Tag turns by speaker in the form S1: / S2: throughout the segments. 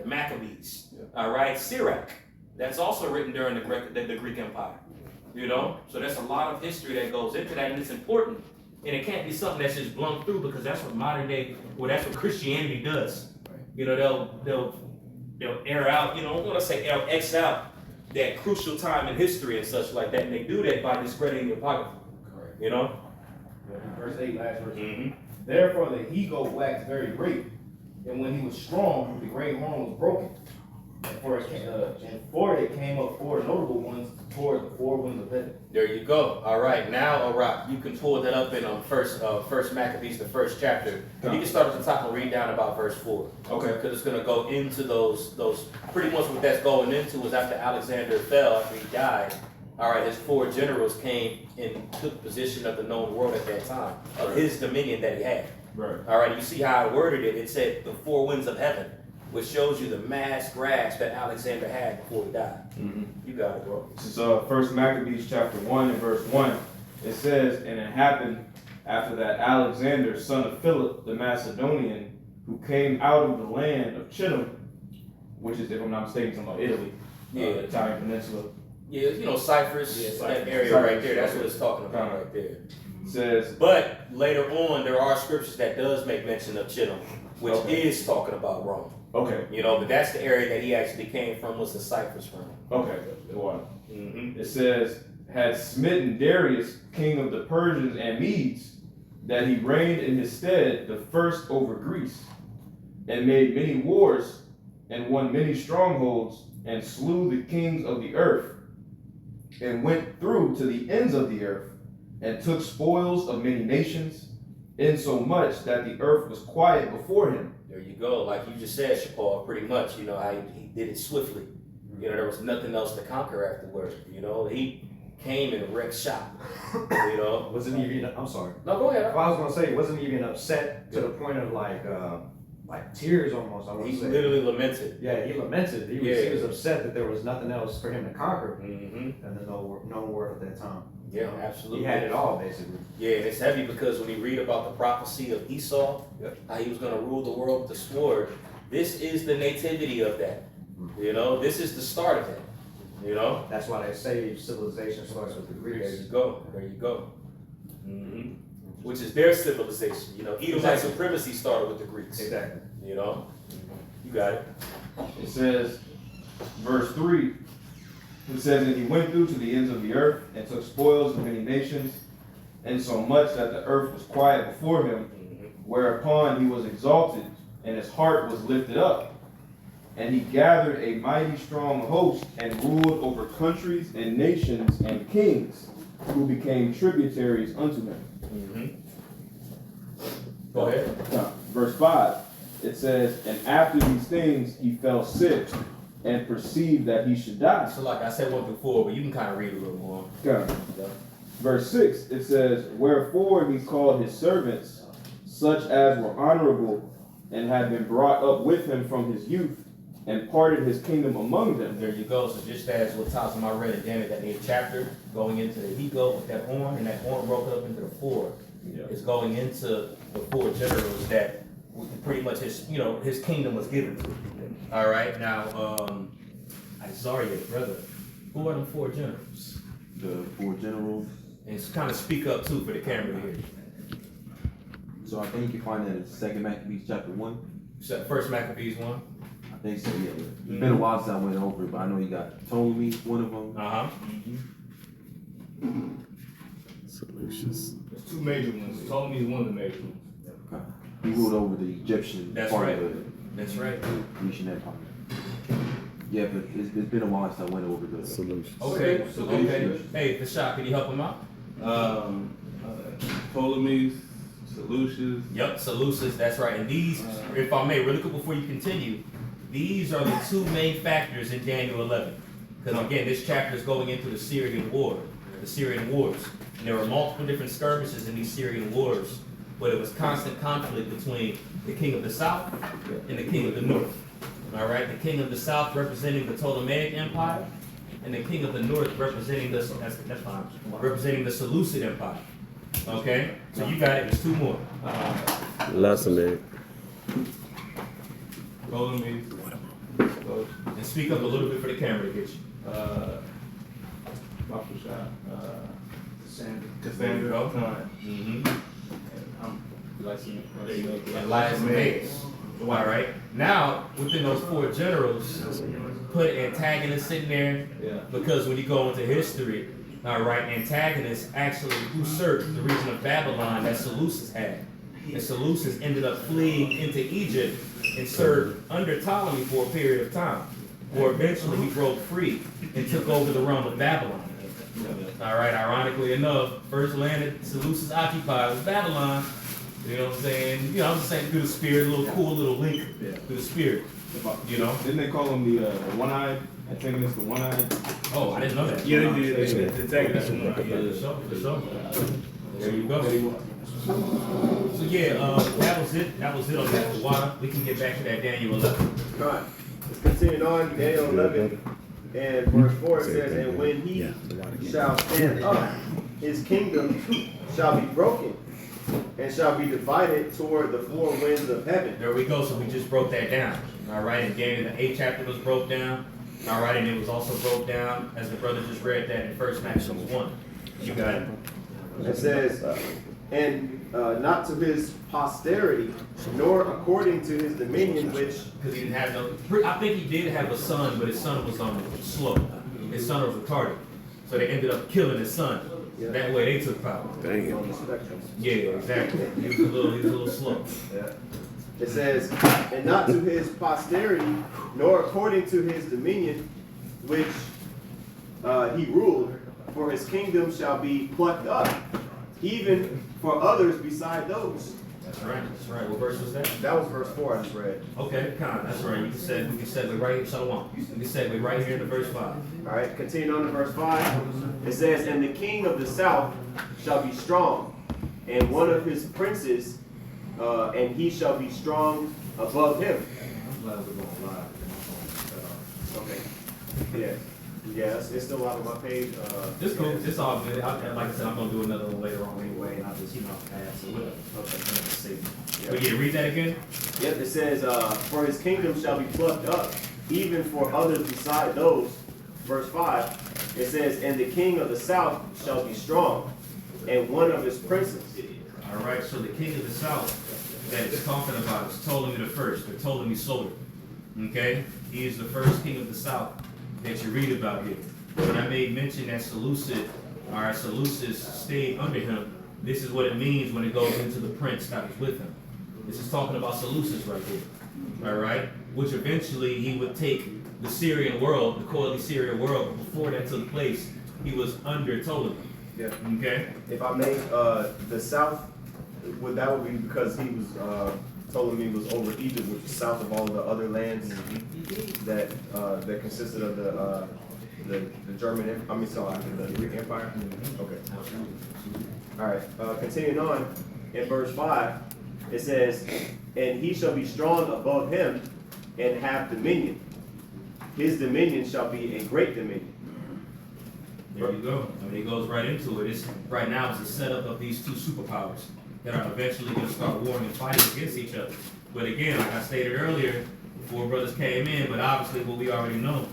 S1: the Maccabees. All right, Sirach. That's also written during the Greek Empire. You know, so there's a lot of history that goes into that, and it's important. And it can't be something that's just blown through, because that's what modern day, well, that's what Christianity does. You know, they'll air out, you know, I want to say X out that crucial time in history and such like that, and they do that by discrediting the apocrypha. Correct. You know?
S2: Verse 8, last verse. Therefore the he-goat waxed very great, and when he was strong, the great horn was broken. And for it came up four notable ones toward the four winds of heaven.
S1: There you go. All right, now, Rock, you can pull that up in First Maccabees, the first chapter. You can start at the top and read down about verse 4.
S3: Okay.
S1: Because it's going to go into those pretty much what that's going into was after Alexander fell, after he died. All right, his four generals came and took possession of the known world at that time, of his dominion that he had.
S3: Right.
S1: All right, you see how I worded it. It said the four winds of heaven, which shows you the mass grasp that Alexander had before he died. You got it, bro.
S3: This is First Maccabees chapter 1 and verse 1. It says, and it happened after that Alexander, son of Philip the Macedonian, who came out of the land of Chittim, which is, if I'm not mistaken, talking about Italy, the Italian peninsula.
S1: Yeah, you know, Cyprus, that area
S3: Cyprus,
S1: right there. That's what it's talking about right there.
S3: It says,
S1: but later on, there are scriptures that does make mention of Chittim, which is talking about Rome.
S3: Okay.
S1: You know, but that's the area that he actually came from, was the Cyprus realm.
S3: Okay. Well, it says, had smitten Darius, king of the Persians and Medes, that he reigned in his stead the first over Greece, and made many wars, and won many strongholds, and slew the kings of the earth, and went through to the ends of the earth, and took spoils of many nations, insomuch that the earth was quiet before him.
S1: There you go. Like you just said, Shapal, pretty much, you know, how he did it swiftly. You know, there was nothing else to conquer afterward. You know, he came and wrecked shop. You know?
S4: Wasn't even, I'm sorry.
S1: No, go ahead.
S4: Well, I was going to say, wasn't even upset to the point of like tears almost, I want
S1: He
S4: to say.
S1: literally lamented.
S4: Yeah, he lamented. He was upset that there was nothing else for him to conquer. And the known world at that time.
S1: Yeah, absolutely.
S4: He had it all, basically.
S1: Yeah, and it's heavy because when you read about the prophecy of Esau, how he was going to rule the world with the sword, this is the nativity of that. You know, this is the start of that. You know?
S4: That's why they say civilization starts with the Greeks.
S1: There you go. There you go. Which is their civilization. You know, Edomite supremacy started with the Greeks.
S4: Exactly.
S1: You know? You got it.
S3: It says, verse 3, it says, and he went through to the ends of the earth, and took spoils of many nations, and so much that the earth was quiet before him, whereupon he was exalted, and his heart was lifted up. And he gathered a mighty strong host, and ruled over countries and nations and kings, who became tributaries unto him.
S1: Go ahead.
S3: Verse 5, it says, and after these things he fell sick, and perceived that he should die.
S1: So like I said one before, but you can kind of read a little more.
S3: Verse 6, it says, wherefore he called his servants, such as were honorable, and had been brought up with him from his youth, and parted his kingdom among them.
S1: There you go. So just as what Tazama read again in that 8th chapter, going into the he-goat with that horn, and that horn broke up into the four, is going into the four generals that pretty much his kingdom was given to. All right, now, Isaiah, brother, who are them four generals?
S5: The four generals.
S1: And kind of speak up too for the camera here.
S5: So I think you can find that in 2 Maccabees chapter 1.
S1: First Maccabees 1.
S5: I think so, yeah. It's been a while since I went over it, but I know you got Ptolemy, one of them.
S6: Solutions.
S2: There's two major ones. Ptolemy is one of the major ones.
S5: Okay. He ruled over the Egyptian part of the
S1: That's right.
S5: Grecian Empire. Yeah, but it's been a while since I went over the
S6: Solutions.
S1: Okay. Hey, the shot, can you help him out?
S7: Ptolemy's, Seleucus.
S1: Yep, Seleucus, that's right. And these, if I may, really quick before you continue, these are the two main factors in Daniel 11. Because again, this chapter is going into the Syrian Wars. And there were multiple different skirmishes in these Syrian wars, but it was constant conflict between the king of the south and the king of the north. All right, the king of the south representing the Ptolemaic Empire, and the king of the north representing representing the Seleucid Empire. Okay, so you got it. There's two more.
S6: Lesson.
S7: Ptolemy, Coach.
S1: And speak up a little bit for the camera to get you.
S7: Buffer shot.
S2: Cassandra.
S7: Cassandra.
S1: Go.
S7: Con.
S1: Mm-hmm.
S7: And I'm liking it.
S1: Elias and Mace. All right. Now, within those four generals, put antagonists in there
S7: Yeah.
S1: because when you go into history, all right, antagonists actually usurped the region of Babylon that Seleucus had. And Seleucus ended up fleeing into Egypt and served under Ptolemy for a period of time. Or eventually he broke free and took over the realm of Babylon. All right, ironically enough, first land that Seleucus occupied was Babylon. You know what I'm saying? You know, I'm just saying through the spirit, a little cool little link through the spirit. You know?
S3: Didn't they call him the one-eyed antagonist, the one-eyed?
S1: Oh, I didn't know that.
S7: Yeah, they did. They tagged us.
S1: For sure. There you go. So yeah, that was it. That was it on that water. We can get back to that Daniel 11.
S8: All right, let's continue on. Daniel 11 and verse 4 it says, and when he shall stand up, his kingdom shall be broken and shall be divided toward the four winds of heaven.
S1: There we go. So we just broke that down. All right, and Daniel the 8th chapter was broke down. All right, and it was also broke down as the brother just read that in 1 Maxims 1. You got it.
S8: It says, and not to his posterity, nor according to his dominion, which
S1: Because he didn't have no. I think he did have a son, but his son was slow. His son was retarded, so they ended up killing his son. That way they took power.
S6: Damn.
S1: Yeah, exactly. He was a little slow.
S8: Yeah. It says, and not to his posterity, nor according to his dominion, which he ruled, for his kingdom shall be plucked up, even for others beside those.
S1: That's right. That's right. What verse was that?
S8: That was verse 4 I just read.
S1: Okay, that's right. We can segue right here. Shalom. We can segue right here into verse 5.
S8: All right, continuing on to verse 5. It says, and the king of the south shall be strong, and one of his princes, and he shall be strong above him. Okay. Yeah. Yeah, it's still out on my page.
S1: It's cool. It's all good. Like I said, I'm gonna do another one later on anyway, and I'll just pass it with it. But yeah, read that again.
S8: Yep, it says, for his kingdom shall be plucked up, even for others beside those. Verse 5, it says, and the king of the south shall be strong, and one of his princes.
S1: All right. So the king of the south that it's talking about is Ptolemy the first, or Ptolemy Soter. Okay, he is the first king of the south that you read about here. When I made mention that Seleucus stayed under him, this is what it means when it goes into the prince that was with him. This is talking about Seleucus right here. All right, which eventually he would take the Syrian world, the Coily Syrian world. Before that took place, he was under Ptolemy.
S8: Yeah.
S1: Okay.
S8: If I may, the south, that would be because he was, Ptolemy was over Egypt, which was south of all the other lands that that consisted of the German, the Greek Empire. Okay. All right. Continuing on, in verse 5, it says, and he shall be strong above him and have dominion. His dominion shall be a great dominion.
S1: There you go. I mean, it goes right into it. Right now it's a setup of these two superpowers that are eventually going to start warring and fighting against each other. But again, like I stated earlier, before brothers came in, but obviously what we already know,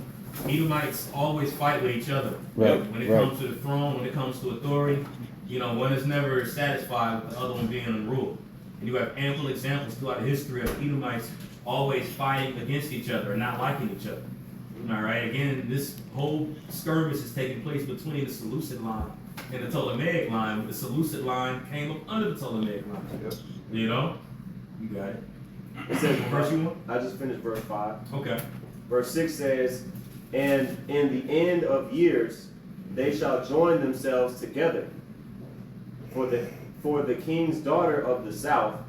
S1: Edomites always fight with each other.
S6: Right,
S1: When it
S6: right.
S1: comes to the throne, when it comes to authority, one is never satisfied with the other one being in rule. And you have ample examples throughout the history of Edomites always fighting against each other and not liking each other. All right, again, this whole skirmish is taking place between the Seleucid line and the Ptolemaic line, but the Seleucid line came up under the Ptolemaic line.
S8: Yep.
S1: You know? You got it.
S8: It says,
S1: Verse you want?
S8: I just finished verse 5.
S1: Okay.
S8: Verse 6 says, and in the end of years they shall join themselves together. For the king's daughter of the south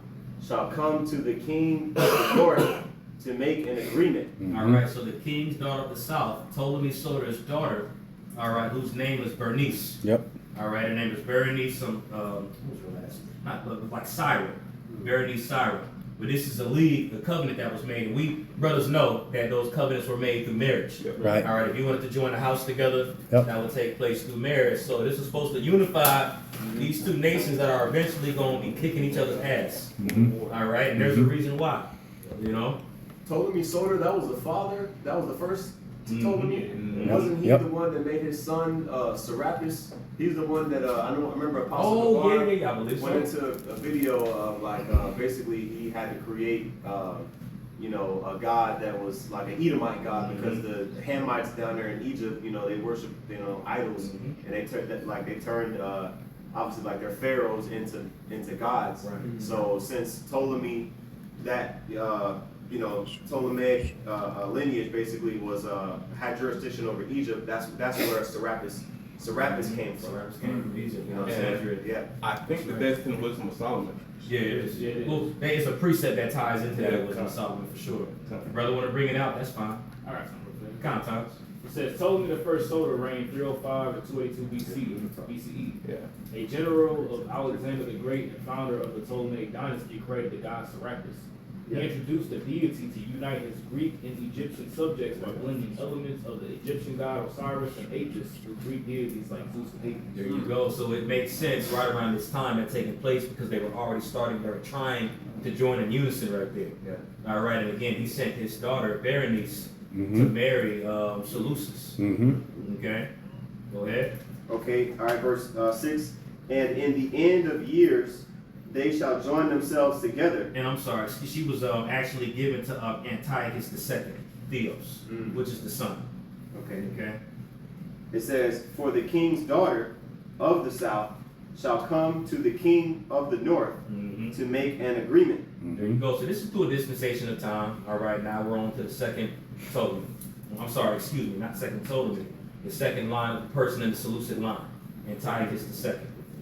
S8: shall come to the king of the north to make an agreement.
S1: All right, so the king's daughter of the south, Ptolemy Soter's daughter, all right, whose name is Bernice.
S6: Yep.
S1: All right, her name is Berenice, what was her last name? Not like Syra, Berenice Syra. But this is a league, a covenant that was made. And we brothers know that those covenants were made through marriage.
S6: Right.
S1: All right, if you wanted to join a house together,
S6: Yep.
S1: that would take place through marriage. So this is supposed to unify these two nations that are eventually going to be kicking each other's ass. All right, and there's a reason why,
S8: Ptolemy Soter, that was the father, that was the first Ptolemy.
S1: Mhm.
S8: Wasn't he
S6: Yep.
S8: the one that made his son Serapis? He's the one that I remember Apostle
S1: Oh,
S8: Gabar
S1: yeah, I believe
S8: went
S1: so.
S8: into a video of like basically he had to create a god that was like an Edomite god because the Hamites down there in Egypt, they worship idols and they turned obviously like their pharaohs into gods.
S1: Right.
S8: So since Ptolemy, that Ptolemaic lineage basically was had jurisdiction over Egypt. That's where Serapis came from.
S1: Serapis came from Egypt.
S8: You know what I'm saying? Yeah.
S3: I think that that's in the wisdom of Solomon.
S1: Yeah, it is.
S7: Yeah, it is.
S1: Well, it's a precept that ties into
S3: Yeah,
S1: that with
S3: come.
S1: Solomon for sure. If your brother want to bring it out, that's fine.
S7: All right, something real quick.
S1: Contact.
S7: It says Ptolemy the first Soter reigned 305 to 282 BCE.
S3: Yeah.
S7: A general of Alexander the Great and founder of the Ptolemaic dynasty created the god Serapis. He introduced the deity to unite his Greek and Egyptian subjects by blending elements of the Egyptian god Osiris and Apis with Greek deities like Zeus and Hades.
S1: There you go. So it makes sense right around this time that taking place because they were trying to join in unison right there.
S8: Yeah.
S1: All right, and again, he sent his daughter Berenice to marry Seleucus. Okay, go ahead.
S8: Okay. All right. Verse 6. And in the end of years, they shall join themselves together.
S1: And I'm sorry, she was actually given to Antiochus II, Theos, which is the son.
S8: Okay.
S1: Okay.
S8: It says, for the king's daughter of the south shall come to the king of the north to make an agreement.
S1: There you go. So this is through a dispensation of time. All right, now we're on to the second Ptolemy. I'm sorry, excuse me, not second Ptolemy. The second line of the person in the Seleucid line, Antiochus II.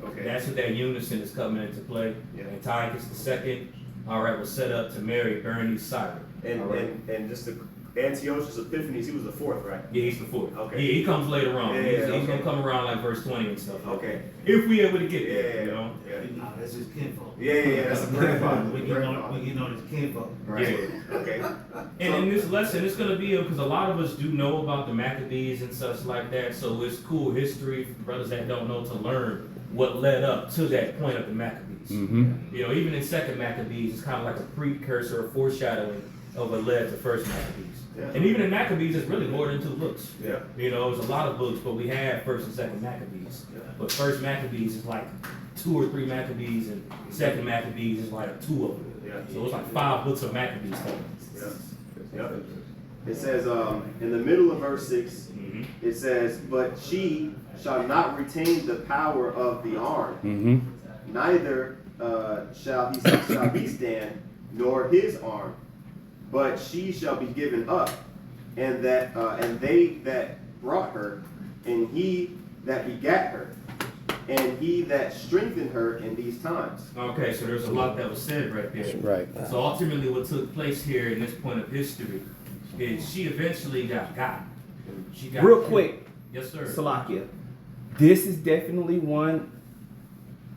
S8: Okay.
S1: That's what that unison is coming into play.
S8: Yeah.
S1: Antiochus II, all right, was set up to marry Berenice Cyrus.
S8: And
S1: all right.
S8: and just Antiochus Epiphanes, he was the fourth, right?
S1: Yeah, he's the fourth.
S8: Okay.
S1: Yeah, he comes later on.
S8: Yeah,
S1: he's
S8: okay.
S1: gonna come around like verse 20 and stuff.
S8: Okay.
S1: If we able to get there,
S8: Yeah.
S1: you know.
S8: Yeah.
S4: That's just kinfolk.
S8: Yeah. That's a grandfather.
S4: We get on his kinfolk.
S8: Right.
S1: Yeah.
S8: Okay.
S1: And in this lesson, it's going to be because a lot of us do know about the Maccabees and such like that. So it's cool history for brothers that don't know to learn what led up to that point of the Maccabees. You know, even in Second Maccabees, it's kind of like a precursor or foreshadowing of what led to First Maccabees.
S8: Yeah.
S1: And even in Maccabees, it's really more than 2 books.
S8: Yeah.
S1: You know, it's a lot of books, but we have First and Second Maccabees.
S8: Yeah.
S1: But First Maccabees is like 2 or 3 Maccabees, and Second Maccabees is like 2 of them.
S8: Yeah.
S1: So it's like 5 books of Maccabees.
S8: Yeah. Yep. It says in the middle of verse 6, it says, but she shall not retain the power of the arm, neither shall he stand, nor his arm, but she shall be given up, and they that brought her, and he that begat her, and he that strengthened her in these times.
S1: Okay, so there's a lot that was said right there.
S6: Right.
S1: So ultimately what took place here in this point of history is she eventually got got. She got
S9: Real
S1: killed.
S9: quick,
S1: Yes, sir.
S9: Salakia. This is definitely one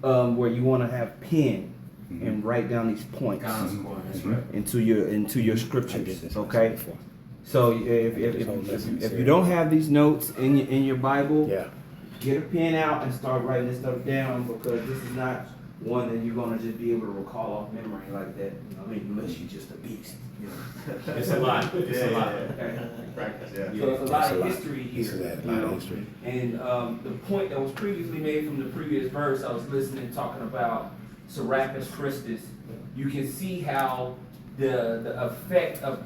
S9: where you want to have pen and write down these points
S1: God's coin, that's right.
S9: into your
S6: I did
S9: scriptures.
S6: this
S9: Okay.
S6: before.
S9: So if you don't have these notes in your Bible,
S6: Yeah.
S9: get a pen out and start writing this stuff down, because this is not one that you're gonna just be able to recall off memory like that. You know what I mean? Unless you're just a beast. You know.
S1: It's a lot. It's a lot.
S9: Okay.
S8: Practice, yeah.
S9: So there's a lot
S6: That's a
S9: of
S6: lot.
S9: history
S6: This
S9: here.
S6: is a
S9: you
S6: lot of
S9: know?
S6: history.
S9: And the point that was previously made from the previous verse, I was listening, talking about Serapis Christus. You can see how the effect of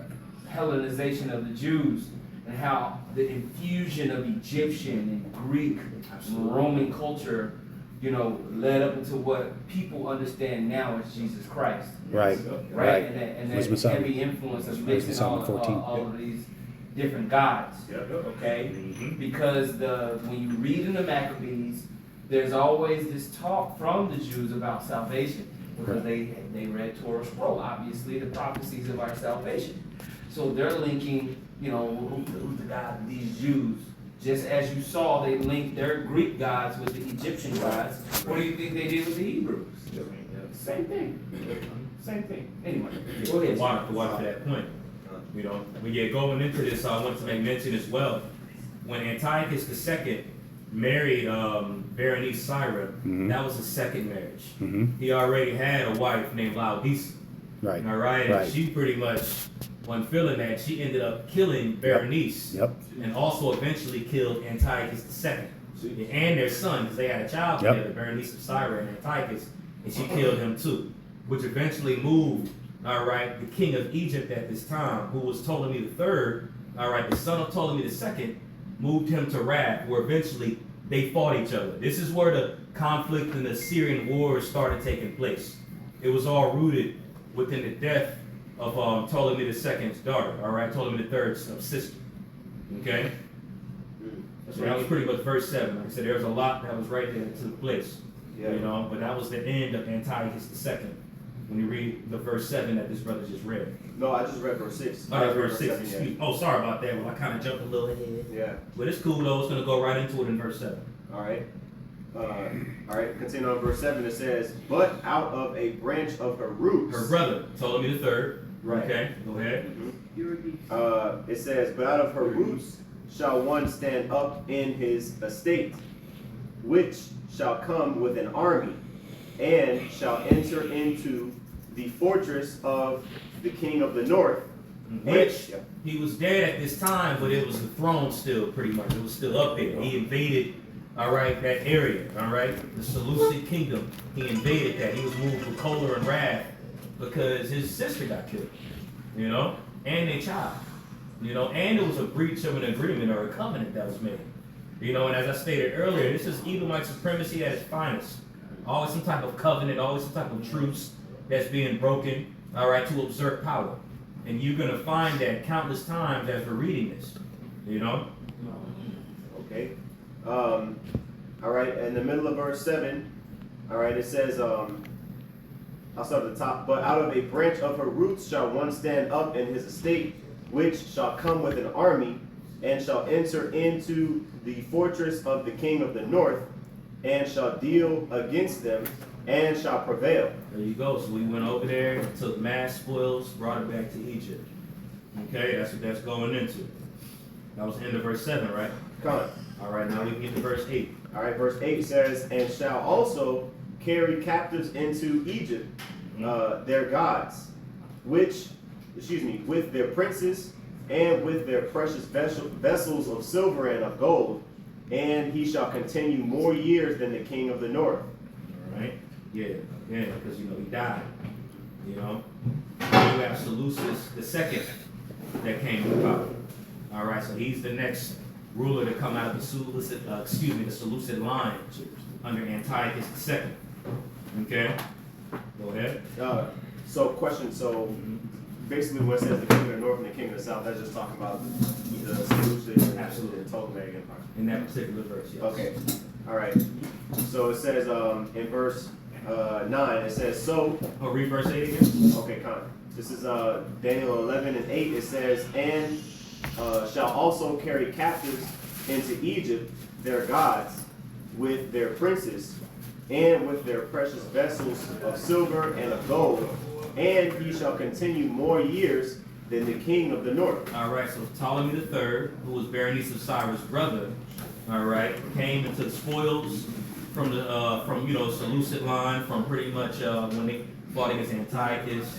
S9: Hellenization of the Jews and how the infusion of Egyptian and Greek and Roman culture, you know, led up into what people understand now as Jesus Christ.
S6: Right.
S9: Right? And that
S6: Wisdom Solomon.
S9: heavy influence of
S6: Wisdom
S9: mixing
S6: Solomon 14.
S9: all of these different gods.
S8: Yep.
S9: Okay? Because when you read in the Maccabees, there's always this talk from the Jews about salvation, because they read Torah scroll, obviously the prophecies of our salvation. So they're linking, you know, who's the God of these Jews? Just as you saw, they linked their Greek gods with the Egyptian gods. What do you think they did with the Hebrews? Same thing. Same thing. Anyway, go ahead.
S1: Water to that point. You know, when you're going into this, I want to make mention as well. When Antiochus II married Berenice Cyrus, that was his second marriage. He already had a wife named Laodice.
S6: Right.
S1: All right,
S6: Right.
S1: and she pretty much wasn't feeling that, she ended up killing Berenice.
S6: Yep.
S1: And also eventually killed Antiochus II. And their son, because they had a child
S6: Yep.
S1: together, Berenice of Syria and Antiochus, and she killed him too. Which eventually moved, all right, the king of Egypt at this time, who was Ptolemy III, all right, the son of Ptolemy II, moved him to Wrath, where eventually they fought each other. This is where the conflict in the Syrian wars started taking place. It was all rooted within the death of Ptolemy II's daughter, all right, Ptolemy III's sister, okay? So that was pretty much verse 7. Like I said, there was a lot that was right there that took place,
S8: Yeah.
S1: you know, but that was the end of Antiochus II. When you read the verse 7 that this brother just read.
S8: No, I just read verse 6.
S1: Oh, that's verse 6,
S8: 7,
S1: excuse me. Oh, sorry about that. Well, I kind of jumped a little ahead.
S8: Yeah.
S1: But it's cool though. It's going to go right into it in verse 7.
S8: All right. All right. Continue on verse 7. It says, "But out of a branch of her roots."
S1: Her brother, Ptolemy III.
S8: Right.
S1: Okay, go ahead.
S8: It says, "But out of her roots shall one stand up in his estate, which shall come with an army, and shall enter into the fortress of the king of the north."
S1: Which he was dead at this time, but it was the throne still, pretty much. It was still up there. He invaded, all right, that area, all right, the Seleucid kingdom. He invaded that. He was moved with choler and wrath because his sister got killed, you know, and their child, you know, and it was a breach of an agreement or a covenant that was made, you know. And as I stated earlier, this is Edomite supremacy at its finest. Always some type of covenant, always some type of truce that's being broken, all right, to exert power. And you're going to find that countless times as we're reading this, you know?
S8: Okay. All right. In the middle of verse 7, all right, it says, I'll start at the top. "But out of a branch of her roots shall one stand up in his estate, which shall come with an army, and shall enter into the fortress of the king of the north, and shall deal against them, and shall prevail."
S1: There you go. So we went over there, took mass spoils, brought it back to Egypt. Okay, that's what that's going into. That was the end of verse 7, right?
S8: Come.
S1: All right, now we can get to verse 8.
S8: All right, verse 8 says, "And shall also carry captives into Egypt their gods, with their princes, and with their precious vessels of silver and of gold, and he shall continue more years than the king of the north."
S1: All right? Yeah, because, you know, he died, you know? And you have Seleucus II that came to power. All right, so he's the next ruler to come out of the Seleucid line under Antiochus II. Okay? Go ahead.
S8: So question, so basically when it says the king of the north and the king of the south, that's just talking about the Seleucid and
S1: Absolutely.
S8: the Ptolemaic Empire.
S1: In that particular verse, yes.
S8: Okay, all right. So it says in verse 9, it says, "So,"
S1: Oh, read verse 8 again.
S8: okay, this is Daniel 11 and 8. It says, "And shall also carry captives into Egypt their gods, with their princes, and with their precious vessels of silver and of gold, and he shall continue more years than the king of the north."
S1: All right, so Ptolemy III, who was Berenice of Cyrus' brother, all right, came and took spoils from the Seleucid line, from pretty much when they fought against Antiochus.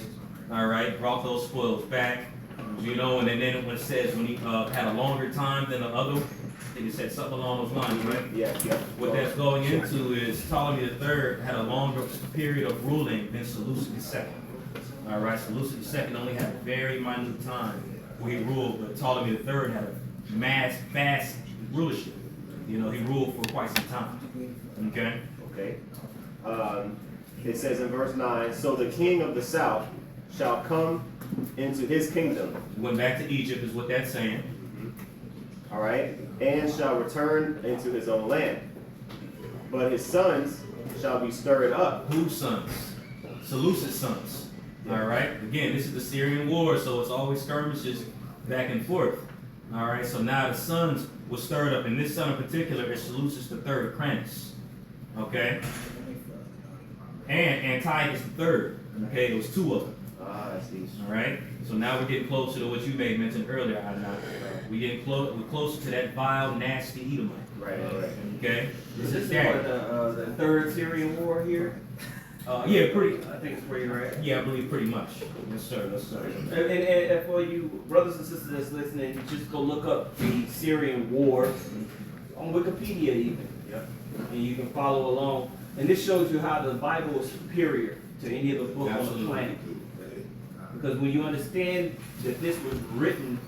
S1: All right, brought those spoils back, you know, and then when it says when he had a longer time than the other, I think it said something along those lines, right?
S8: Yeah.
S1: What that's going into is Ptolemy III had a longer period of ruling than Seleucus II. All right, Seleucus II only had a very minute time where he ruled, but Ptolemy III had a vast rulership. You know, he ruled for quite some time. Okay?
S8: Okay. It says in verse 9, "So the king of the south shall come into his kingdom."
S1: Went back to Egypt is what that's saying.
S8: All right, "and shall return into his own land. But his sons shall be stirred up."
S1: Whose sons? Seleucid sons. All right? Again, this is the Syrian war, so it's always skirmishes back and forth. All right? So now the sons were stirred up, and this son in particular is Seleucus III Cranus. Okay? And Antiochus III. Okay? There was two of them.
S8: I see.
S1: All right? So now we're getting closer to what you made mention earlier, Adnan. We're closer to that vile, nasty Edomite.
S8: Right.
S1: Okay?
S9: Is this what the third Syrian war here?
S1: Yeah, pretty.
S10: I think it's where you're at.
S1: Yeah, I believe pretty much. Yes, sir. Yes, sir.
S10: And for you brothers and sisters that's listening, you just go look up the Syrian Wars on Wikipedia even.
S1: Yep.
S10: And you can follow along. And this shows you how the Bible is superior to any other book on the planet. Because when you understand that this was written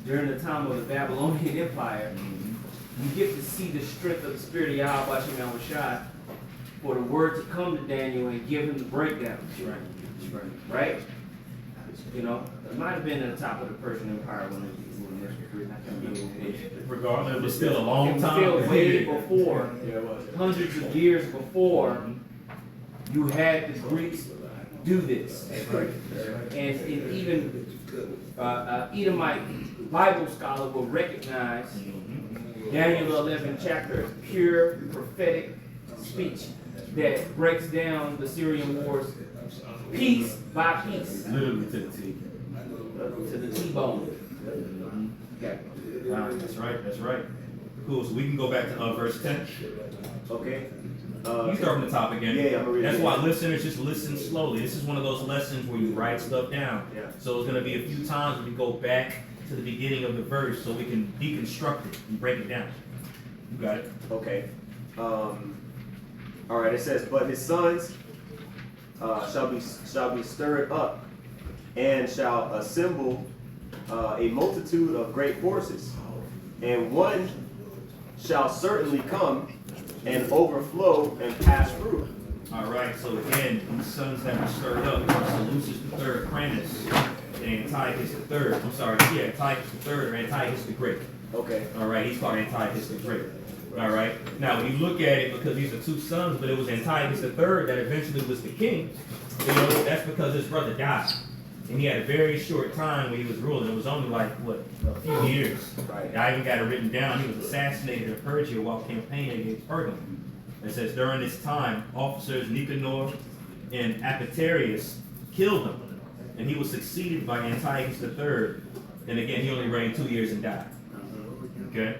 S10: during the time of the Babylonian Empire, you get to see the strength of the Spirit of Yahweh Shem Yahushua for the word to come to Daniel and give him the breakdown. Right? You know, it might have been at the top of the Persian Empire when this was written. I can't remember which.
S1: Regardless, it was still a long
S10: It was
S1: time.
S10: still way before, hundreds of years before, you had the Greeks do this. And even Edomite Bible scholar will recognize Daniel 11 chapter as pure prophetic speech that breaks down the Syrian wars piece by piece
S1: Literally to the T.
S10: to the T-bone. Okay.
S1: That's right. That's right. Cool. So we can go back to verse 10.
S8: Okay.
S1: You start from the top again.
S8: Yeah, I'm gonna read it.
S1: That's why listeners just listen slowly. This is one of those lessons where you write stuff down.
S8: Yeah.
S1: So it's going to be a few times where we go back to the beginning of the verse so we can deconstruct it and break it down. You got it.
S8: Okay. All right. It says, but his sons shall be stirred up, and shall assemble a multitude of great forces, and one shall certainly come and overflow and pass through.
S1: All right. So again, these sons that were stirred up, Seleucus III, Cranus, and Antiochus III. I'm sorry. Yeah, Antiochus III or Antiochus the Great.
S8: Okay.
S1: All right. He's called Antiochus the Great. All right. Now, when you look at it, because these are two sons, but it was Antiochus III that eventually was the king. You know, that's because his brother died, and he had a very short time when he was ruling. It was only like what, a few years.
S8: Right.
S1: I even got it written down. He was assassinated in Persia while campaigning against Pergamum. It says during this time, officers Nicanor and Apatarius killed him, and he was succeeded by Antiochus III. And again, he only reigned 2 years and died. Okay.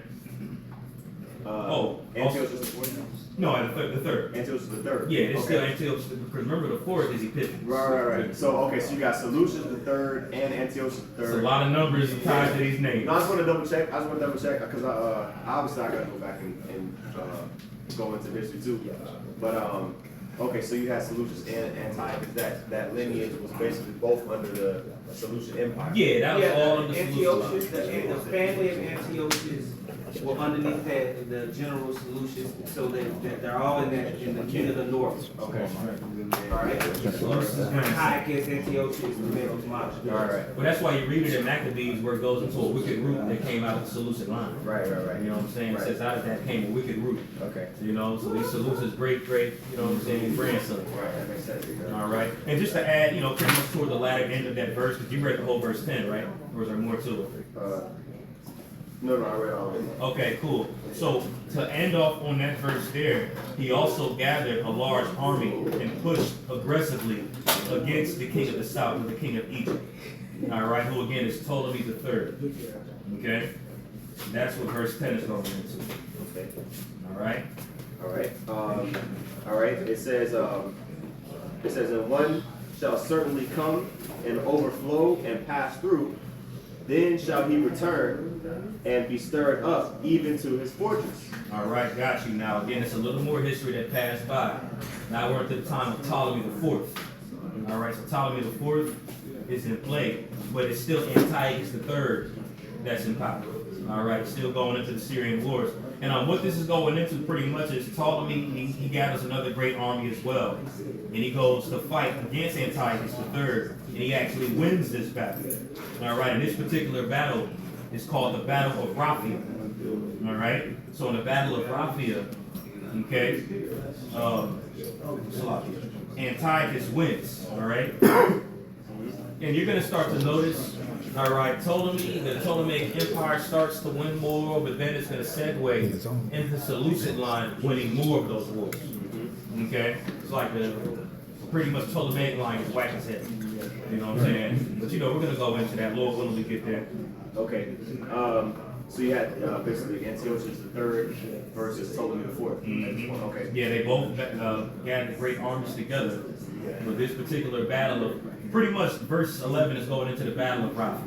S8: Antiochus the fourth?
S1: No, the third.
S8: Antiochus the third.
S1: Yeah, it's
S8: okay.
S1: still Antiochus, because remember the fourth is Epiphanes.
S8: Right. So okay, so you got Seleucus the third and Antiochus the
S1: There's
S8: third.
S1: a lot of numbers tied to these names.
S8: No, I just want to double check. Because obviously I got to go back and go into history too. But okay, so you had Seleucus and Antiochus. That lineage was basically both under the Seleucid Empire.
S1: Yeah, that was all of the
S10: Antiochus,
S1: Seleucids.
S10: the family of Antiochus were underneath the general Seleucus, so they're all in the king of the north.
S8: Okay.
S10: All right. Antiochus, Antiochus, the middle model.
S8: All right.
S1: Well, that's why you read it in Maccabees where it goes into a wicked root that came out of the Seleucid line.
S8: Right.
S1: You know what I'm saying? It says out of that came a wicked root.
S8: Okay.
S1: You know, so these Seleucid's great, you know what I'm saying, grandson.
S8: Right. That makes sense.
S1: All right. And just to add, you know, pretty much toward the latter end of that verse, because you read the whole verse 10, right? Or is there more to it?
S8: No, I read all of it.
S1: Okay, cool. So to end off on that verse there, he also gathered a large army and pushed aggressively against the king of the south, the king of Egypt. All right, who again is Ptolemy III. Okay, that's what verse 10 is going into.
S8: Okay.
S1: All right.
S8: All right. It says, and one shall certainly come and overflow and pass through. Then shall he return and be stirred up even to his fortress.
S1: All right, got you. Now again, it's a little more history that passed by. Now we're at the time of Ptolemy IV. All right, so Ptolemy IV is in play, but it's still Antiochus III that's in power. All right, still going into the Syrian wars. And what this is going into pretty much is Ptolemy, he gathers another great army as well. And he goes to fight against Antiochus III, and he actually wins this battle. All right, and this particular battle is called the Battle of Raphia. All right, so in the Battle of Raphia, okay, Antiochus wins, all right? And you're going to start to notice, all right, the Ptolemaic Empire starts to win more, but then it's going to segue into the Seleucid line winning more of those wars. Okay? It's like the pretty much Ptolemaic line is whack as hell. You know what I'm saying? But you know, we're going to go into that, Lord, when we get there.
S8: Okay. So you had basically Antiochus III versus Ptolemy IV. Okay.
S1: Yeah, they both gathered great armies together. But this particular battle of, pretty much verse 11 is going into the battle of Rapha.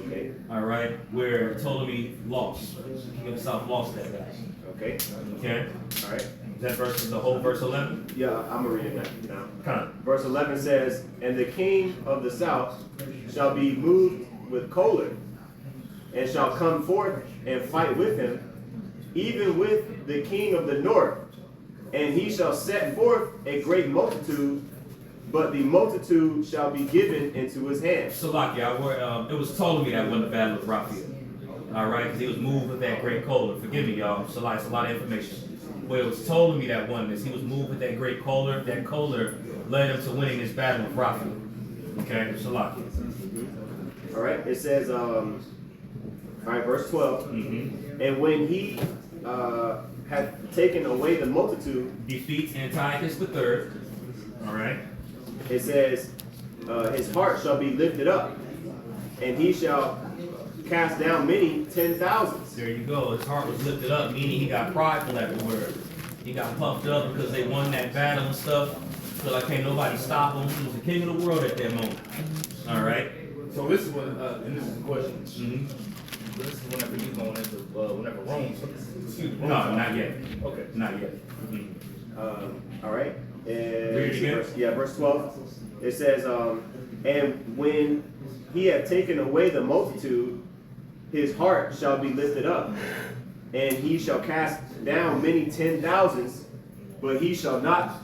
S8: Okay.
S1: All right, where Ptolemy lost. King of the South lost that battle.
S8: Okay.
S1: Okay?
S8: All right.
S1: Is that verse, the whole verse 11?
S8: Yeah, I'm gonna read it now.
S1: Kind of.
S8: Verse 11 says, "And the king of the south shall be moved with choler, and shall come forth and fight with him, even with the king of the north. And he shall set forth a great multitude, but the multitude shall be given into his hand."
S1: Salakia, it was Ptolemy that won the battle of Raphael. All right, because he was moved with that great choler. Forgive me, y'all. It's a lot of information. But it was Ptolemy that won this. He was moved with that great choler. That choler led him to winning this battle of Raphael. Okay, Salakia.
S8: All right, it says, all right, verse 12. "And when he had taken away the multitude,"
S1: defeats Antiochus III. All right.
S8: it says, "his heart shall be lifted up, and he shall cast down many 10,000s."
S1: There you go. His heart was lifted up, meaning he got prideful afterward. He got puffed up because they won that battle and stuff. So like, can't nobody stop him. He was the king of the world at that moment. All right.
S2: So this is when, and this is the question. This is whenever he's going into, whenever Rome,
S1: No, not yet.
S2: Okay.
S1: Not yet.
S8: All right. And
S1: Read it again.
S8: verse 12. It says, "And when he had taken away the multitude, his heart shall be lifted up, and he shall cast down many 10,000s, but he shall not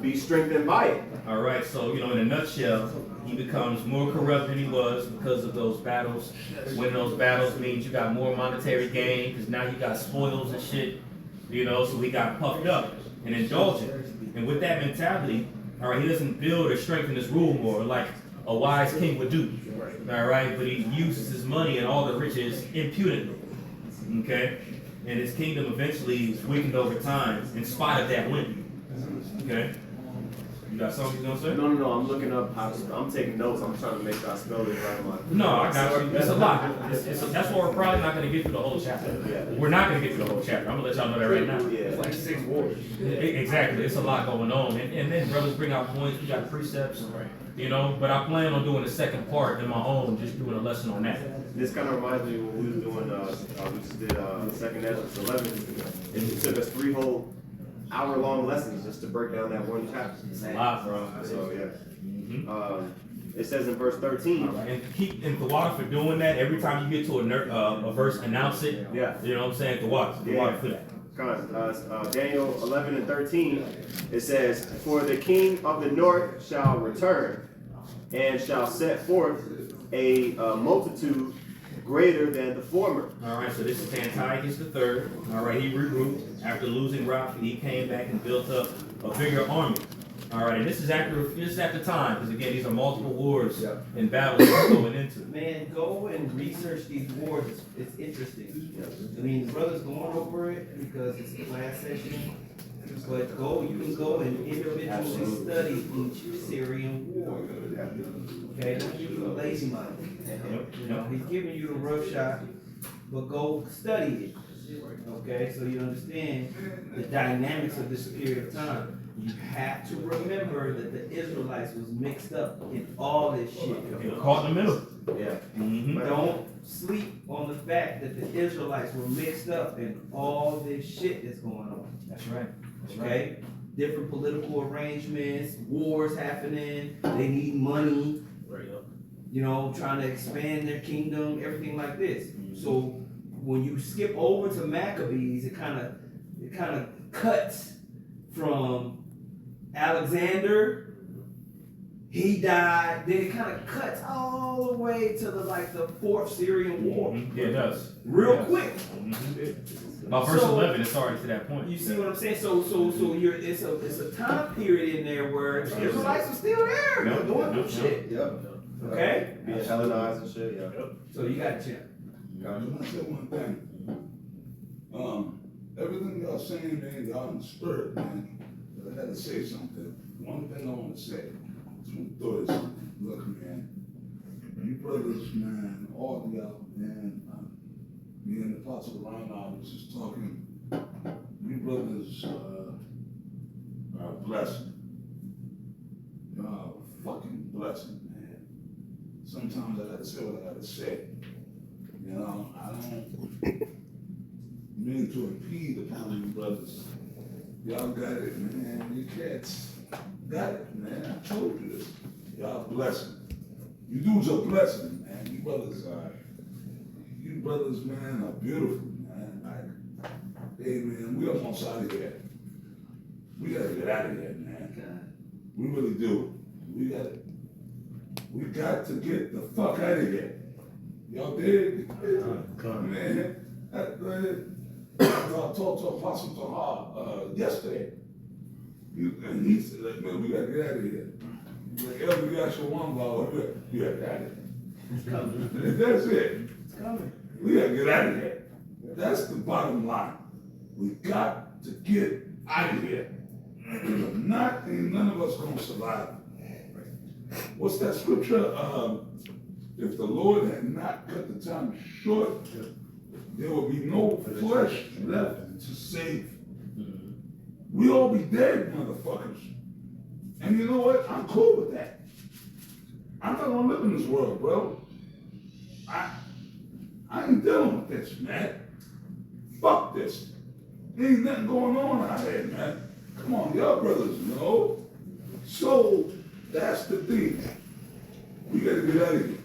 S8: be strengthened by it."
S1: All right. So, in a nutshell, he becomes more corrupt than he was because of those battles. Winning those battles means you got more monetary gain because now you got spoils and shit. So he got puffed up and indulgent. And with that mentality, all right, he doesn't build or strengthen his rule more like a wise king would do. All right, but he uses his money and all the riches impudently. Okay, and his kingdom eventually is weakened over time in spite of that win. Okay, you got something you gonna say?
S8: No, I'm looking up how to, I'm taking notes. I'm trying to make sure I spell this right.
S1: No, I got you. It's a lot. That's why we're probably not going to get through the whole chapter. We're not going to get through the whole chapter. I'm going to let y'all know that right now.
S8: Yeah.
S2: Like 6 wars.
S1: Exactly. It's a lot going on. And then brothers bring out points. We got precepts. But I plan on doing the second part in my own, just doing a lesson on that.
S8: This kind of reminds me when we was doing, we just did second Ezra 11. It took us 3 whole hour-long lessons just to break down that one chapter.
S1: It's a lot, bro.
S8: So yeah. It says in verse 13.
S1: All right. And keep in the water for doing that. Every time you get to a verse, announce it.
S8: Yeah.
S1: You know what I'm saying? The water for that.
S8: Daniel 11 and 13, it says, "For the king of the north shall return, and shall set forth a multitude greater than the former."
S1: All right, so this is Antiochus III. All right, he regrouped after losing Rapha. He came back and built up a bigger army. All right, and this is at the time, because again, these are multiple wars and battles we're going into.
S10: Man, go and research these wars. It's interesting. I mean, the brother's going over it because it's a class session. But you can go and individually study each Syrian war. Okay, don't give you a lazy mind. He's giving you the rough shot, but go study it. Okay, so you understand the dynamics of this period of time. You have to remember that the Israelites was mixed up in all this shit.
S1: They were caught in the middle.
S8: Yeah.
S10: Don't sleep on the fact that the Israelites were mixed up in all this shit that's going on.
S1: That's right.
S10: Okay? Different political arrangements, wars happening, they need money, trying to expand their kingdom, everything like this. So when you skip over to Maccabees, it kind of cuts from Alexander, he died, then it kind of cuts all the way to the 4th Syrian War.
S1: Yeah, it does.
S10: Real quick.
S1: About verse 11, it's already to that point.
S10: You see what I'm saying? So it's a time period in there where the Israelites are still there, doing good shit. Okay?
S8: Being Hellenized and shit,
S10: So you got to check.
S11: I'm gonna say one thing. Everything y'all saying, man, y'all in the spirit, man. I had to say something. One thing I want to say. Just want to throw this something. Look, man. You brothers, man, all y'all, man, me and the Apostle Ron was just talking, you brothers are a blessing. Y'all a fucking blessing, man. Sometimes I gotta say what I gotta say. You know, I don't mean to impede upon you brothers. Y'all got it, man. You cats got it, man. I told you this. Y'all a blessing. You dudes are a blessing, man. You brothers, man, are beautiful, man. Like, hey, man, we almost out of here. We gotta get out of here, man. We really do. We got to get the fuck out of here. Y'all dig? Man, I talked to Apostle Tahar yesterday. And he said, like, man, we gotta get out of here. Like, Elder Yashua one law, we gotta get out of here.
S10: It's coming.
S11: That's it.
S10: It's coming.
S11: We gotta get out of here. That's the bottom line. We got to get out of here. If not, ain't none of us gonna survive. What's that scripture? If the Lord had not cut the time short, there would be no flesh left to save. We all be dead, motherfuckers. And you know what? I'm cool with that. I'm not gonna live in this world, bro. I ain't dealing with this, man. Fuck this. Ain't nothing going on out here, man. Come on, y'all brothers know. So that's the thing. We gotta get out of here.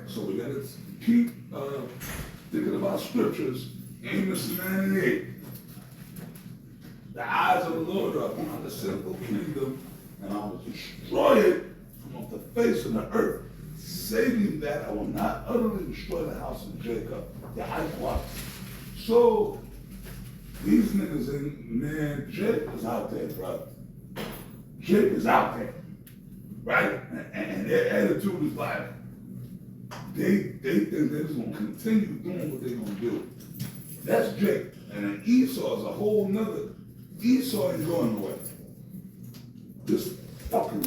S11: So we gotta keep thinking about scriptures. Amos 9:8. The eyes of the Lord are upon the sinful kingdom, and I will destroy it from off the face of the earth. Saving that I will not utterly destroy the house of Jacob, the Iquat. So these niggas man, Jake is out there, bro. Jake is out there, right? And their attitude is like, they think they're just gonna continue doing what they're gonna do. That's Jake. And then Esau is a whole nother. Esau ain't going nowhere. This fucking,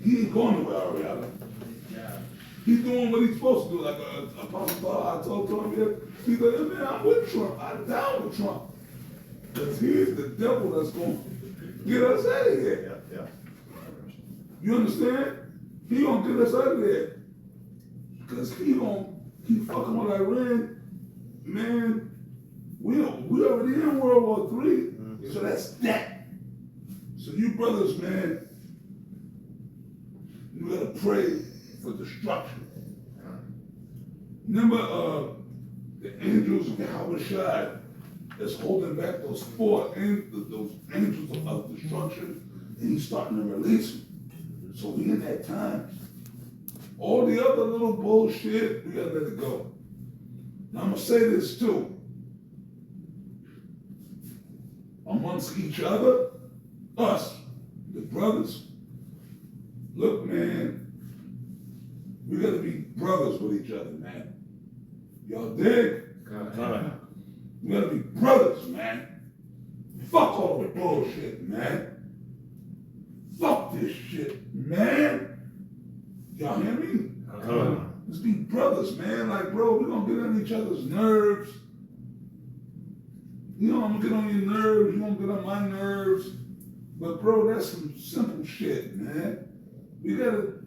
S11: he ain't going nowhere, Ariana. He's doing what he's supposed to do. Like Apostle I told him here, he's like, man, I'm with Trump. I'm down with Trump. Because he's the devil that's going to get us out of here.
S8: Yeah.
S11: You understand? He gonna get us out of there. Because he fucking with Iran. Man, we already in World War III. So that's that. So you brothers, man, you gotta pray for destruction. Remember the angels of Yahweh that's holding back those those angels of destruction, and he's starting to release them. So we in that time. All the other little bullshit, we gotta let it go. Now I'm gonna say this too. Amongst each other, us, the brothers, look, man, we gotta be brothers with each other, man. Y'all dig? We gotta be brothers, man. Fuck all the bullshit, man. Fuck this shit, man. Y'all hear me? Let's be brothers, man. Like, bro, we're gonna get on each other's nerves. You know, I'm gonna get on your nerves, you're gonna get on my nerves. But bro, that's some simple shit, man. We gotta,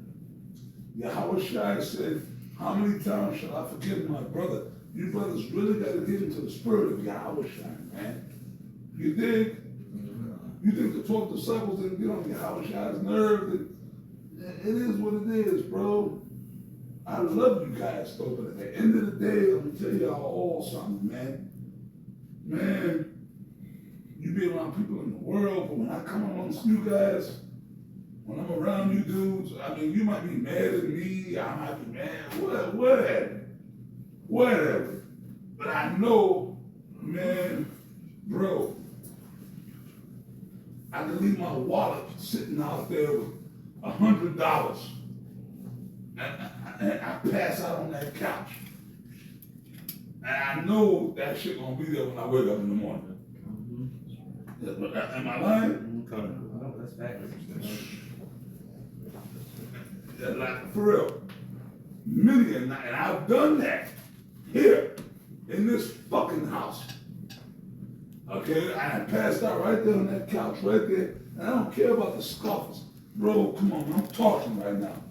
S11: Yahweh Shai said, how many times shall I forgive my brother? You brothers really gotta get into the spirit of Yahweh Shai, man. You dig? You think the 12 disciples didn't get on Yahweh Shai's nerves? It is what it is, bro. I love you guys, though, but at the end of the day, I'm gonna tell y'all all something, man. Man, you be around people in the world, but when I come amongst you guys, when I'm around you dudes, I mean, you might be mad at me, I might be mad, whatever. But I know, man, bro, I can leave my wallet sitting out there with $100, and I pass out on that couch. And I know that shit gonna be there when I wake up in the morning. Am I lying?
S10: No, that's facts.
S11: Like, for real. And I've done that. here, in this fucking house. Okay, I passed out right there on that couch right there, and I don't care about the scoffers. Bro, come on, I'm talking right now.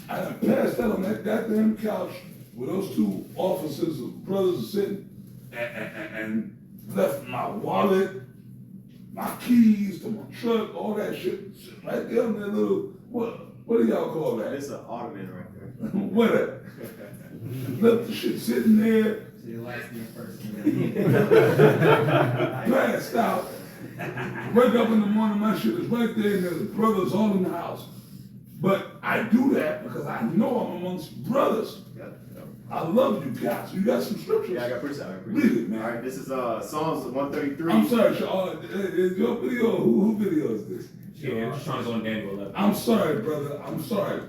S11: I done passed out on that goddamn couch where those two officers or brothers are sitting and left my wallet, my keys to my truck, all that shit right there on that little, what do y'all call that?
S8: It's an ottoman right there.
S11: Whatever. Left the shit sitting there. Passed out. Wake up in the morning, my shit is right there, and there's brothers all in the house. But I do that because I know I'm amongst brothers. I love you guys. You got some scriptures?
S8: Yeah, I got precept.
S11: Read it, man.
S8: All right, this is Psalms 133.
S11: I'm sorry, is your video? Who video is this?
S1: Yeah, I'm just trying to go on Daniel 11.
S11: I'm sorry, brother. I'm sorry.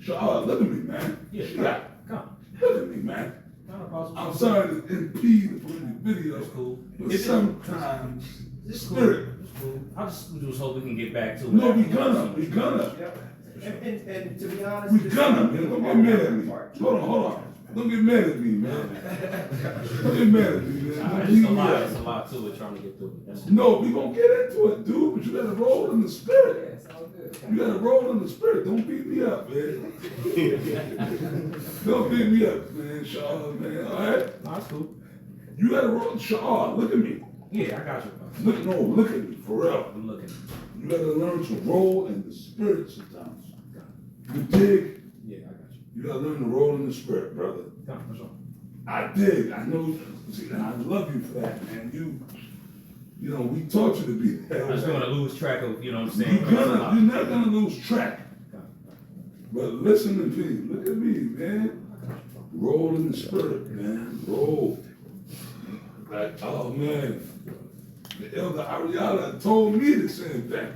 S11: Look at me, man.
S1: Yeah, come.
S11: Look at me, man. I'm sorry to impede the video.
S1: That's cool.
S11: But sometimes
S1: It's
S11: spirit.
S1: cool. I just hope we can get back to it.
S11: No, we gonna.
S10: And to be honest,
S11: We gonna, man. Don't get mad at me. Hold on. Don't get mad at me, man. Don't get mad at me, man.
S1: It's a lot to it trying to get through it.
S11: No, we gonna get into it, dude, but you gotta roll in the spirit. You gotta roll in the spirit. Don't beat me up, man. Don't beat me up, man, Shaw, man. All right?
S1: That's cool.
S11: You gotta roll. Shaw, look at me.
S1: Yeah, I got you.
S11: Look at me, for real.
S1: I'm looking.
S11: You gotta learn to roll in the spirit sometimes. You dig?
S1: Yeah, I got you.
S11: You gotta learn to roll in the spirit, brother.
S1: Come, for sure.
S11: I dig. I know. See, and I love you for that, man. You know, we taught you to be that.
S1: I'm just gonna lose track of, you know what I'm saying?
S11: You're not gonna lose track. But listen to me. Look at me, man. Roll in the spirit, man. Roll. Like, oh man. The elder Ariana told me the same thing.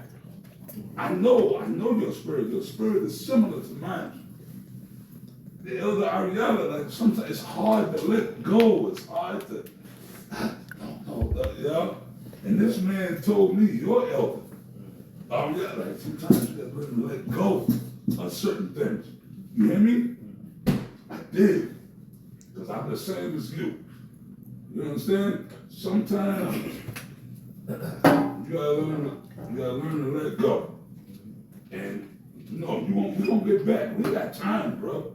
S11: I know your spirit. Your spirit is similar to mine. The elder Ariana, like sometimes it's hard to let go. It's hard to, yeah. And this man told me, your elder, Ariana, like sometimes you gotta learn to let go of certain things. You hear me? I did. Because I'm the same as you. You understand? Sometimes you gotta learn to let go. And no, we gonna get back. We got time, bro.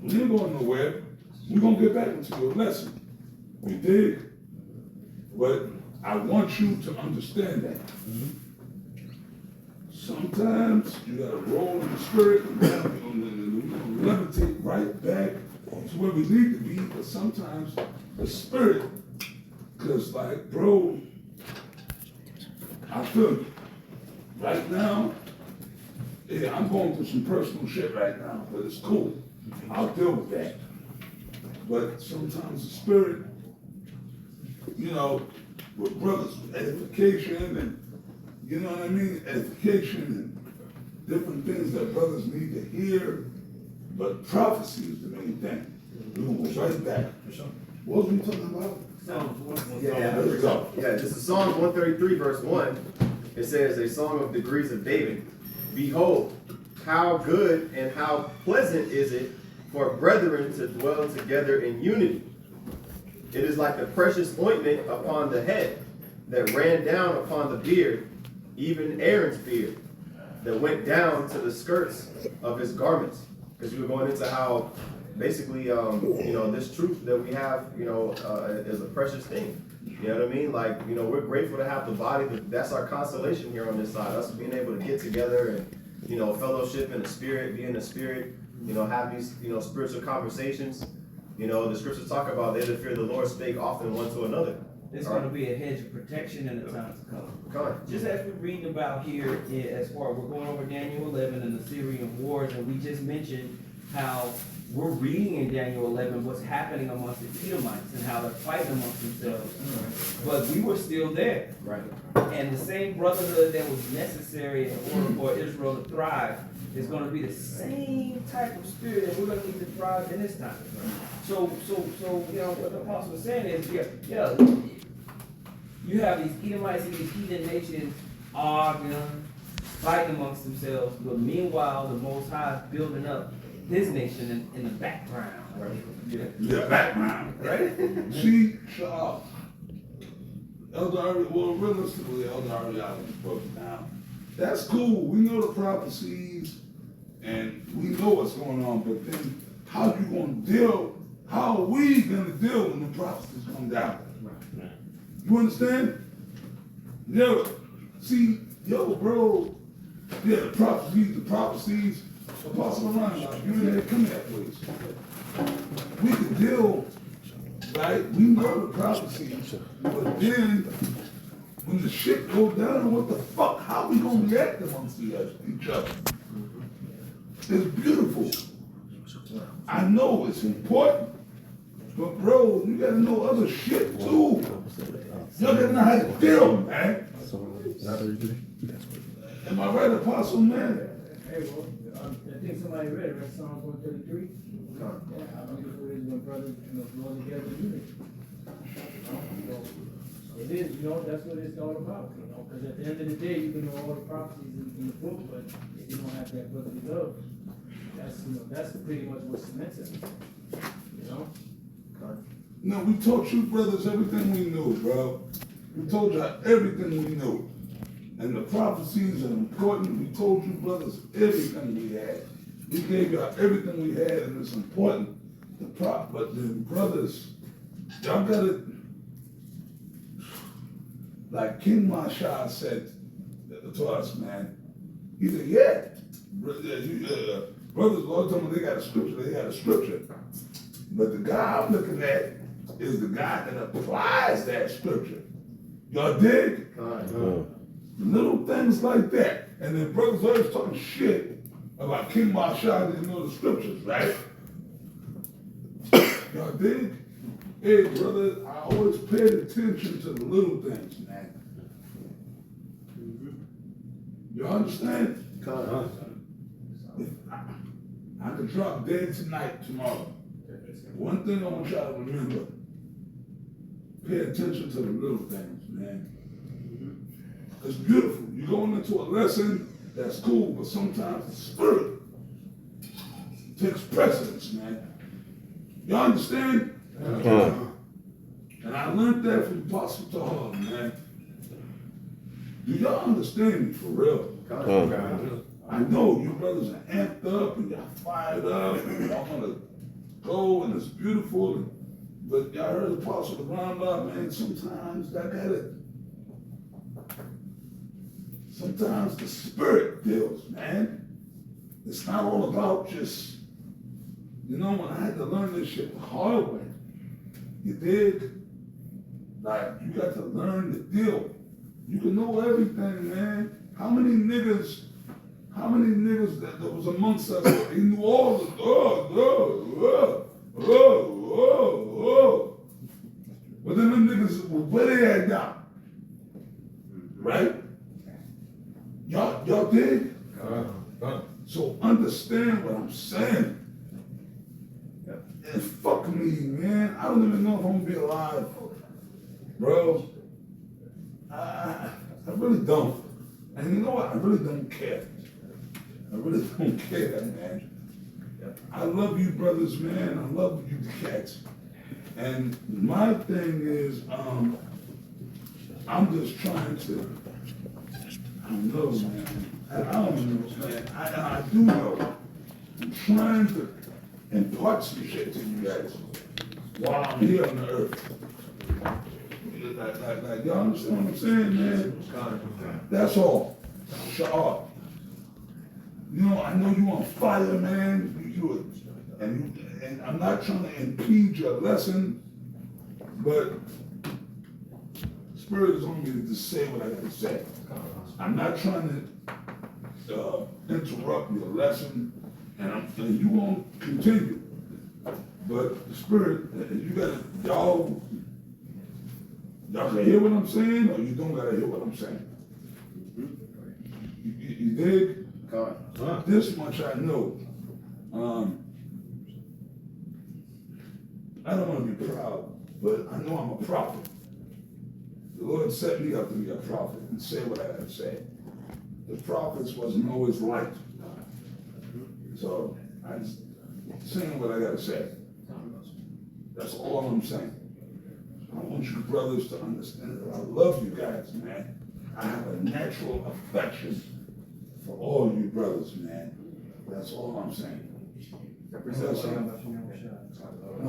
S11: We ain't going nowhere. We gonna get back into your lesson. We did. But I want you to understand that. Sometimes you gotta roll in the spirit and levitate right back to where we need to be, but sometimes the spirit, cause like, bro, I feel you. Right now, yeah, I'm going through some personal shit right now, but it's cool. I'll deal with that. But sometimes the spirit, you know, with brothers, with edification and, you know what I mean? Edification and different things that brothers need to hear. But prophecy is the main thing. We're going to go right back. What was we talking about?
S8: Yeah, this is Psalms 133, verse 1. It says, a song of degrees of David. Behold, how good and how pleasant is it for brethren to dwell together in unity. It is like the precious ointment upon the head that ran down upon the beard, even Aaron's beard, that went down to the skirts of his garments. Because you were going into how basically, you know, this truth that we have, you know, is a precious thing. You know what I mean? Like, you know, we're grateful to have the body. That's our consolation here on this side. Us being able to get together and, you know, fellowship in the spirit, be in the spirit, you know, have these, you know, spiritual conversations. You know, the scriptures talk about they that fear the Lord spake often one to another.
S10: There's going to be a hedge of protection in the times to come. Just as we're reading about here, as far as we're going over Daniel 11 and the Syrian wars, and we just mentioned how we're reading in Daniel 11 what's happening amongst the Edomites and how they're fighting amongst themselves. But we were still there.
S1: Right.
S10: And the same brotherhood that was necessary in order for Israel to thrive is going to be the same type of spirit that we're going to need to thrive in this time. So you know, what the apostle was saying is, you have these Edomites and these heathen nations arguing, fighting amongst themselves, but meanwhile, the Most High is building up his nation in the background.
S11: The background. Right? See, Elder Ari, well, realistically, Elder Ariana broke it down. That's cool. We know the prophecies and we know what's going on, but then how you gonna deal? How are we gonna deal when the prophecies come down? You understand? Yo, see, bro, yeah, the prophecies, Apostle Ron, like, you in there, come here, please. We can deal, right? We know the prophecies, but then when the shit goes down, what the fuck? How we gonna react amongst each other? It's beautiful. I know it's important, but bro, you gotta know other shit too. Y'all gotta know how to deal, man. Am I right, Apostle, man?
S12: Hey, well, I think somebody read Psalms 133. Yeah, how beautiful it is when brothers, dwell together in unity. So it is, that's what it's all about, because at the end of the day, you can know all the prophecies in the book, but if you don't have that brotherly love, that's pretty much what cements it,
S11: No, we taught you brothers everything we knew, bro. We told you everything we knew. And the prophecies are important. We told you brothers everything we had. We gave y'all everything we had, and it's important. But the brothers, y'all gotta, like King Mashah said to us, man. He said, yeah, brothers all the time they got a scripture. But the guy I'm looking at is the guy that applies that scripture. Y'all dig? Little things like that. And then brothers always talking shit about King Mashah didn't know the scriptures, right? Y'all dig? Hey, brother, I always paid attention to the little things, man. You understand? I could drop dead tonight, tomorrow. One thing I want y'all to remember, pay attention to the little things, man. It's beautiful. You're going into a lesson, that's cool, but sometimes the spirit takes precedence, man. Y'all understand? And I learned that from Apostle Tahar, man. Do y'all understand me for real? I know you brothers are amped up and y'all fired up and y'all want to go and it's beautiful. But y'all heard Apostle Rambam, man, sometimes sometimes the spirit deals, man. It's not all about just, when I had to learn this shit the hard way, you did, like, you got to learn the deal. You can know everything, man. How many niggas that was amongst us, he knew all the, but then them niggas, where they at now? Right? Y'all dig? So understand what I'm saying. And fuck me, man. I don't even know if I'm gonna be alive. Bro, I really don't. And you know what? I really don't care. I really don't care, man. I love you brothers, man. I love you cats. And my thing is, I'm just trying to, I don't know, man. I don't know, man. I do know. I'm trying to impart some shit to you guys while I'm here on the earth. Like y'all understand what I'm saying, man? That's all. Sha'ar. I know you on fire, man. And I'm not trying to impede your lesson, but Spirit is on me to just say what I gotta say. I'm not trying to interrupt your lesson, and you won't continue. But the Spirit, you gotta, y'all can hear what I'm saying, or you don't gotta hear what I'm saying. You dig? This much I know. I don't want to be proud, but I know I'm a prophet. The Lord set me up to be a prophet and say what I gotta say. The prophets wasn't always right. So I'm saying what I gotta say. all I'm saying. I want you brothers to understand that I love you guys, man. I have a natural affection for all you brothers, man. That's all I'm saying. No,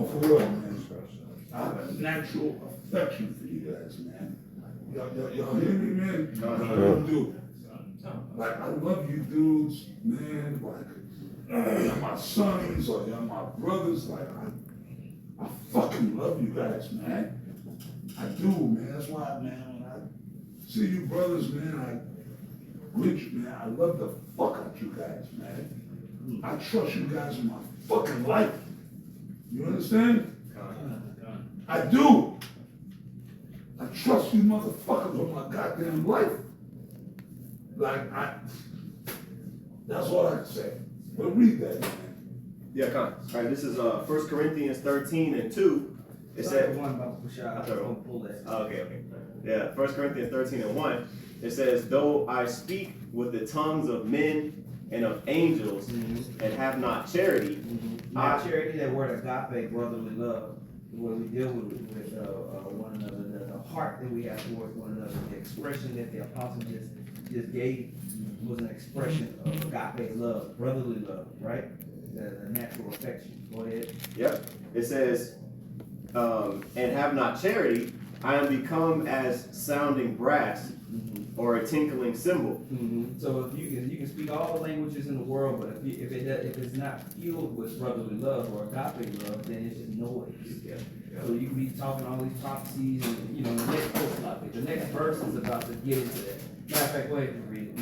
S11: for real, man. I have a natural affection for you guys, man. Y'all hear me, man? I do. Like, I love you dudes, man. Like, you're my sons or you're my brothers. Like, I fucking love you guys, man. I do, man. That's why, man, when I see you brothers, man, I greet you, man. I love the fuck out you guys, man. I trust you guys with my fucking life. You understand? I do. I trust you motherfuckers with my goddamn life. Like, that's all I can say. But read that, man.
S8: Yeah, come. All right, this is 1 Corinthians 13 and 2. It said,
S10: one about Bashar. Don't pull that.
S8: Okay. Yeah, 1 Corinthians 13 and 1. It says, though I speak with the tongues of men and of angels and have not charity.
S10: Not charity, that word agape, brotherly love, when we deal with one another, the heart that we have towards one another, the expression that the apostle just gave was an expression of agape love, brotherly love, right? The natural affection. Go ahead.
S8: Yep. It says, and have not charity, I am become as sounding brass or a tinkling cymbal.
S10: So if you can speak all the languages in the world, but if it's not fueled with brotherly love or agape love, then it's just noise. So you can be talking all these prophecies, and the next verse is about to get into that. Matter of fact, go ahead and read it.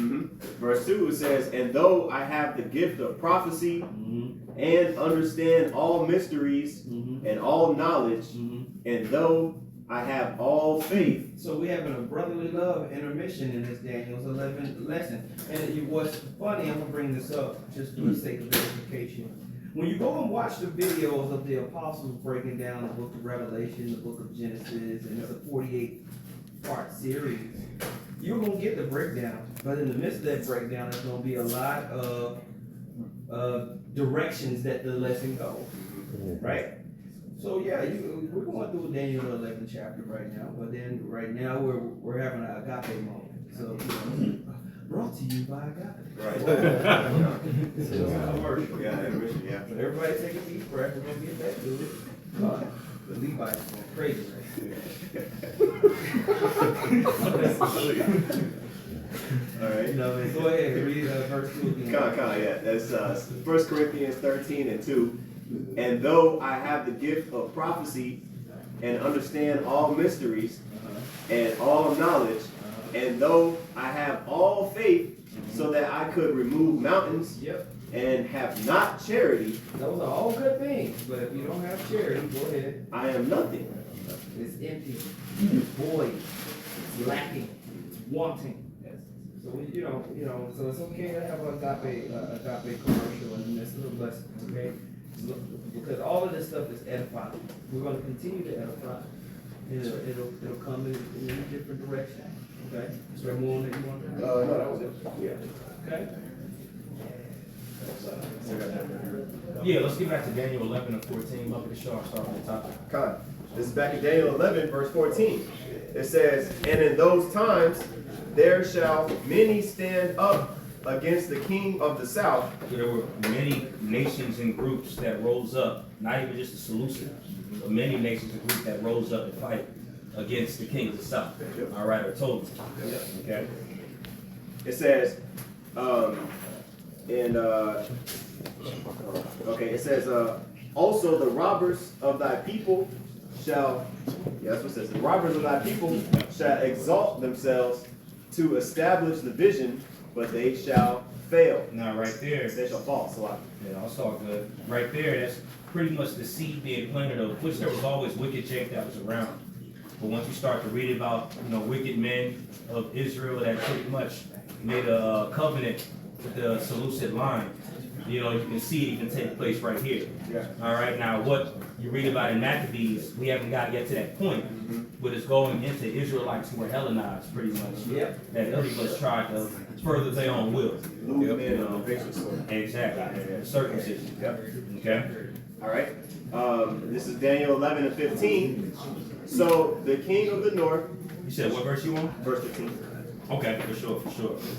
S8: Verse 2 it says, and though I have the gift of prophecy and understand all mysteries and all knowledge, and though I have all faith.
S10: So we're having a brotherly love intermission in this Daniel's 11th lesson. And what's funny, I'm going to bring this up just for the sake of edification. When you go and watch the videos of the apostles breaking down the book of Revelation, the book of Genesis, and it's a 48-part series, you're going to get the breakdown. But in the midst of that breakdown, there's going to be a lot of directions that the lesson goes, right? So yeah, we're going through Daniel 11th chapter right now, but then right now we're having an agape moment. So brought to you by agape.
S8: Right.
S10: This is a commercial.
S8: Yeah, intermission, yeah.
S10: So everybody take a deep breath. We're gonna get back to it. The Levites going crazy
S8: All right.
S10: Go ahead and read verse 2 again.
S8: Yeah. That's 1 Corinthians 13 and 2. And though I have the gift of prophecy and understand all mysteries and all knowledge, and though I have all faith so that I could remove mountains and have not charity.
S10: Those are all good things, but if you don't have charity, go ahead.
S8: I am nothing.
S10: It's empty, it's void, it's lacking, it's wanting. So so it's okay to have an agape commercial in the midst of the lesson, okay? Because all of this stuff is edifying. We're going to continue to edify. It'll come in a different direction. Okay? Is there more that you want to
S8: No, that was it.
S10: Yeah. Okay?
S1: Yeah, let's get back to Daniel 11 and 14. Look at the show. Start from the top.
S8: This is back in Daniel 11, verse 14. It says, and in those times there shall many stand up against the king of the south.
S1: There were many nations and groups that rose up, not even just the Seleucids, but many nations and groups that rose up to fight against the king of the south. All right, or Ptolemy. Okay.
S8: It says, it says, also the robbers of thy people shall, that's what it says, the robbers of thy people shall exalt themselves to establish the vision, but they shall fail.
S1: Now, right there,
S8: they shall fall. So
S1: yeah, that's all good. Right there, that's pretty much the seed being planted, of which there was always wicked Jake that was around. But once you start to read about, wicked men of Israel that pretty much made a covenant with the Seleucid line, you can see it even take place right here.
S8: Yeah.
S1: All right, now what you read about in Maccabees, we haven't got yet to that point, but it's going into Israelites who were Hellenized pretty much.
S10: Yep.
S1: That pretty much tried to further their own will.
S8: Exactly.
S1: Circumcision.
S8: Yep.
S1: Okay?
S8: All right. This is Daniel 11 and 15. So the king of the north.
S1: You said what verse you want?
S8: Verse 15.
S1: Okay, for sure.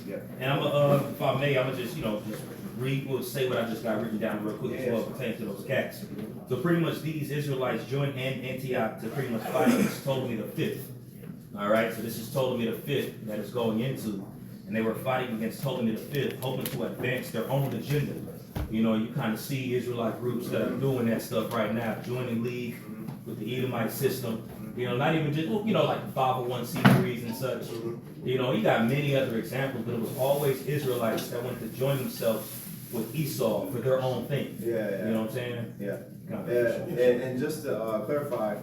S8: Yeah.
S1: And if I may, I'm gonna just, just say what I just got written down real quick as well pertaining to those cats. So pretty much these Israelites joined Antioch to pretty much fight against Ptolemy the Fifth. All right, so this is Ptolemy the Fifth that is going into, and they were fighting against Ptolemy the Fifth, hoping to advance their own agenda. You kind of see Israelite groups that are doing that stuff right now, joining league with the Edomite system. Not even just, like 501c3s and such. You got many other examples, but it was always Israelites that wanted to join themselves with Esau for their own thing.
S8: Yeah.
S1: You know what I'm saying?
S8: Yeah. And just to clarify,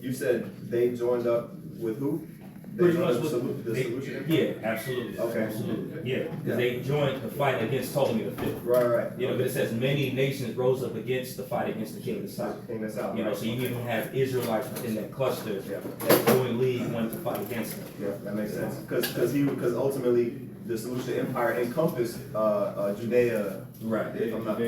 S8: you said they joined up with who?
S1: Pretty much
S8: the solution?
S1: Yeah, absolutely.
S8: Okay.
S1: Absolutely. Yeah, because they joined the fight against Ptolemy the Fifth.
S8: Right.
S1: But it says many nations rose up against the fight against the king of the south. So you even have Israelites within that cluster that joined league wanted to fight against them.
S8: Yeah, that makes sense. Because ultimately the Seleucid Empire encompassed Judea.
S1: Right.
S8: If I'm not.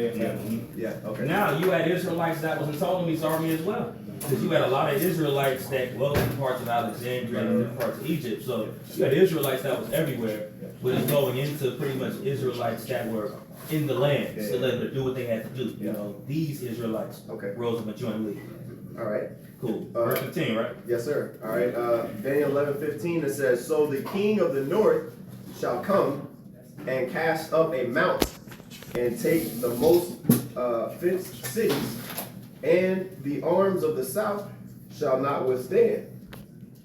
S8: Yeah. Okay.
S1: Now you had Israelites that was in Ptolemy's army as well. Because you had a lot of Israelites that dwelt in parts of Alexandria and different parts of Egypt. So you had Israelites that was everywhere, but it's going into pretty much Israelites that were in the land, still able to do what they had to do. These Israelites rose up and joined league.
S8: All right.
S1: Cool. Verse 15, right?
S8: Yes, sir. All right. Daniel 11:15, it says, so the king of the north shall come and cast up a mount and take the most fenced cities, and the arms of the south shall not withstand.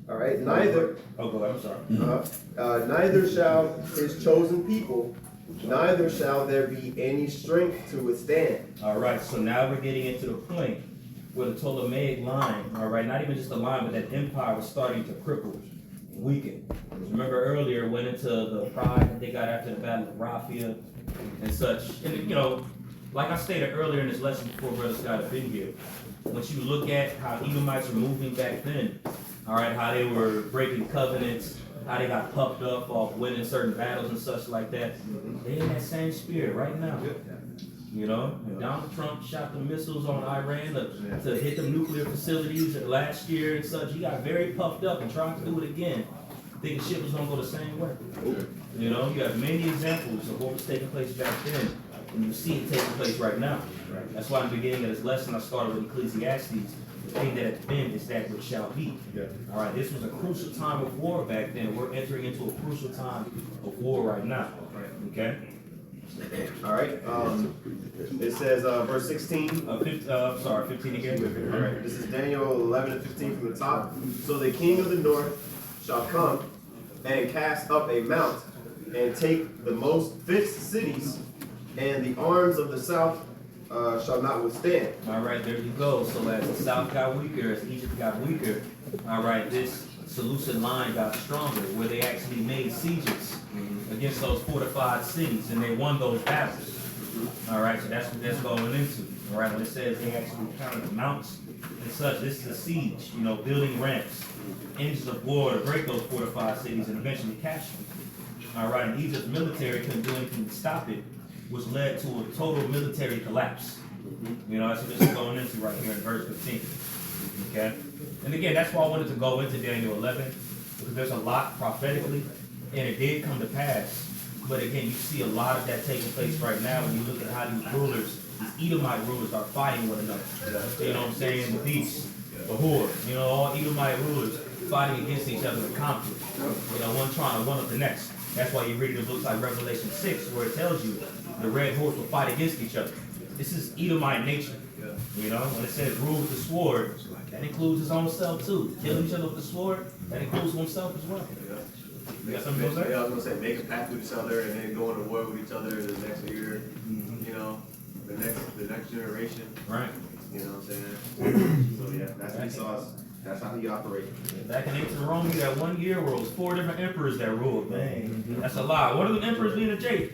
S8: All right, neither.
S1: Oh, go ahead. I'm sorry.
S8: Neither shall his chosen people, neither shall there be any strength to withstand.
S1: All right, so now we're getting into the point where the Ptolemaic line, all right, not even just the line, but that empire was starting to cripple, weaken. Remember earlier, went into the pride that they got after the Battle of Raphia and such. And like I stated earlier in this lesson before Brother Scott had been here, once you look at how Edomites were moving back then, all right, how they were breaking covenants, how they got puffed up off winning certain battles and such like that, they in that same spirit right now. And Donald Trump shot the missiles on Iran to hit the nuclear facilities last year and such. He got very puffed up and tried to do it again, thinking shit was gonna go the same way. You have many examples of what was taking place back then, and you see it taking place right now. That's why in the beginning of this lesson I started with Ecclesiastes. The thing that has been is that which shall be. All right, this was a crucial time of war back then. We're entering into a crucial time of war right now. Okay.
S8: All right. It says verse 16.
S1: 15 again.
S8: All right. This is Daniel 11 and 15 from the top. So the king of the north shall come and cast up a mount and take the most fenced cities, and the arms of the south shall not withstand.
S1: All right, there you go. So as the south got weaker, as Egypt got weaker, all right, this Seleucid line got stronger, where they actually made sieges against those fortified cities, and they won those battles. All right, so that's what that's going into. All right, when it says they actually counted the mounts and such, this is a siege, building ramps, engines of war to break those fortified cities and eventually capture them. All right, and Egypt's military couldn't do anything to stop it, which led to a total military collapse. That's what this is going into right here in verse 15. Okay? And again, that's why I wanted to go into Daniel 11, because there's a lot prophetically, and it did come to pass. But again, you see a lot of that taking place right now when you look at how these rulers, these Edomite rulers, are fighting one another. You know what I'm saying? The beasts, the horde, all Edomite rulers fighting against each other in conflict. One trying to one up the next. That's why you read the books like Revelation 6, where it tells you the red horse will fight against each other. This is Edomite nature. When it says rule with the sword, that includes his own self too. Kill each other with the sword, that includes himself as well. You got something to say?
S8: I was going to say, make a pact with each other and then go into war with each other the next year. The next generation.
S1: Right.
S8: You know what I'm saying? So yeah, that's what Esau's. That's how he operates.
S1: Back in ancient Rome, you had 1 year where it was 4 different emperors that ruled. Man, that's a lie. One of the emperors being a Jake.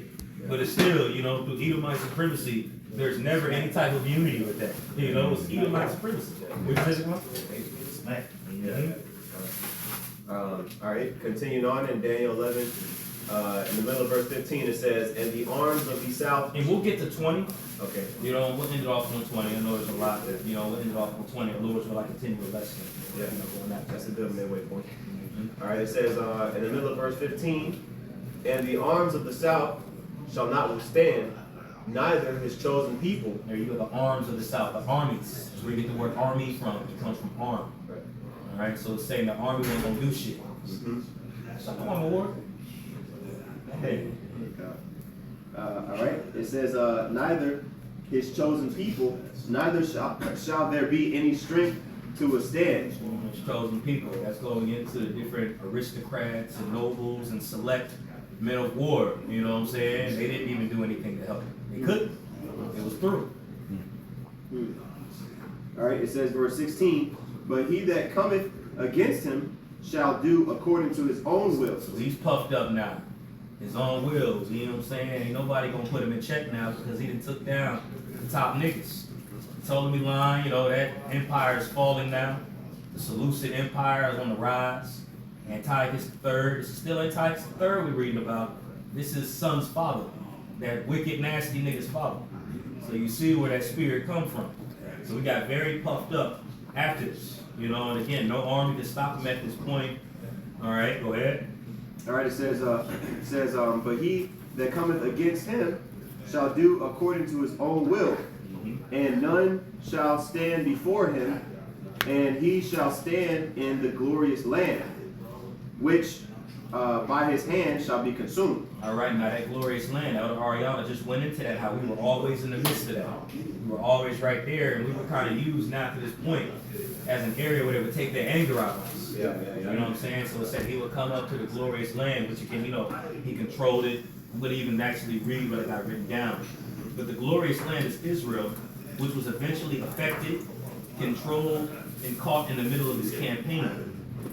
S1: But it's still, through Edomite supremacy, there's never any type of unity with that. It's Edomite supremacy.
S8: All right, continuing on in Daniel 11, In the middle of verse 15 it says, and the arms of the south.
S1: And we'll get to 20.
S8: Okay.
S1: You know, we'll end it off on 20. I know there's a lot that, you know, we'll end it off on 20. Lewis will like continue a lesson.
S8: Yeah.
S1: You know, going that
S8: That's a good midway point. All right, it says in the middle of verse 15, and the arms of the south shall not withstand, neither his chosen people.
S1: There you go, the arms of the south, the armies. That's where you get the word army from. It comes from arm.
S8: Right.
S1: All right, so it's saying the army ain't gonna do shit. So come on, Lord. Hey.
S8: All right, it says neither his chosen people, neither shall there be any strength to withstand.
S1: His chosen people. That's going into the different aristocrats and nobles and select men of war. You know what I'm saying? They didn't even do anything to help. They couldn't. It was through.
S8: All right, it says verse 16, but he that cometh against him shall do according to his own will.
S1: So he's puffed up now. His own wills, you know what I'm saying? Ain't nobody gonna put him in check now because he done took down the top niggas. Ptolemy line, you know, that empire is falling now. The Seleucid Empire is on the rise. Antiochus III, this is still Antiochus III we're reading about. This is son's father, that wicked, nasty nigga's father. So you see where that spirit come from. So we got very puffed up after this, you know, and again, no army can stop him at this point. All right, go ahead.
S8: All right, it says, but he that cometh against him shall do according to his own will, and none shall stand before him, and he shall stand in the glorious land, which by his hand shall be consumed.
S1: All right, now that glorious land, Elder Ariana just went into that, how we were always in the midst of that. We were always right there, and we were kind of used now to this point as an area where they would take their anger out of us. You know what I'm saying? So it said he would come up to the glorious land, which again, you know, he controlled it. We wouldn't even actually read what it got written down. But the glorious land is Israel, which was eventually affected, controlled, and caught in the middle of his campaign.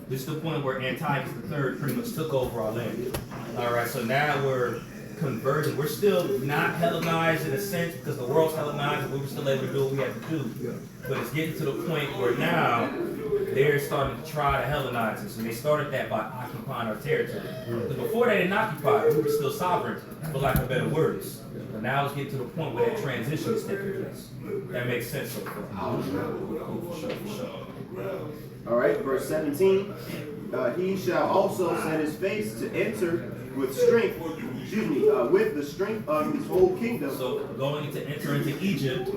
S1: This is the point where Antiochus III pretty much took over our land. All right, so now we're converting. We're still not Hellenized in a sense because the world's Hellenized and we were still able to do what we had to do. But it's getting to the point where now they're starting to try to Hellenize us. And they started that by occupying our territory. Because before they didn't occupy it, we were still sovereign, for lack of better words. But now it's getting to the point where that transition is taking place. That makes sense so far. For sure.
S8: All right, verse 17, he shall also set his face to enter with strength, with the strength of his whole kingdom.
S1: So going to enter into Egypt,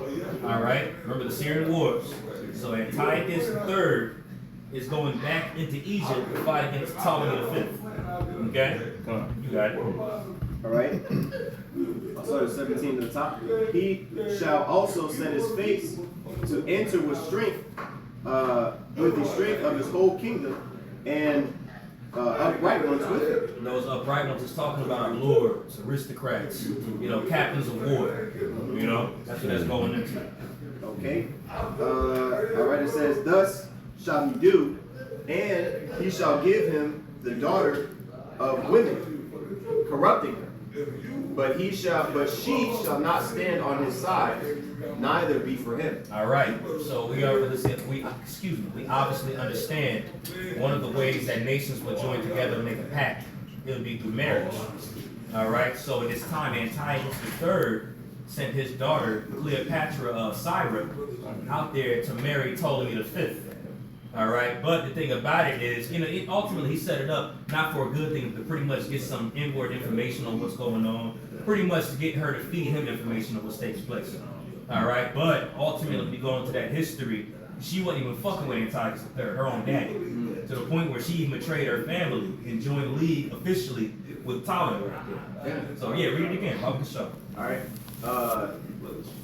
S1: all right, remember the Syrian wars. So Antiochus III is going back into Egypt to fight against Ptolemy V. Okay? Come on, you got it.
S8: All right. I'll start at 17 to the top. He shall also set his face to enter with strength, with the strength of his whole kingdom, and upright ones with him.
S1: Those upright ones is talking about our lords, aristocrats, you know, captains of war. You know, that's what that's going into.
S8: Okay. All right, it says, thus shall he do, and he shall give him the daughter of women, corrupting her. But she shall not stand on his side, neither be for him.
S1: All right. So we obviously understand one of the ways that nations would join together to make a pact. It would be through marriage. All right. So at this time, Antiochus III sent his daughter Cleopatra of Syria out there to marry Ptolemy V. All right, but the thing about it is, you know, ultimately he set it up not for a good thing, but to pretty much get some inward information on what's going on, pretty much to get her to feed him information on what takes place. All right, but ultimately, if you go into that history, she wasn't even fucking with Antiochus III, her own daddy, to the point where she even betrayed her family and joined league officially with Ptolemy right there. So yeah, read it again. Welcome to the show.
S8: All right. All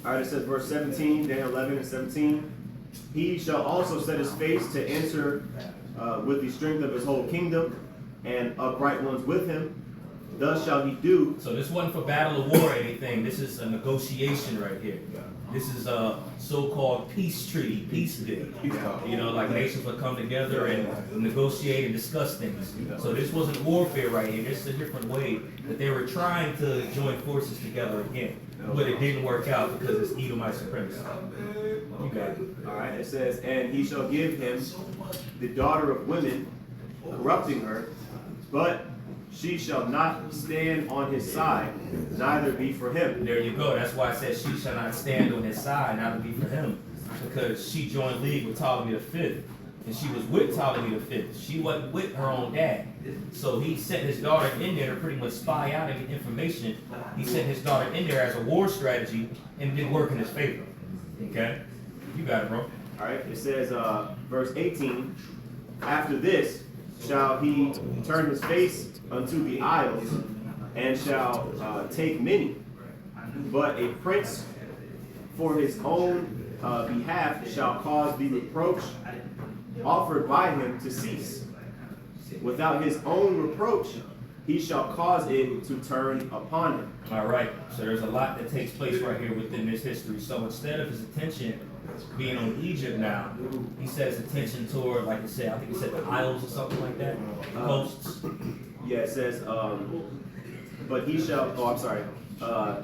S8: right, it says verse 17, Daniel 11 and 17. He shall also set his face to enter with the strength of his whole kingdom, and upright ones with him. Thus shall he do.
S1: So this wasn't for battle or war or anything. This is a negotiation right here. This is a so-called peace treaty, peace deal. You know, like nations would come together and negotiate and discuss things. So this wasn't warfare right here. This is a different way that they were trying to join forces together again. But it didn't work out because it's Edomite supremacy. You got it.
S8: All right, it says, and he shall give him the daughter of women, corrupting her, but she shall not stand on his side, neither be for him.
S1: There you go. That's why I said she shall not stand on his side, neither be for him. Because she joined league with Ptolemy V. And she was with Ptolemy V. She wasn't with her own dad. So he sent his daughter in there to pretty much spy out and get information. He sent his daughter in there as a war strategy and it didn't work in his favor. Okay? You got it, bro.
S8: All right, it says, verse 18, after this shall he turn his face unto the isles, and shall take many. But a prince for his own behalf shall cause the reproach offered by him to cease. Without his own reproach, he shall cause it to turn upon him.
S1: All right. So there's a lot that takes place right here within this history. So instead of his attention being on Egypt now, he set his attention toward, like I said, I think he said the isles or something like that, the coasts.
S8: Yeah, it says, but he shall,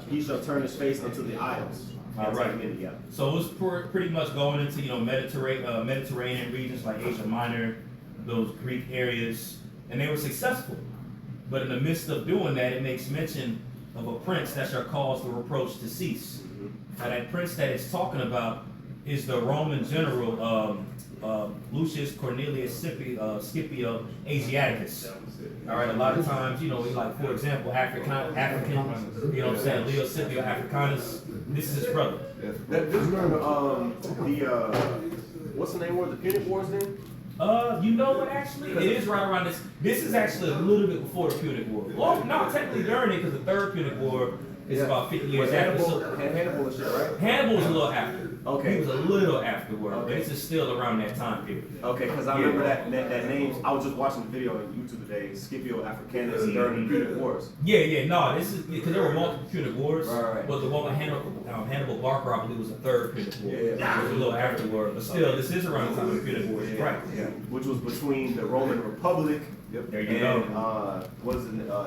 S8: he shall turn his face unto the isles.
S1: All right.
S8: Yeah.
S1: So it's pretty much going into, Mediterranean regions like Asia Minor, those Greek areas, and they were successful. But in the midst of doing that, it makes mention of a prince that shall cause the reproach to cease. Now that prince that it's talking about is the Roman general Lucius Cornelius Scipio Asiaticus. All right, a lot of times, like for example, African, Leo Scipio Africanus. This is his brother.
S8: This is what's the name of the Punic Wars then?
S1: You know what, actually? It is right around this. This is actually a little bit before the Punic War. Well, no, technically during it, because the third Punic War is about 50 years after.
S8: Hannibal was shit, right?
S1: Hannibal was a little after.
S8: Okay.
S1: He was a little afterward, but this is still around that time period.
S8: Okay, because I remember that name. I was just watching the video on YouTube today, Scipio Africanus during the Punic Wars.
S1: No, this is because there were multiple Punic Wars,
S8: right.
S1: But the one with Hannibal Barker, I believe, was the third Punic War. It was a little afterward, but still, this is around the time of the Punic Wars, right?
S8: Yeah. Which was between the Roman Republic
S1: there you go.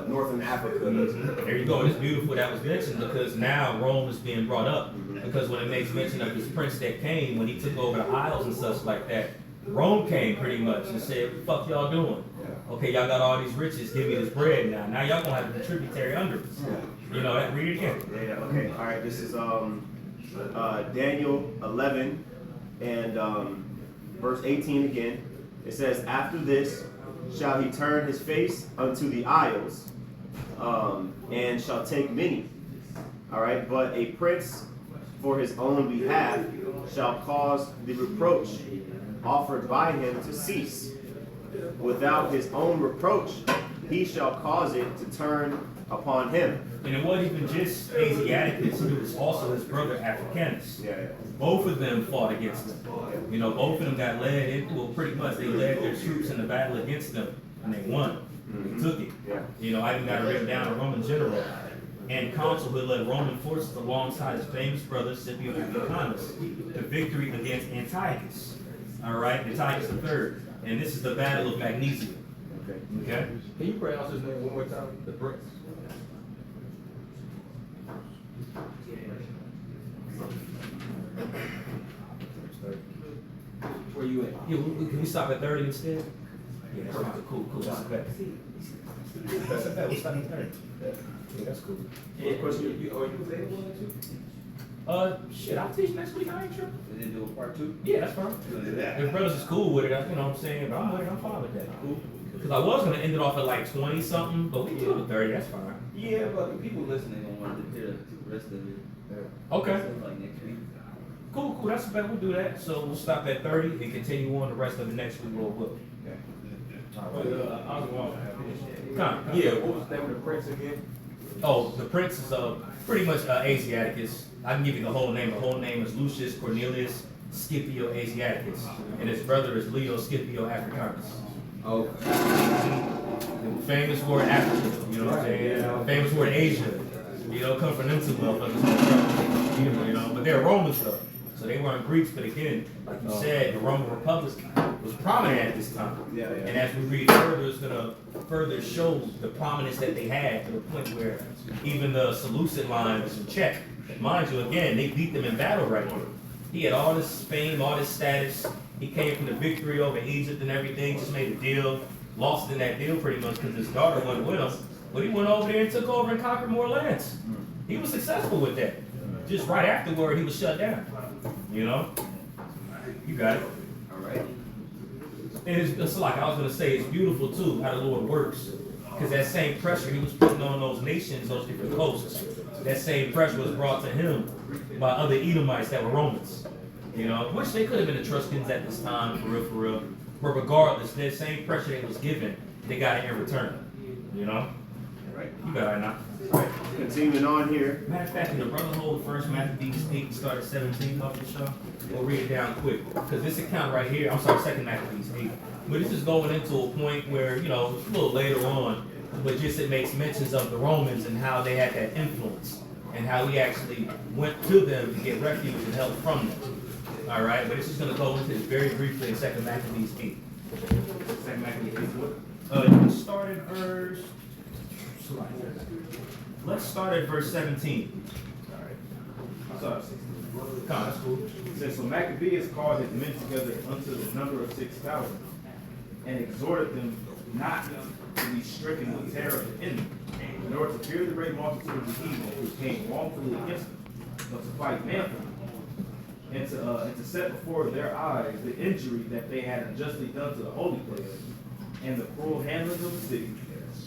S8: Northern Africa.
S1: There you go. It's beautiful that was mentioned because now Rome is being brought up. Because when it makes mention of this prince that came, when he took over the isles and such like that, Rome came pretty much and said, what the fuck y'all doing? Okay, y'all got all these riches, give me this bread now. Now y'all gonna have a tributary under us. Read it again.
S8: Yeah, okay. All right, this is Daniel 11 and verse 18 again. It says, after this shall he turn his face unto the isles, and shall take many. All right, but a prince for his own behalf shall cause the reproach offered by him to cease. Without his own reproach, he shall cause it to turn upon him.
S1: And it wasn't even just Asiaticus, it was also his brother Africanus. Both of them fought against them. Both of them got led into, well, pretty much they led their troops in the battle against them, and they won. They took it. I even got it written down, a Roman general and consul who led Roman forces alongside his famous brother Scipio Africanus to victory against Antiochus. All right, Antiochus III. And this is the Battle of Magnesia. Okay?
S2: Can you pronounce his name one more time? The prince.
S1: Where you at? Yeah, can we stop at 30 instead? Yeah, that's fine. Cool. That's better. That's better. We'll stop at 30. Yeah, that's cool.
S8: Yeah, question.
S10: Are you available next week?
S1: Shit, I'll teach next week. I ain't sure.
S10: And then do a part 2?
S1: Yeah, that's fine. If brothers is cool with it, you know what I'm saying? I'm with it. I'm fine with that. Cool. Because I was gonna end it off at like 20 something, but we can do it 30. That's fine.
S10: Yeah, but people listening don't want to hear the rest of it.
S1: Okay.
S10: So like next week.
S1: Cool. That's better. We'll do that. So we'll stop at 30 and continue on the rest of the next week. We'll. Okay. All right.
S2: Yeah, what was the name of the prince again?
S1: Oh, the prince is pretty much Asiaticus. I can give you the whole name. The whole name is Lucius Cornelius Scipio Asiaticus, and his brother is Leo Scipio Africanus.
S5: Oh.
S1: The famous word Africa, you know what I'm saying? Famous word Asia. Come from them two motherfuckers. But they're Roman stuff. So they weren't Greeks, but again, like you said, the Roman Republic was prominent at this time. And as we read further, it's gonna further show the prominence that they had to the point where even the Seleucid line was in check. Mind you, again, they beat them in battle right here. He had all this fame, all this status. He came from the victory over Egypt and everything, just made a deal. lost in that deal pretty much because his daughter wasn't with him. But he went over there and took over and conquered more lands. He was successful with that. Just right afterward, he was shut down. You know? You got it.
S8: All right.
S1: And it's like I was going to say, it's beautiful too how the Lord works. Because that same pressure he was putting on those nations, those different coasts, that same pressure was brought to him by other Edomites that were Romans. You know, which they could have been Etruscans at this time, for real, for real. But regardless, that same pressure that was given, they got it in return. You know?
S8: Right.
S1: You got it now.
S8: Right. Continuing on here.
S1: Matter of fact, can the brother hold first Maccabees 8 and start at 17 off the show? We'll read it down quick. Because this account right here, I'm sorry, second Maccabees 8. But this is going into a point where, you know, it's a little later on, but just it makes mentions of the Romans and how they had that influence and how he actually went to them to get refuge and help from them. All right, but this is going to go into this very briefly in second Maccabees 8. Second Maccabees 8 what? You can start at verse... Let's start at verse 17.
S2: All right. Sorry, 16.
S1: Come on, that's cool.
S2: It says, so Maccabeus called his men together unto the number of 6,000, and exhorted them not to be stricken with terror of the enemy, nor to fear the great multitude of the heathen who came wrongfully against them, but to fight manfully, and to set before their eyes the injury that they had unjustly done to the holy place, and the cruel handling of the city,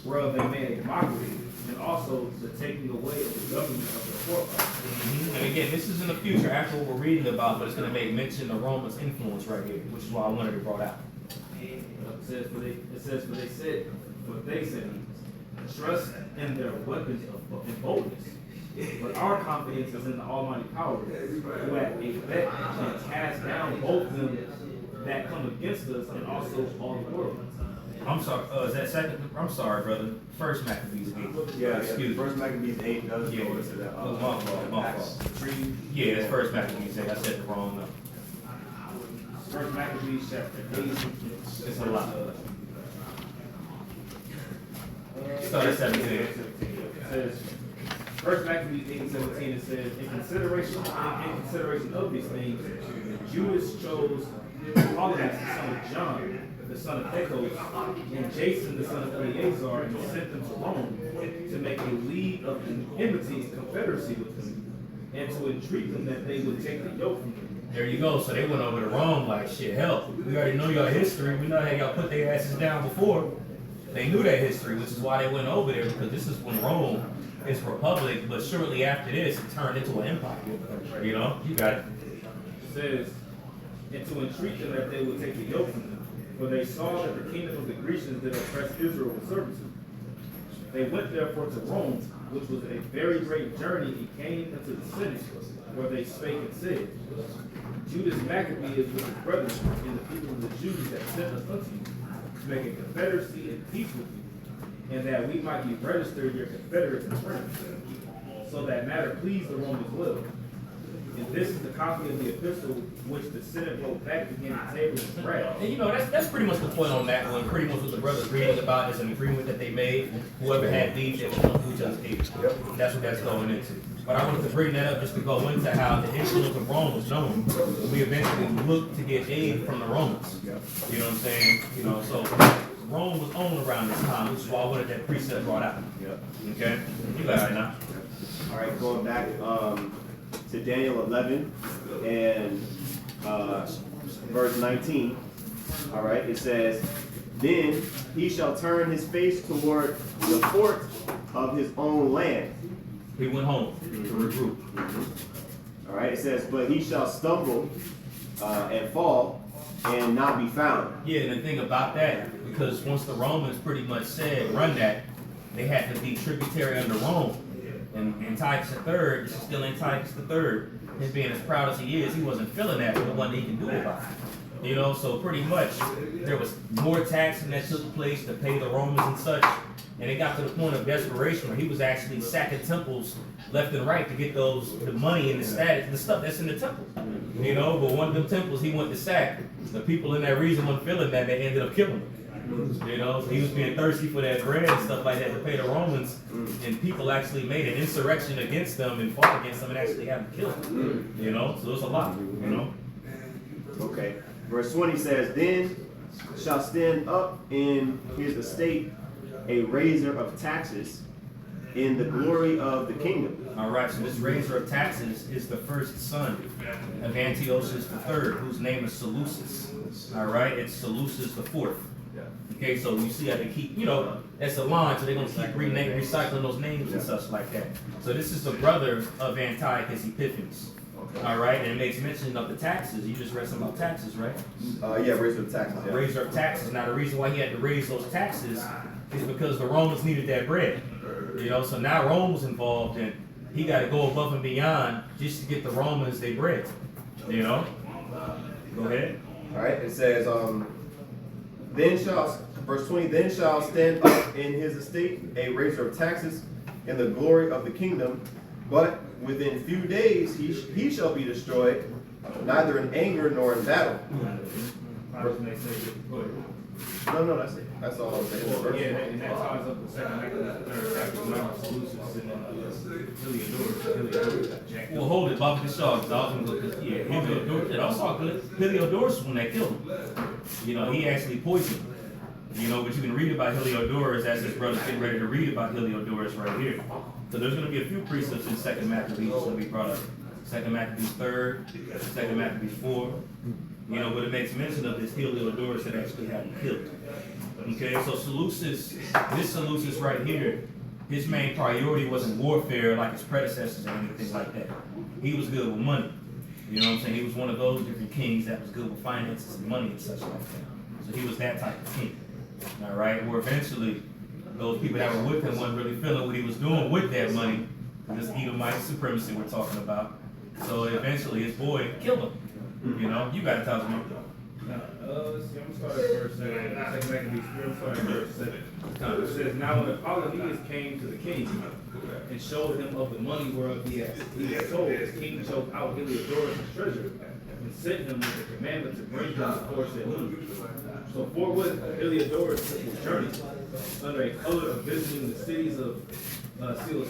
S2: whereof they made a mockery, and also the taking away of the government of their forefathers.
S1: And again, this is in the future after what we're reading about, but it's going to make mention of Romans' influence right here, which is why I wanted it brought out.
S2: It says, for they said, trust in their weapons of boldness. But our confidence is in the Almighty power, who at a bet can cast down both them that come against us and also all the world.
S1: I'm sorry, is that second? I'm sorry, brother. First Maccabees 8.
S8: Yeah,
S1: Excuse me.
S8: First Maccabees 8 does
S1: Yeah,
S8: go into that.
S1: my fault. Yeah, it's first Maccabees 8. I said the wrong number.
S2: First Maccabees chapter 8.
S1: It's a lot. Start at 17.
S2: It says, First Maccabees 8 and 17, it says, in consideration of these things, Judas chose Ptolemy, the son of John, the son of Echos, and Jason, the son of Eleazar, and sent them to Rome to make a league of enmity and confederacy with them, and to entreat them that they would take the yoke from them.
S1: There you go. So they went over to Rome like, shit, help. We already know your history. We know how y'all put their asses down before. They knew that history, which is why they went over there, because this is when Rome is republic, but shortly after this, it turned into an empire. You know? You got it.
S2: It says, and to entreat them that they would take the yoke from them, for they saw that the kingdom of the Grecians did oppress Israel with servitude. They went therefore to Rome, which was a very great journey, and came into the city, where they spake and said, Judas Maccabeus with his brethren and the people of the Jews that sent us unto you, to make a confederacy and peace with you, and that we might be registered your confederates and friends, so that matter please the Romans well. And this is the copy of the epistle which the Senate wrote back again to table and wrath.
S1: And you know, that's pretty much the point on that one. Pretty much what the brother's reading about is an agreement that they made. Whoever had leave, they would come to each other's aid. That's what that's going into. But I wanted to bring that up just to go into how the influence of Rome was known. We eventually looked to get aid from the Romans. You know what I'm saying? You know, so Rome was owned around this time, which is why I wanted that precept brought out. Okay? You got it now.
S8: All right, going back to Daniel 11 and verse 19. All right, it says, then he shall turn his face toward the fort of his own land.
S1: He went home to regroup.
S8: All right, it says, but he shall stumble and fall and not be found.
S1: Yeah, and the thing about that, because once the Romans pretty much said, run that, they had to be tributary under Rome. And Antiochus III, this is still Antiochus III, him being as proud as he is, he wasn't feeling that, but the one that he can do about it. You know, so pretty much, there was more taxing that took place to pay the Romans and such, and it got to the point of desperation where he was actually sacking temples left and right to get the money and the status, the stuff that's in the temple. You know, but one of them temples he went to sack, the people in that region weren't feeling that, they ended up killing him. You know, so he was being thirsty for that bread and stuff like that to pay the Romans, and people actually made an insurrection against them and fought against them and actually had them killed. You know, so it was a lot, you know.
S8: Okay. Verse 20 says, then shall stand up in his estate a raiser of taxes in the glory of the kingdom.
S1: All right, so this raiser of taxes is the first son of Antiochus III, whose name is Seleucus. All right, it's Seleucus the fourth. Okay, so you see how they keep, that's a line, so they're going to keep recycling those names and such like that. So this is the brother of Antiochus Epiphanes. All right, and it makes mention of the taxes. You just read something about taxes, right?
S8: Yeah, raiser of taxes. Yeah.
S1: Raiser of taxes. Now, the reason why he had to raise those taxes is because the Romans needed that bread. So now Rome was involved, and he got to go above and beyond just to get the Romans their bread. Go ahead.
S8: All right, it says, verse 20, then shall stand up in his estate a raiser of taxes in the glory of the kingdom, but within few days he shall be destroyed, neither in anger nor in battle. No, that's it. That's all I'm saying.
S7: Well, yeah, and that ties up the second third chapter, now Seleucus and Heliodorus.
S1: Well, hold it, Bobby the Shaw. Heliodorus. That's all good. Heliodorus was when they killed him. He actually poisoned him. But you can read about Heliodorus as his brother's getting ready to read about Heliodorus right here. So there's going to be a few precepts in 2 Maccabees that's going to be brought up. 2 Maccabees 3rd, 2 Maccabees 4. But it makes mention of this Heliodorus that actually had him killed. Okay, so this Seleucus right here, his main priority wasn't warfare like his predecessors or anything like that. He was good with money. You know what I'm saying? He was one of those different kings that was good with finances and money and such like that. So he was that type of king. All right, where eventually those people that were with him wasn't really feeling what he was doing with that money. This Edomite supremacy we're talking about. So eventually his boy killed him. You got to tell me.
S7: Let's see, I'm going to start at verse 7. Second Maccabees 3, I'm starting at verse 7. It says, now when Apollonius came to the king and showed him of the money whereof he had sold, the king chose out Heliodorus his treasurer and sent him with the commandment to bring him before said money. So forthwith Heliodorus took his journey under a color of visiting the cities of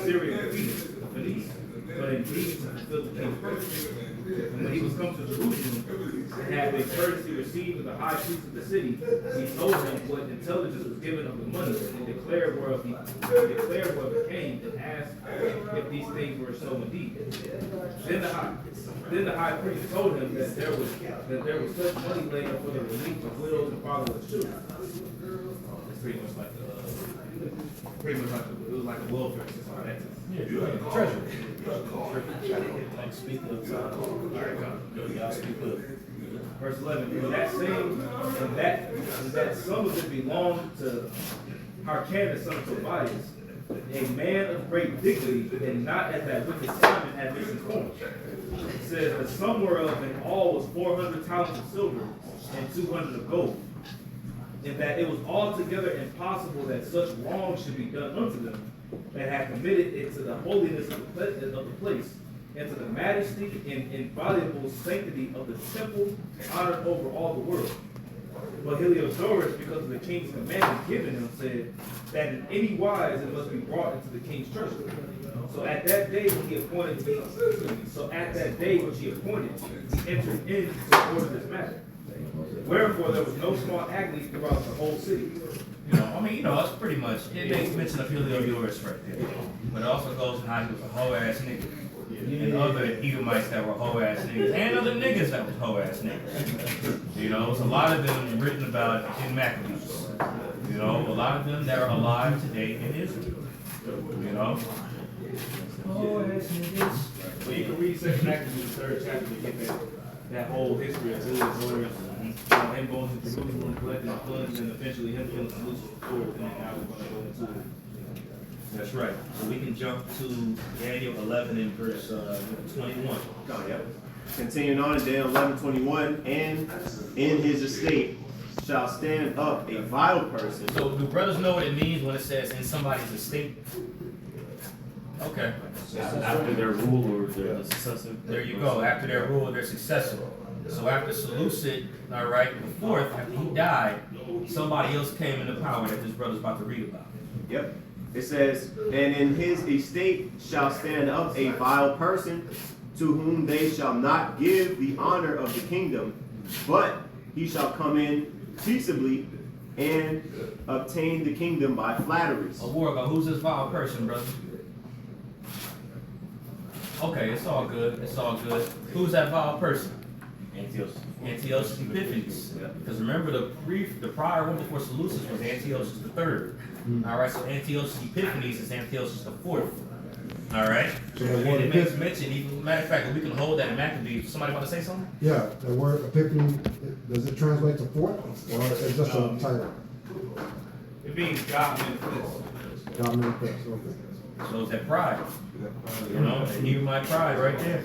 S7: Syria and Phoenice, but indeed to fulfill the king's purpose. And when he was come to Jerusalem, and had been courteously received of the high priest of the city, he told him what intelligence was given of the money, and declared whereof it came, and asked if these things were so indeed. Then the high priest told him that there was such money laid up for the relief of widows and fatherless children. It's pretty much like it was like a welfare system.
S1: Treasury. Speak of y'all speak of.
S7: Verse 11, and that some of it belonged to Hyrcanus, son of Tobias, a man of great dignity, and not at that wicked Simon had been informed. It says, the sum whereof in all was 400 talents of silver and 200 of gold. And that it was altogether impossible that such wrong should be done unto them that had committed it to the holiness of the place, and to the majesty and inviolable sanctity of the temple, honored over all the world. But Heliodorus, because of the king's commandment given him, said that in any wise it must be brought into the king's treasury. So at that day when he appointed, he entered into order this matter. Wherefore there was no small agony throughout the whole city.
S1: It's pretty much, it makes mention of Heliodorus right there. But it also goes in how he was a hoe ass nigga. And other Edomites that were hoe ass niggas. And other niggas that was hoe ass niggas. It's a lot of them written about in Maccabees. A lot of them that are alive today in Israel. Hoe ass niggas.
S7: So you can read 2 Maccabees 3rd chapter to get that whole history of Heliodorus. Him going to Jerusalem, collecting the funds, and eventually him killing Seleucus before, and now we're going to go into it.
S1: That's right. So we can jump to Daniel 11 and verse 21.
S8: Continuing on in Daniel 11:21, and in his estate shall stand up a vile person.
S1: So do brothers know what it means when it says in somebody's estate? Okay.
S6: After their rule or their successor.
S1: There you go. After their rule or their successor. So after Seleucus, all right, the fourth, after he died, somebody else came into power that this brother's about to read about.
S8: Yep. It says, and in his estate shall stand up a vile person, to whom they shall not give the honor of the kingdom, but he shall come in peaceably and obtained the kingdom by flatteries.
S1: A war about who's this vile person, brother? Okay, it's all good. It's all good. Who's that vile person? Antiochus Epiphanes. Because remember, the prior one before Seleucus was Antiochus III. All right, so Antiochus Epiphanes is Antiochus IV. All right,
S13: So
S1: and
S13: that word
S1: it makes mention. Even, matter of fact, we can hold that in Maccabees. Somebody want to say something?
S13: Yeah, the word epiphany, does it translate to fourth, or is just a title?
S2: It means God manifest.
S13: God manifest, okay.
S1: Shows that pride. You know, and even my pride right there.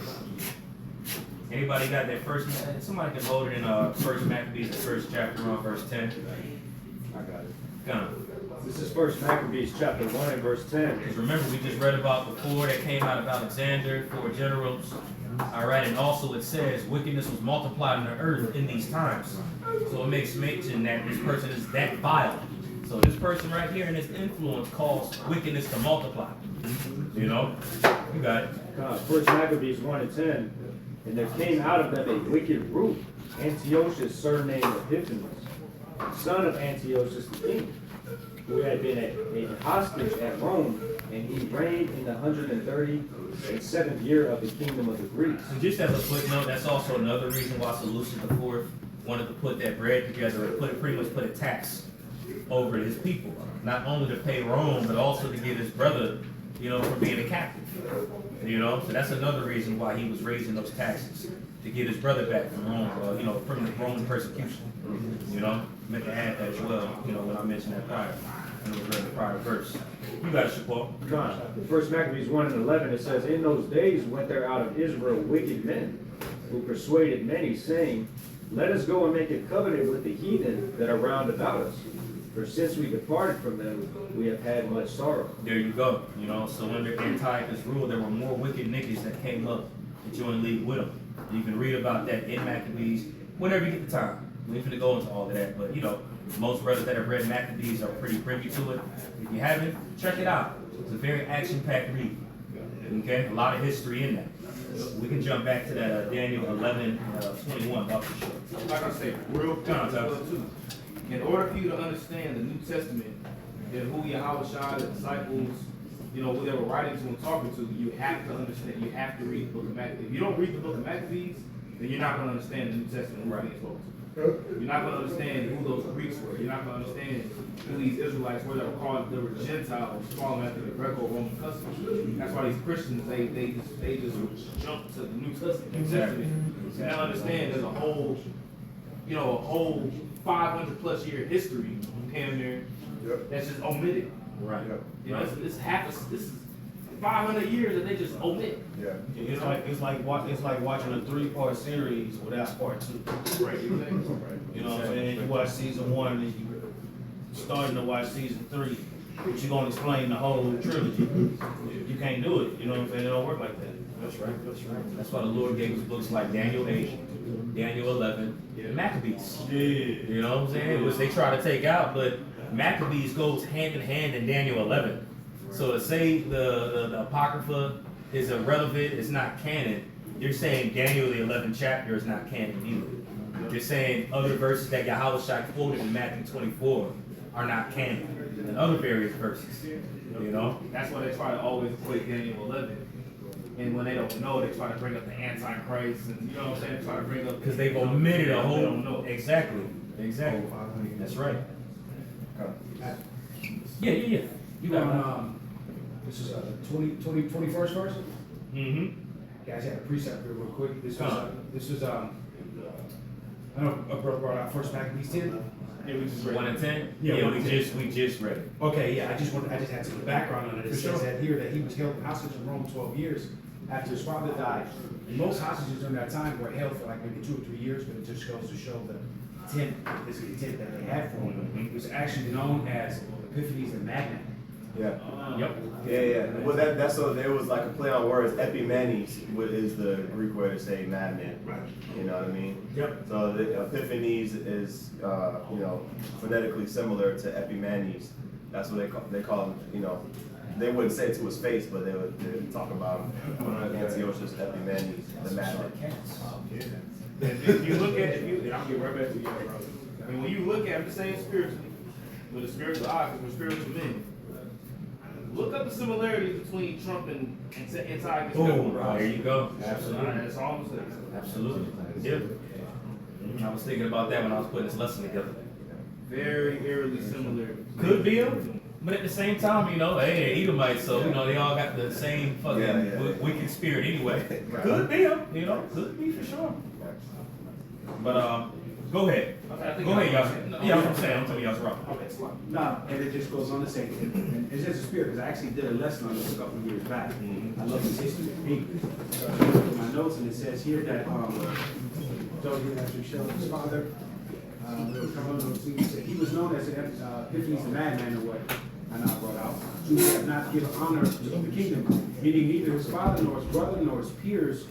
S1: Anybody got that first? Somebody can hold it in First Maccabees, the first chapter, on verse 10.
S4: I got it.
S1: Come.
S4: This is First Maccabees chapter 1 and verse 10.
S1: Because remember, we just read about the four that came out of Alexander, 4 generals. All right, and also it says wickedness was multiplied on the earth in these times. So it makes mention that this person is that vile. So this person right here and his influence caused wickedness to multiply. You know, you got it.
S4: First Maccabees 1 and 10. And there came out of them a wicked root, Antiochus, surnamed Epiphanes, son of Antiochus the king, who had been a hostage at Rome, and he reigned in the 137th year of the kingdom of the Greeks.
S1: And just as a footnote, that's also another reason why Seleucus IV wanted to put that bread together and pretty much put a tax over his people, not only to pay Rome, but also to get his brother, you know, from being a captive. You know, so that's another reason why he was raising those taxes, to get his brother back from Rome, you know, from the Roman persecution. You know, meant to add that as well, you know, when I mentioned that prior, in the prior verse. You got it, Shapar.
S4: First Maccabees 1 and 11, it says, in those days went there out of Israel wicked men, who persuaded many, saying, let us go and make a covenant with the heathen that are round about us. For since we departed from them, we have had much sorrow.
S1: There you go. You know, so under Antiochus' rule, there were more wicked niggas that came up to join league with him. You can read about that in Maccabees whenever you get the time. We ain't gonna go into all of that, but you know, most brothers that have read Maccabees are pretty privy to it. If you haven't, check it out. It's a very action-packed read. Okay, a lot of history in that. We can jump back to that Daniel 11:21.
S2: Like I say, real quick too. In order for you to understand the New Testament and who Yahushua, the disciples, you know, who they were writing to and talking to, you have to understand, you have to read the book of Maccabees. If you don't read the book of Maccabees, then you're not going to understand the New Testament and who's being spoken to. You're not going to understand who those Greeks were. You're not going to understand who these Israelites were that were called, they were Gentiles, following after the Greco-Roman customs. That's why these Christians, they just jump to the New Testament.
S1: Exactly.
S2: So now understand there's a whole 500 plus year history, damn near, that's just omitted.
S1: Right.
S2: You know, this is 500 years that they just omit.
S8: Yeah.
S10: It's like watching a 3-part series without part 2.
S2: Right. Exactly.
S10: You know what I'm saying? You watch season 1 and you starting to watch season 3, but you're gonna explain the whole trilogy. You can't do it. You know what I'm saying? It don't work like that.
S1: That's right. That's right. That's why the Lord gave us books like Daniel 8, Daniel 11, Maccabees.
S10: Yeah.
S1: You know what I'm saying? Which they try to take out, but Maccabees goes hand in hand in Daniel 11. So to say the Apocrypha is irrelevant, it's not canon, you're saying Daniel the 11th chapter is not canon either. You're saying other verses that Yahushua quoted in Matthew 24 are not canon, and other various verses. You know?
S2: That's why they try to always equate Daniel 11. And when they don't know, they try to bring up the Antichrist, and you know what I'm saying? They try to bring up
S1: Because they've omitted a whole.
S2: They don't know.
S1: Exactly. That's right. Yeah. You got it.
S14: This is 21st verse.
S1: Mm-hmm.
S14: Guys, I had a precept here real quick. This was I know a brother brought out First Maccabees 10.
S2: Yeah, we just read
S1: 1 and 10.
S14: Yeah, 1 and 10.
S1: we just read it.
S14: Okay, yeah, I just had some background on it. It says that here that he was held hostage in Rome 12 years after his father died. And most hostages during that time were held for like maybe 2 or 3 years, but it just goes to show the intent that they had for him. It was actually known as Epiphanes the Magnet.
S8: Yeah.
S1: Yep.
S8: Yeah. Well, that's so there was like a play on words. Epimanes is the Greek word to say madman.
S14: Right.
S8: You know what I mean?
S14: Yep.
S8: So the Epiphanes is phonetically similar to Epimanes. That's what they call him. You know, they wouldn't say it to his face, but they would talk about him. Antiochus Epimanes, the madman.
S2: If you look at and I'll get right back to you, bro.
S7: And when you look at, I'm just saying spiritually, with a spiritual eye, because we're spiritual men, look up the similarities between Trump and Ty.
S1: There you go.
S7: Absolutely. That's all I'm saying.
S1: Absolutely. Yeah. I was thinking about that when I was putting this lesson together.
S7: Very eerily similar.
S1: Could be them, but at the same time, you know, hey, they're Edomites, so you know they all got the same fucking wicked spirit anyway. Could be them, you know, could be for sure. But go ahead. Go ahead, y'all. Yeah, I'm saying, I'm telling y'all's wrong.
S14: Okay, no, and it just goes on to say, and it's just a spirit, because I actually did a lesson on this a couple of years back. I love this history of English. So I looked at my notes, and it says here that, Joe here after Sheldon's father, he was known as Epiphanius the madman, or what I now brought out. Who had not given honor to the kingdom, meaning neither his father, nor his brother, nor his peers,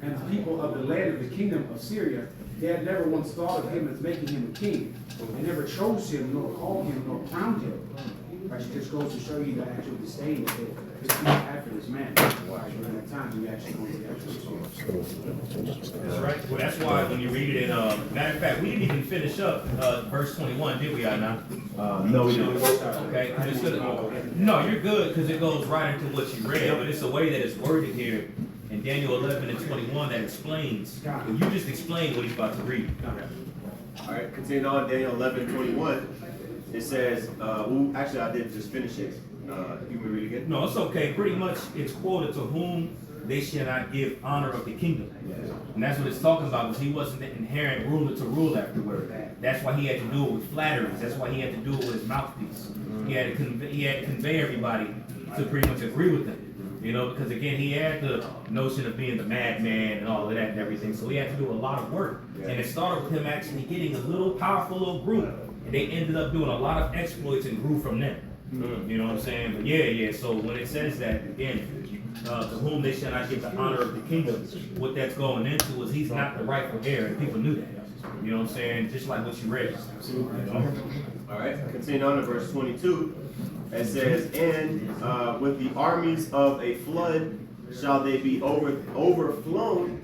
S14: and the people of the land of the kingdom of Syria. They had never once thought of him as making him a king. They never chose him, nor called him, nor crowned him. Right? It just goes to show you the actual disdain that they had for this man. During that time, we actually going to the actual.
S1: That's right. Well, that's why when you read it in, matter of fact, we didn't even finish up verse 21, did we, Anna?
S5: No, we didn't.
S1: Okay. No, you're good because it goes right into what you read, but it's the way that it's worded here in Daniel 11 and 21 that explains. You just explained what he's about to read.
S8: All right, continuing on, Daniel 11:21. It says, actually, I did just finish it. You can read it again?
S1: No, it's okay. Pretty much it's quoted to whom they shall not give honor of the kingdom. And that's what it's talking about, because he wasn't the inherent ruler to rule afterward. That's why he had to do it with flatteries. That's why he had to do it with his mouthpiece. He had to convey everybody to pretty much agree with him. You know, because again, he had the notion of being the madman and all of that and everything. So he had to do a lot of work. And it started with him actually getting a little powerful little group. And they ended up doing a lot of exploits and grew from them. You know what I'm saying? But yeah. So when it says that, again, to whom they shall not give the honor of the kingdom, what that's going into is he's not the rightful heir, and people knew that. You know what I'm saying? Just like what you read. You know?
S8: All right, continuing on to verse 22. It says, and with the armies of a flood shall they be overflown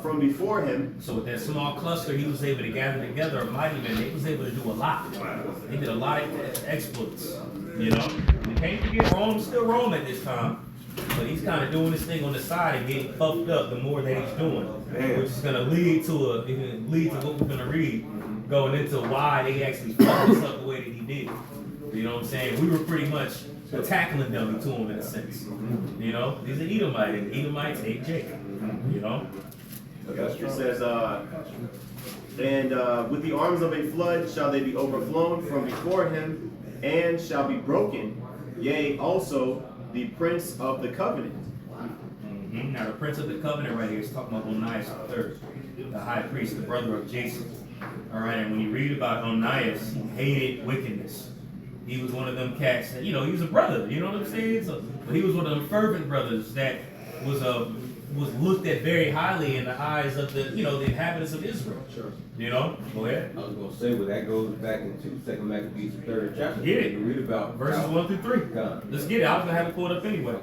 S8: from before him.
S1: So with that small cluster, he was able to gather together a mighty men. They was able to do a lot. They did a lot of exploits. You know, you can't forget Rome, still Rome at this time. But he's kind of doing this thing on the side and getting puffed up the more that he's doing, which is going to lead to what we're going to read, going into why they actually fucked us up the way that he did. You know what I'm saying? We were pretty much a tackling dummy to him in a sense. You know, he's an Edomite, and Edomites hate Jacob. You know?
S8: It says, and with the arms of a flood shall they be overflown from before him, and shall be broken, yea, also the prince of the covenant.
S1: Now the prince of the covenant right here is talking about Onias III, the high priest, the brother of Jason. All right, and when you read about Onias, he hated wickedness. He was one of them cats that, you know, he was a brother, you know what I'm saying? So, but he was one of them fervent brothers that was looked at very highly in the eyes of the, you know, the inhabitants of Israel. Sure. You know? Go ahead.
S5: I was going to say, well, that goes back into 2 Maccabees, the 3rd chapter.
S1: Get it.
S5: You read about
S1: verses 1 through 3. Let's get it. I was going to have it pulled up anyway.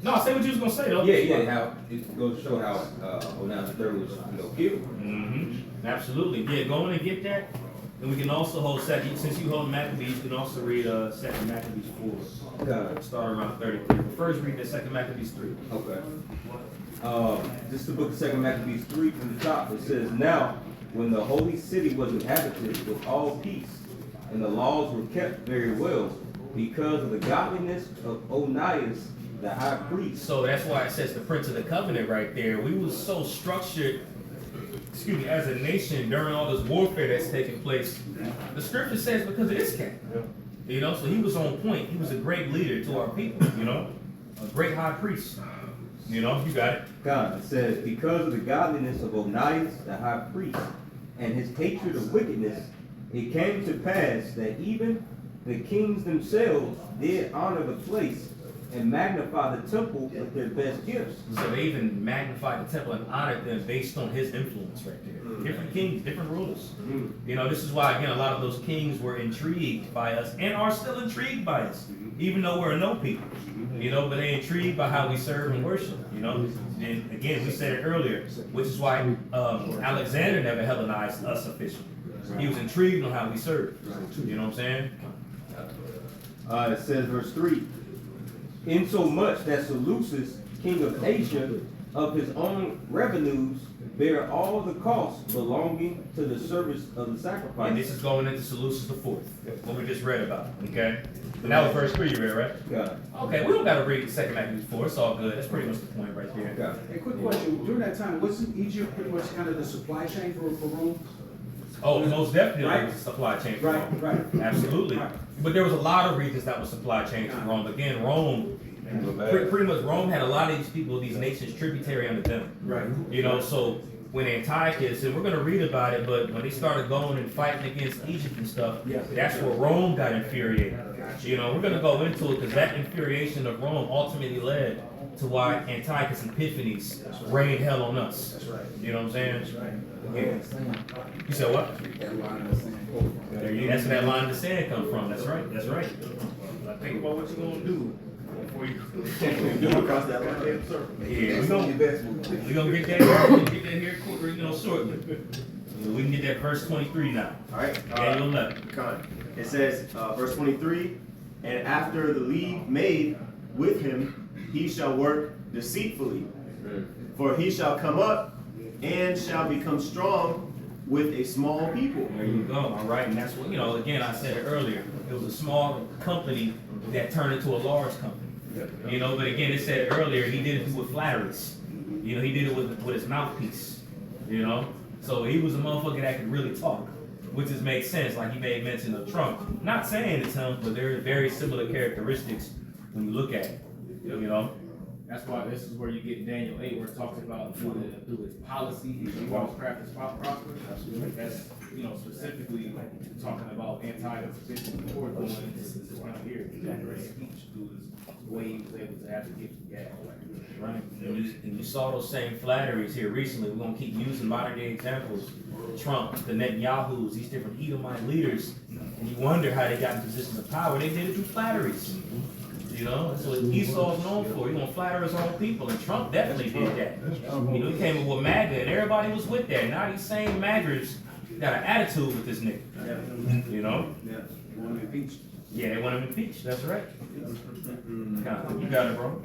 S1: No, I say what you was going to say, though.
S5: Yeah, how it goes to show how Onias III was, killed.
S1: Absolutely. Yeah, go in and get that. And we can also hold second, since you hold Maccabees, you can also read 2 Maccabees 4. Start around 33. But first read the 2 Maccabees 3.
S5: Okay. This is the book of 2 Maccabees 3 from the top. It says, now, when the holy city was inhabited with all peace, and the laws were kept very well, because of the godliness of Onias, the high priest.
S1: So that's why it says the prince of the covenant right there. We was so structured, as a nation during all this warfare that's taking place. The scripture says because of this cat. You know, so he was on point. He was a great leader to our people, you know, a great high priest. You know, you got it.
S5: God, it says, because of the godliness of Onias, the high priest, and his hatred of wickedness, it came to pass that even the kings themselves did honor the place and magnify the temple with their best gifts.
S1: So they even magnified the temple and honored them based on his influence right there. Different kings, different rulers. You know, this is why, again, a lot of those kings were intrigued by us and are still intrigued by us, even though we're a no people. You know, but they're intrigued by how we serve and worship, you know. And again, we said it earlier, which is why Alexander never Hellenized us officially. He was intrigued on how we serve. You know what I'm saying?
S5: It says verse 3, insomuch that Seleucus, king of Asia, of his own revenues, bear all the costs belonging to the service of the sacrifice.
S1: And this is going into Seleucus the Fourth, what we just read about, okay? And that was verse 3 you read, right?
S5: Yeah.
S1: Okay, we don't gotta read the second Maccabees 4, it's all good. That's pretty much the point right there.
S5: Yeah.
S14: A quick question, during that time, wasn't Egypt pretty much kind of the supply chain for Rome?
S1: Oh, most definitely
S14: Right.
S1: it was a supply chain for
S14: Right,
S1: Rome.
S14: right.
S1: Absolutely.
S14: Right.
S1: But there was a lot of regions that was supply chain for Rome. Again, Rome, pretty much Rome had a lot of these people, these nations tributary under them.
S14: Right.
S1: You know, so when Antiochus, and we're gonna read about it, but when they started going and fighting against Egypt and stuff,
S14: Yeah.
S1: that's where Rome got infuriated. You know, we're gonna go into it because that infuriation of Rome ultimately led to why Antiochus Epiphanes rained hell on us.
S14: That's right.
S1: You know what I'm saying?
S14: That's right.
S1: Yeah. You said what? That's where that line of the sand come from. That's right. That's right. Think about what you're gonna do before you
S8: Across that line.
S1: Yeah, we're gonna get that here quicker, shortly. We can get that verse 23 now.
S8: All right.
S1: Daniel 11.
S8: It says, verse 23, and after the league made with him, he shall work deceitfully, for he shall come up and shall become strong with a small people.
S1: There you go. All right, and that's what again, I said it earlier. It was a small company that turned into a large company. But again, it said earlier he did it with flatteries. He did it with his mouthpiece. So he was a motherfucker that could really talk, which just makes sense. Like he made mention of Trump. Not saying it's him, but there are very similar characteristics when you look at it.
S7: That's why this is where you get Daniel 8, where it talks about through his policy, he always practiced prosper. That's specifically talking about Antiochus before going into this kind of here, January speech through the way he was able to advocate for gas.
S1: Right. And you saw those same flatteries here recently. We're gonna keep using modern day examples. Trump, the Netanyahus, these different Edomite leaders, and you wonder how they got in position of power. They did it through flatteries. That's what Esau's known for. He's gonna flatter his own people, and Trump definitely did that. He came up with MAGA, and everybody was with that. Now these same MAGAs got an attitude with this nigga.
S8: Yeah. Want him impeached.
S1: Yeah, they want him impeached. That's right. You got it, bro.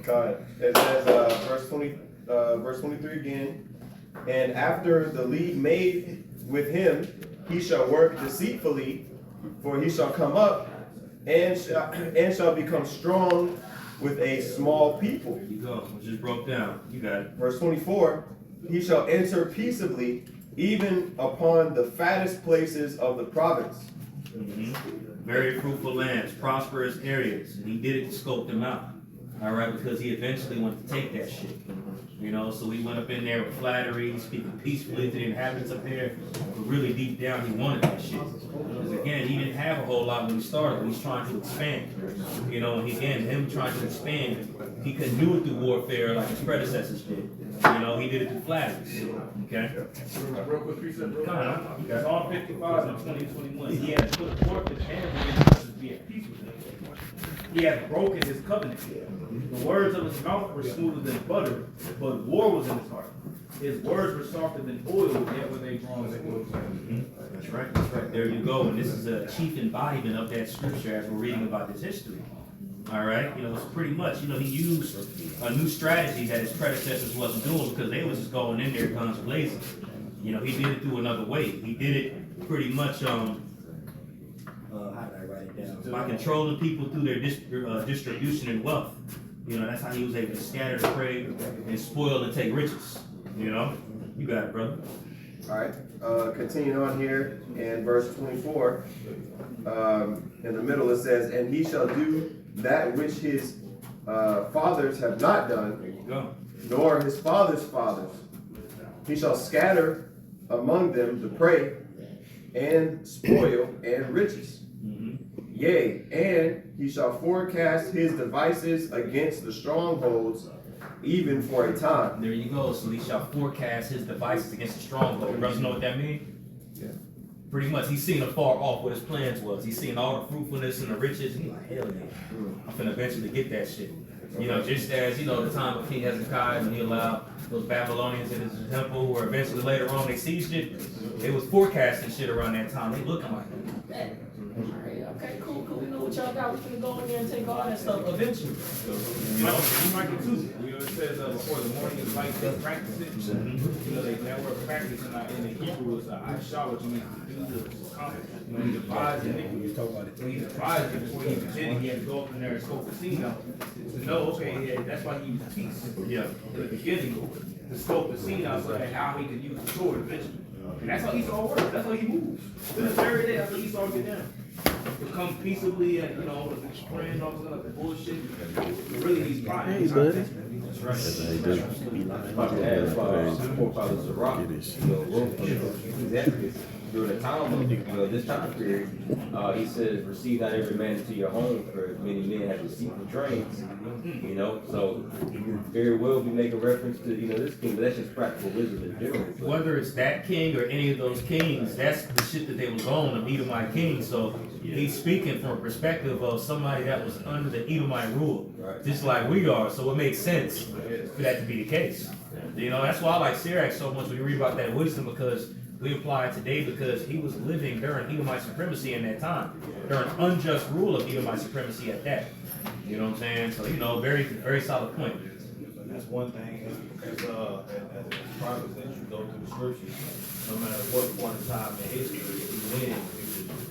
S8: It says, verse 23 again, and after the league made with him, he shall work deceitfully, for he shall come up and shall become strong with a small people.
S1: There you go. We just broke down. You got it.
S8: Verse 24, he shall enter peaceably, even upon the fattest places of the province.
S1: Very fruitful lands, prosperous areas. And he did it to scope them out. All right, because he eventually wanted to take that shit. So he went up in there with flattery, speaking peacefully to the inhabitants up there, but really deep down he wanted that shit. Because again, he didn't have a whole lot when he started, but he's trying to expand. And him trying to expand, he couldn't do it through warfare like his predecessors did. He did it through flatteries. Okay?
S7: Real quick, precept, real quick. Psalm 55 and 20:21. He has put forth his hand against us to be at peace with him. He has broken his covenant. The words of his mouth were smoother than butter, but war was in his heart. His words were softer than oil, yet were they drawn as oil.
S1: That's right. That's right. There you go. And this is a chief embodiment of that scripture as we're reading about this history. All right. It's pretty much, he used a new strategy that his predecessors wasn't doing because they was just going in there guns blazing. He did it through another way. He did it pretty much, how did I write it down? By controlling people through their distribution and wealth. That's how he was able to scatter the prey and spoil and take riches. You got it, brother.
S8: All right, continuing on here in verse 24, in the middle it says, and he shall do that which his fathers have not done,
S1: There you go.
S8: nor his fathers' fathers. He shall scatter among them the prey and spoil and riches. Yea, and he shall forecast his devices against the strongholds, even for a time.
S1: There you go. So he shall forecast his devices against the stronghold. Brothers know what that means?
S8: Yeah.
S1: Pretty much, he's seen afar off what his plans was. He's seen all the fruitfulness and the riches, and he's like, hell yeah, I'm finna eventually get that shit. Just as, the time of King Hezekiah, when he allowed those Babylonians in the temple, where eventually later on they seized it. They was forecasting shit around that time. They looking like that. Okay, cool. We know what y'all got. We finna go in there and take all that stuff eventually.
S7: You know, you like it too. You know, it says before the morning is light, they practice it. You know, that word practice in the Hebrew is Aisha, which means to do to accomplish. You know, he devised iniquity. When he devised it before he even did it, he had to go up in there and scope the scene out to know, okay, yeah, that's why he used peace.
S1: Yeah.
S7: In the beginning, to scope the scene out so that how he could use the sword eventually. And that's how Esau works. That's how he moves. To this very day, that's how Esau get down. To come peaceably and, you know, with his friend, all this other bullshit. But really, he's plotting. Hey, buddy. That's right.
S5: Forefathers of rock, room for Ecclesiastes. During the time of this time period, he says, receive not every man into your home, for many men have deceitful trains. You know, so you can very well be making reference to, this king, but that's just practical wisdom in general.
S1: Whether it's that king or any of those kings, that's the shit that they was on, the Edomite king. So he's speaking from a perspective of somebody that was under the Edomite rule, just like we are. So it makes sense for that to be the case. That's why I like Sirach so much when you read about that wisdom, because we apply it today because he was living during Edomite supremacy in that time, during unjust rule of Edomite supremacy at that. You know what I'm saying? So, very, very solid point.
S7: That's one thing, as prophets, as you go through the scriptures, no matter what point in time in history you in, you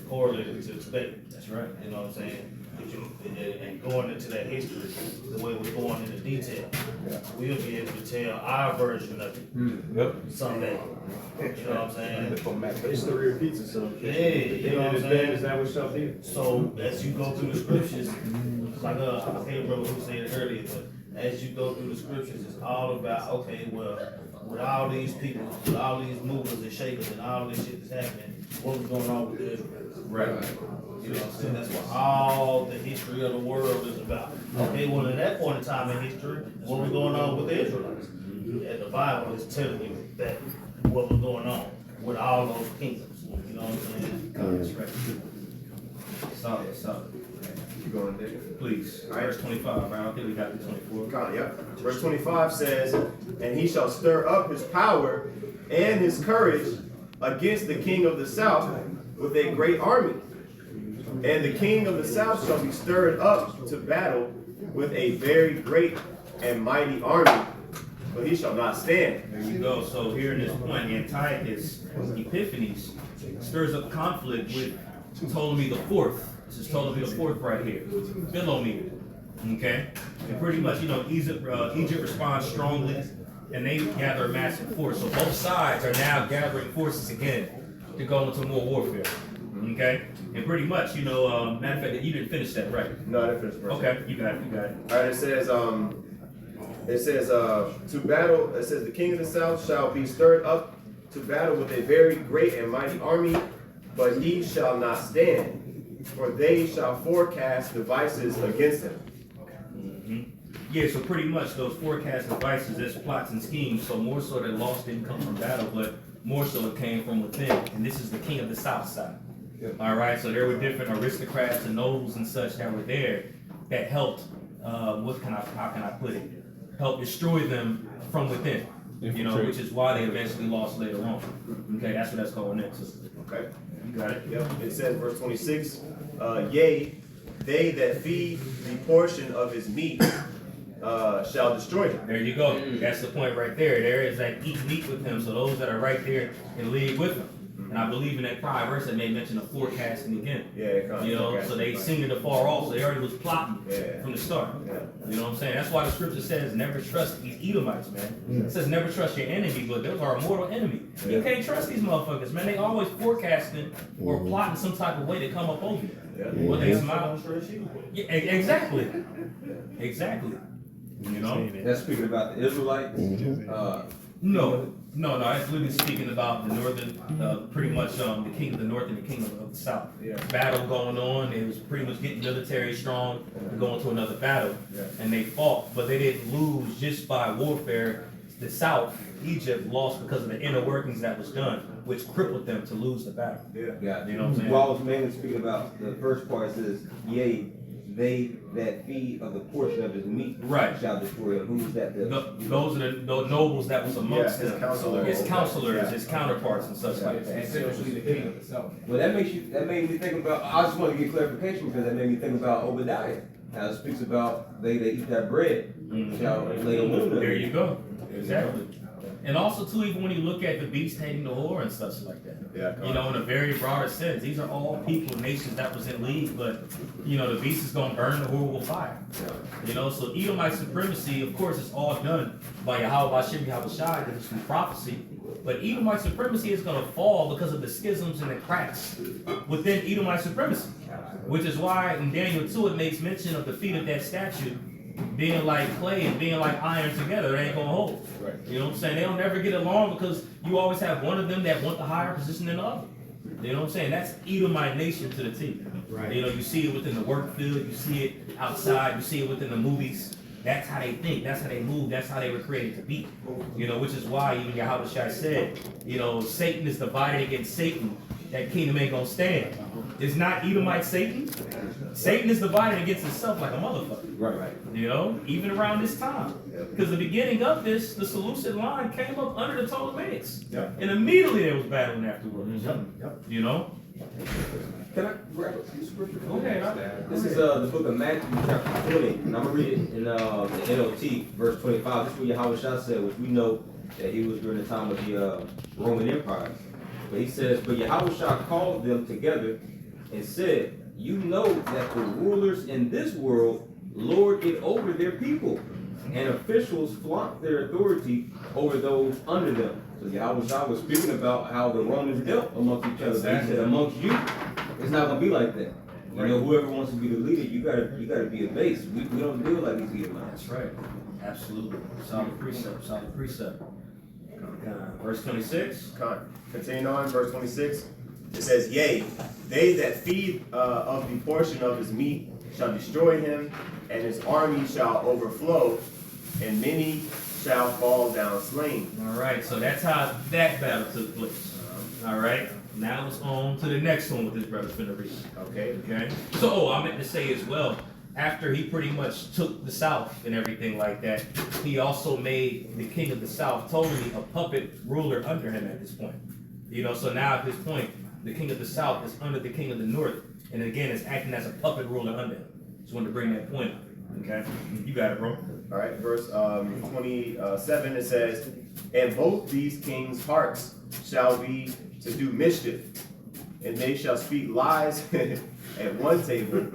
S7: correlate it to today. That's right. You know what I'm saying? And going into that history, the way we're going into detail, we'll be able to tell our version of it someday. You know what I'm saying?
S3: History repeats itself.
S7: Yeah, you know what I'm saying?
S4: Is that what y'all did?
S7: So as you go through the scriptures, like I can't remember who said it earlier, but as you go through the scriptures, it's all about, okay, well, with all these people, with all these movers and shakers and all this shit that's happening, what was going on with the Israelites?
S1: Right.
S7: You know what I'm saying? That's what all the history of the world is about. Okay, well, at that point in time in history, what was going on with the Israelites? And the Bible is telling you that what was going on with all those kingdoms. You know what I'm saying?
S1: Solid.
S8: Keep going, Dick.
S1: Please. Verse 25, right? I don't think we got the 24.
S8: Yep. Verse 25 says, and he shall stir up his power and his courage against the king of the south with a great army. And the king of the south shall be stirred up to battle with a very great and mighty army, but he shall not stand.
S1: There you go. So here in this point, Antiochus Epiphanes stirs up conflict with Ptolemy the Fourth. This is Ptolemy the Fourth right here. Philometor. Okay? And pretty much, Egypt responds strongly, and they gather a massive force. So both sides are now gathering forces again to go into more warfare. Okay? And pretty much, matter of fact, you didn't finish that, right?
S8: No, I didn't finish.
S1: Okay, you got it.
S8: All right, it says to battle. It says the king of the south shall be stirred up to battle with a very great and mighty army, but he shall not stand, for they shall forecast devices against him.
S1: Yeah, so pretty much those forecast devices, there's plots and schemes. So more so that loss didn't come from battle, but more so it came from within. And this is the king of the south side. All right, so there were different aristocrats and nobles and such that were there that helped. How can I put it? Help destroy them from within. Which is why they eventually lost later on. Okay, that's what that's called next.
S8: Okay.
S1: You got it.
S8: Yep. It says, verse 26, yea, they that feed the portion of his meat shall destroy him.
S1: There you go. That's the point right there. There is that eat meat with him. So those that are right there can lead with him. And I believe in that prior verse that may mention the forecasting again.
S8: Yeah,
S1: so they seen it afar off, so they already was plotting from the start.
S8: Yeah.
S1: You know what I'm saying? That's why the scripture says never trust these Edomites, man. It says never trust your enemy, but those are a mortal enemy. You can't trust these motherfuckers, man. They always forecasting or plotting some type of way to come up over you. Well, they smile. Yeah, exactly.
S5: That's speaking about the Israelites.
S1: No, that's literally speaking about the northern, pretty much the king of the north and the king of the south. Battle going on. It was pretty much getting military strong to go into another battle. And they fought, but they didn't lose just by warfare. The south, Egypt, lost because of the inner workings that was done, which crippled them to lose the battle.
S5: Yeah.
S1: You know what I'm saying?
S5: Well, I was mainly speaking about the first part. It says, yea, they that feed of the portion of his meat
S1: Right.
S5: shall destroy him. Who's that?
S1: Those are the nobles that was amongst
S8: his
S1: them.
S8: counselors.
S1: His counselors,
S8: Yeah.
S1: his counterparts and such like that.
S2: Essentially the king of the south.
S5: Well, that made me think about. I just want to get clarification because that made me think about Obadiah. How it speaks about they that eat that bread shall lay a wound.
S1: There you go. Exactly. And also too, even when you look at the beast hating the whore and such like that.
S8: Yeah.
S1: You know, in a very broader sense, these are all people, nations that was in league, but you know, the beast is gonna burn the whore with fire. You know, so Edomite supremacy, of course, is all done by Yahweh Hashem Yahushai, because it's from prophecy. But Edomite supremacy is gonna fall because of the schisms and the cracks within Edomite supremacy. Which is why in Daniel 2 it makes mention of the feet of that statue being like clay and being like iron together. They ain't gonna hold.
S2: Right.
S1: You know what I'm saying? They'll never get along because you always have one of them that want the higher position than the other. You know what I'm saying? That's Edomite nation to the T.
S14: Right.
S1: You know, you see it within the work field, you see it outside, you see it within the movies. That's how they think, that's how they move, that's how they were created to be. You know, which is why even Yahushua said, you know, Satan is divided against Satan. That kingdom ain't gonna stand. It's not Edomite Satan. Satan is divided against himself like a motherfucker.
S5: Right.
S1: You know, even around this time. Because the beginning of this, the Seleucid line came up under the Ptolemaics.
S2: Yep.
S1: And immediately there was battling afterwards.
S2: Yep.
S1: You know?
S5: Can I grab a scripture?
S1: Go ahead.
S5: This is the book of Matthew, chapter 20, and I'm gonna read it in the NLT, verse 25. This is what Yahushua said, which we know that he was during the time of the Roman Empire. But he says, "But Yahushua called them together and said, you know that the rulers in this world lord it over their people, and officials flaunt their authority over those under them." So Yahushua was speaking about how the Romans dealt amongst each other. But he said, amongst you, it's not gonna be like that. You know, whoever wants to be the leader, you gotta be a base. We don't deal like these Edomites.
S1: That's right. Absolutely. Solid precept, solid precept. Verse 26.
S8: Continuing on, verse 26. It says, "Yea, they that feed of the portion of his meat shall destroy him, and his army shall overflow, and many shall fall down slain."
S1: All right, so that's how that battle took place. All right, now it's on to the next one with this brother's finna read.
S8: Okay.
S1: Okay. So I meant to say as well, after he pretty much took the South and everything like that, he also made the king of the South totally a puppet ruler under him at this point. You know, so now at this point, the king of the South is under the king of the North, and again, is acting as a puppet ruler under him. Just wanted to bring that point up. Okay, you got it, bro.
S8: All right, verse 27, it says, "And both these kings' hearts shall be to do mischief, and they shall speak lies at one table,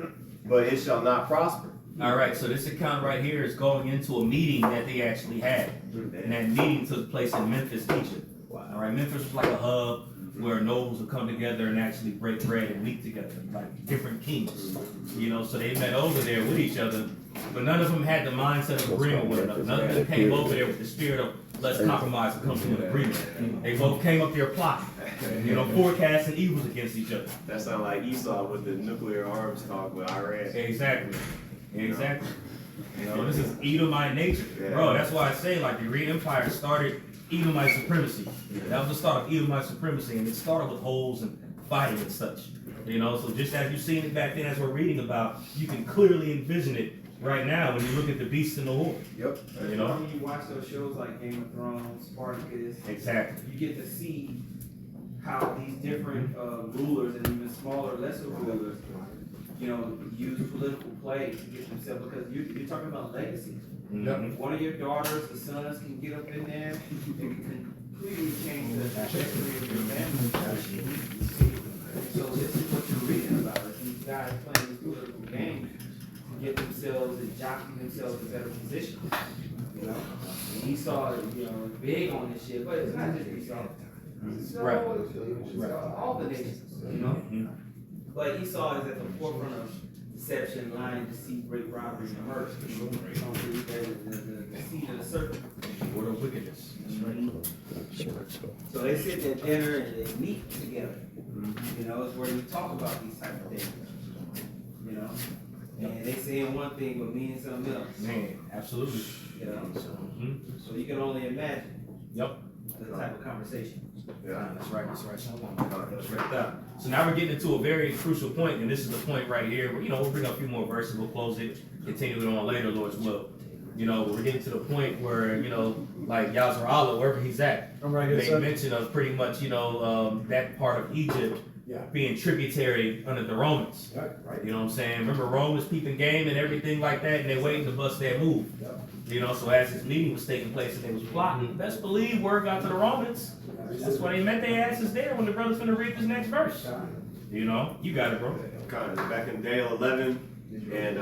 S8: but it shall not prosper."
S1: All right, so this account right here is going into a meeting that they actually had, and that meeting took place in Memphis, Egypt. All right, Memphis was like a hub where nobles would come together and actually break bread and meet together, like different kings. You know, so they met over there with each other, but none of them had the mindset of agreeing with one another. None of them came over there with the spirit of let's compromise and come to an agreement. They both came up there plotting, you know, forecasting evils against each other.
S8: That sounds like Esau with the nuclear arms talk with Iran.
S1: Exactly. Exactly. You know, this is Edomite nature. Bro, that's why I say, like, the Korean Empire started Edomite supremacy. That was the start of Edomite supremacy, and it started with holes and fighting and such. You know, so just as you've seen it back then, as we're reading about, you can clearly envision it right now when you look at the beast and the whore.
S8: Yep.
S1: You know?
S10: When you watch those shows like Game of Thrones, Spartacus,
S1: Exactly.
S10: you get to see how these different rulers and even smaller, lesser rulers, you know, use political play to get themselves, because you're talking about legacy.
S1: Mhm.
S10: One of your daughters, the sons can get up in there and can completely change the trajectory of your family. So this is what you're reading about, is these guys playing these political games to get themselves and jockey themselves in better positions. You know, and Esau, you know, is big on this shit, but it's not just Esau.
S1: Right.
S10: It's all the nations, you know. But Esau is at the forefront of deception, lying, deceit, rape, robbery, and murder. The seed of the serpent.
S1: Word of wickedness. That's right.
S10: So they sit at dinner and they meet together. You know, it's where you talk about these type of things. You know, and they saying one thing but meaning something else.
S1: Man, absolutely.
S10: You know,
S1: So,
S10: so you can only imagine.
S1: Yep.
S10: The type of conversation.
S8: Yeah.
S1: That's right. That's right there. So now we're getting into a very crucial point, and this is the point right here where, we'll bring up a few more verses, we'll close it, continue it on later, Lord's will. We're getting to the point where, like Yazar Allah, wherever he's at,
S12: I'm right here,
S1: they
S12: sir.
S1: mention of pretty much, that part of Egypt being tributary under the Romans.
S12: Right.
S1: You know what I'm saying? Remember, Rome was peeping game and everything like that, and they're waiting to bust their move. So as this meeting was taking place and they was plotting, best believe word got to the Romans. That's why they met their asses there when the brother's finna read this next verse. You got it, bro.
S8: Kind of back in Daniel 11 and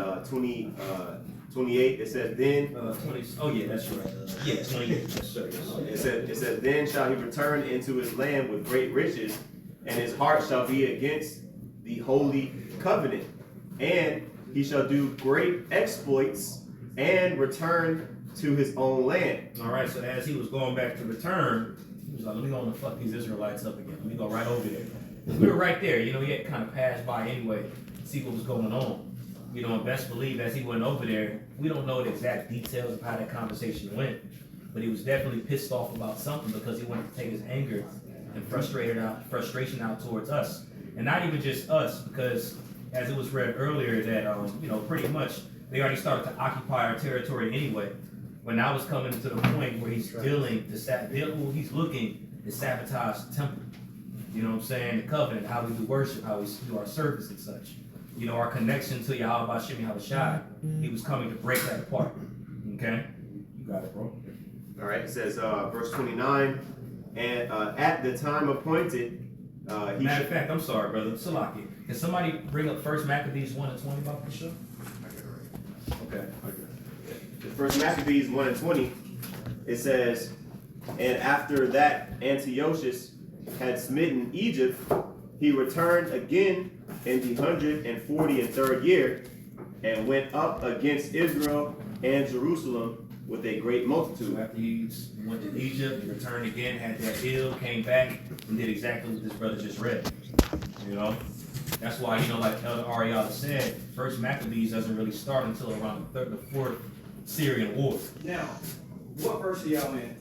S8: 28, it says, then
S1: 20. Oh yeah, that's right. Yeah, 28. Yes, sir.
S8: it says, then shall he return into his land with great riches, and his heart shall be against the holy covenant, and he shall do great exploits and return to his own land.
S1: All right. So as he was going back to return, he was like, "Let me go and fuck these Israelites up again. Let me go right over there." We were right there. He had kind of passed by anyway, see what was going on. And best believe as he went over there, we don't know the exact details of how that conversation went, but he was definitely pissed off about something because he wanted to take his anger and frustration out towards us, and not even just us, because as it was read earlier that pretty much they already started to occupy our territory anyway. When now was coming to the point where he's he's looking to sabotage the temple. You know what I'm saying? The covenant, how we do worship, how we do our service and such. Our connection to Yahweh Hashem Yahushai. He was coming to break that apart. Okay? You got it, bro.
S8: All right, it says, verse 29, and at the time appointed,
S1: Matter of fact, I'm sorry, brother. Salaki. Can somebody bring up 1 Maccabees 1 and 20 about this show?
S8: Okay. The first Maccabees 1 and 20, it says, and after that Antiochus had smitten Egypt, he returned again in the 143rd year, and went up against Israel and Jerusalem with a great multitude.
S1: So after he went to Egypt, he returned again, had that deal, came back, and did exactly what this brother just read. That's why, like Elder Ariella said, 1 Maccabees doesn't really start until around the 4th Syrian War.
S10: Now, what verse are y'all in?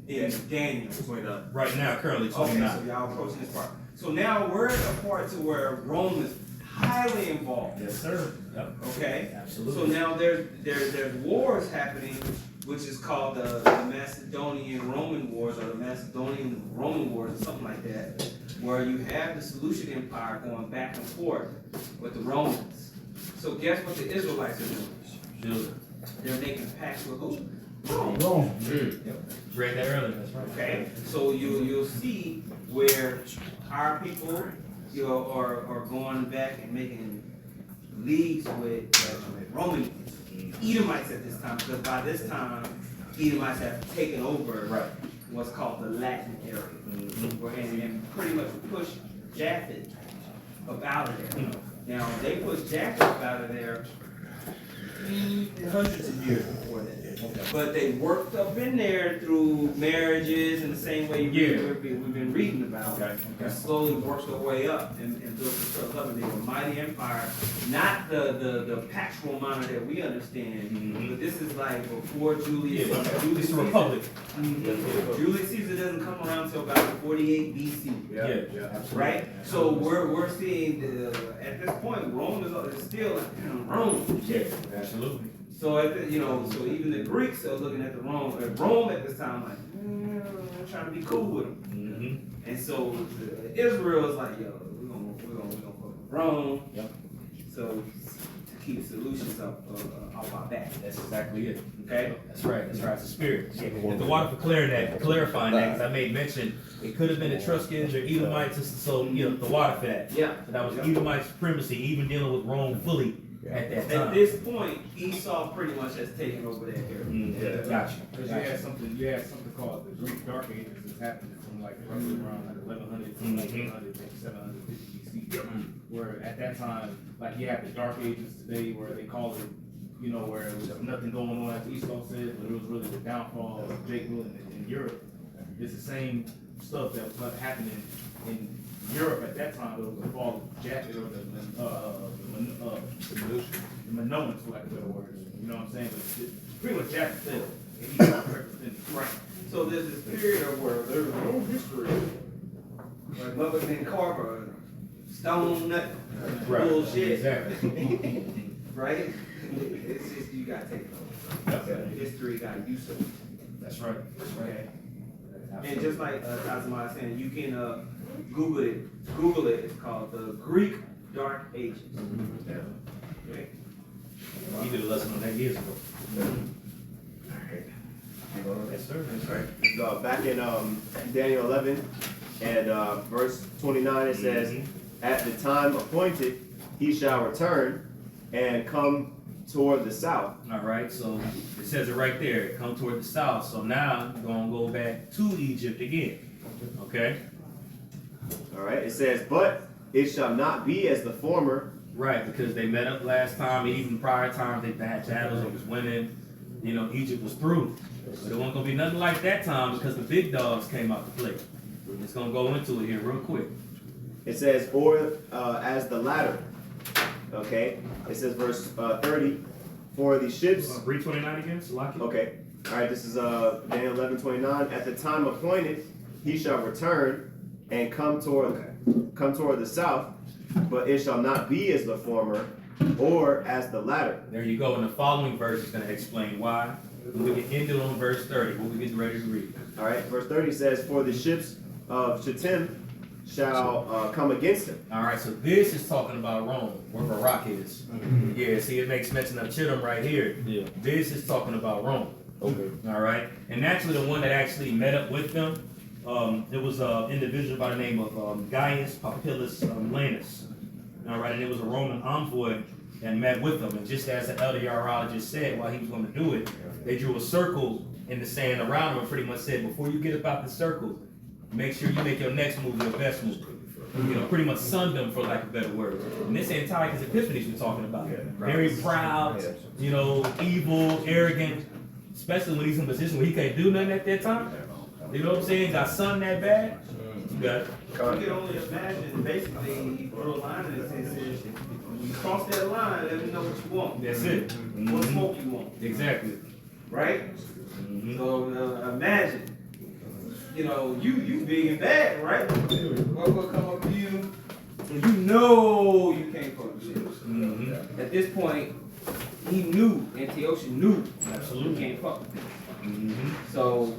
S10: In Daniel.
S8: 29.
S1: Right now, currently
S10: Okay,
S1: 29.
S10: so y'all approaching this part. So now we're at a part to where Rome is highly involved.
S1: Yes, sir. Yep.
S10: Okay.
S1: Absolutely.
S10: So now there's wars happening, which is called the Macedonian Roman Wars, or the Macedonian Roman Wars, or something like that, where you have the Seleucid Empire going back and forth with the Romans. So guess what the Israelites are doing? They're making pacts with who?
S12: Rome.
S1: Yep. Read that earlier. That's right.
S10: Okay. So you'll see where our people, are going back and making leagues with Roman Edomites at this time, because by this time, Edomites have taken over what's called the Latin area, and pretty much pushed Japheth up out of there. Now, they pushed Japheth up out of there hundreds of years before that. But they worked up in there through marriages in the same way we've been reading about. And slowly worked their way up and built themselves up. And they were a mighty empire. Not the Pax Romana that we understand, but this is like before Julius
S1: It's a republic.
S10: Julius Caesar doesn't come around until about 48 BC.
S1: Yeah, absolutely.
S10: Right? So we're seeing at this point Rome is still Rome.
S1: Yeah, absolutely.
S10: So so even the Greeks are looking at Rome at this time like, we're trying to be cool with them. And so Israel is like, yo, we're gonna fuck with Rome.
S1: Yep.
S10: So to keep solutions off our back.
S1: That's exactly it.
S10: Okay.
S1: That's right. That's right. It's a spirit. And the water for clarifying that, because I made mention, it could have been Etruscans or Edomites, so the water for that.
S10: Yeah.
S1: So that was Edomite supremacy, even dealing with Rome fully at that time.
S10: At this point, Esau pretty much has taken over that area.
S1: Gotcha.
S7: Because you had something called the Greek Dark Ages that's happening from like roughly around like 1100 to 1100, maybe 750 BC, where at that time, like you have the Dark Ages today, where they call it, where there was nothing going on, as Esau said, but it was really the downfall of Jacob in Europe. It's the same stuff that was happening in Europe at that time. It was the fall of Japheth, or the Minoans, for lack of better words. You know what I'm saying? But it's pretty much Japheth said. Right.
S10: So there's this period of where there's no history. Like Mother and Carver, stone nut, bullshit.
S1: Exactly.
S10: Right? It's just, you gotta take it. History got use of it.
S1: That's right. That's right.
S10: Okay. And just like Tazama was saying, you can Google it. Google it. It's called the Greek Dark Ages. Okay.
S1: You did a lesson on that years ago. Yes, sir. That's right.
S8: Back in Daniel 11 and verse 29, it says, "At the time appointed, he shall return and come toward the south."
S1: All right, so it says it right there. Come toward the south. So now we're gonna go back to Egypt again. Okay.
S8: All right, it says, "But it shall not be as the former."
S1: Right, because they met up last time, even prior times they had battles, it was winning. You know, Egypt was through. But it wasn't gonna be nothing like that time because the big dogs came out to play. It's gonna go into it here real quick.
S8: It says, "Or as the latter." Okay, it says verse 30, "For the ships."
S1: Read 29 again, Salaki.
S8: Okay, all right. This is Daniel 11:29. "At the time appointed, he shall return and come toward the south, but it shall not be as the former, or as the latter."
S1: There you go. And the following verse is gonna explain why. And we can end it on verse 30. What we get ready to read.
S8: All right, verse 30 says, "For the ships of Shittim shall come against him."
S1: All right, so this is talking about Rome, where Barak is. Yeah, see, it makes mention of Chittim right here.
S6: Yeah.
S1: This is talking about Rome.
S6: Okay.
S1: All right, and actually the one that actually met up with them, it was an individual by the name of Gaius Populus Lanus. All right, and it was a Roman envoy that met with them. And just as the elder Yarologist said, while he was going to do it, they drew a circle in the sand around him and pretty much said, before you get up out the circle, make sure you make your next move your best move. You know, pretty much sunned them, for lack of a better word. And this Antiochus Epiphanes we're talking about. Very proud, you know, evil, arrogant, especially when he's in a position where he can't do nothing at that time. You know what I'm saying? Got sunned that bad. You got it.
S10: You can only imagine, basically, he put a line in it and says, when you cross that line, let me know what you want.
S1: That's it.
S10: What smoke you want.
S1: Exactly.
S10: Right? So imagine, you know, you big and bad, right? What will come up to you, and you know you can't fuck with shit. At this point, he knew, Antiochus knew, absolutely can't fuck with him. So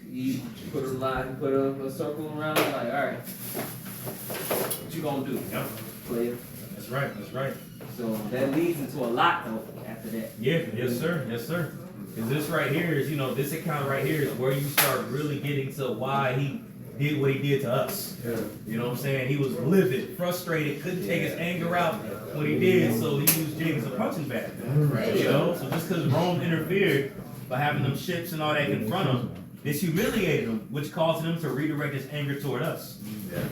S10: he put a line, put a circle around it, like, all right, what you gonna do?
S1: Yep.
S10: Player.
S1: That's right. That's right.
S10: So that leads into a lot though after that.
S1: Yeah. Yes, sir. Yes, sir. Because this right here is, you know, this account right here is where you start really getting to why he did what he did to us. Yeah. You know what I'm saying? He was livid, frustrated, couldn't take his anger out when he did, so he used Jake as a punching bag. Right. You know, so just because Rome interfered by having them ships and all that confront him, this humiliated him, which caused him to redirect his anger toward us.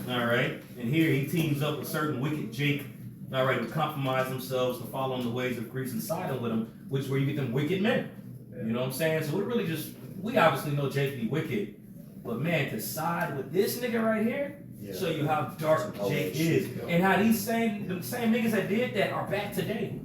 S1: Yeah. All right? And here he teams up with certain wicked Jake, all right, who compromise themselves to follow in the ways of Greece and siding with him, which is where you get them wicked men. You know what I'm saying? So we really just, we obviously know Jake be wicked, but man, to side with this nigga right here, show you how dark Jake is. And how the same niggas that did that are back today.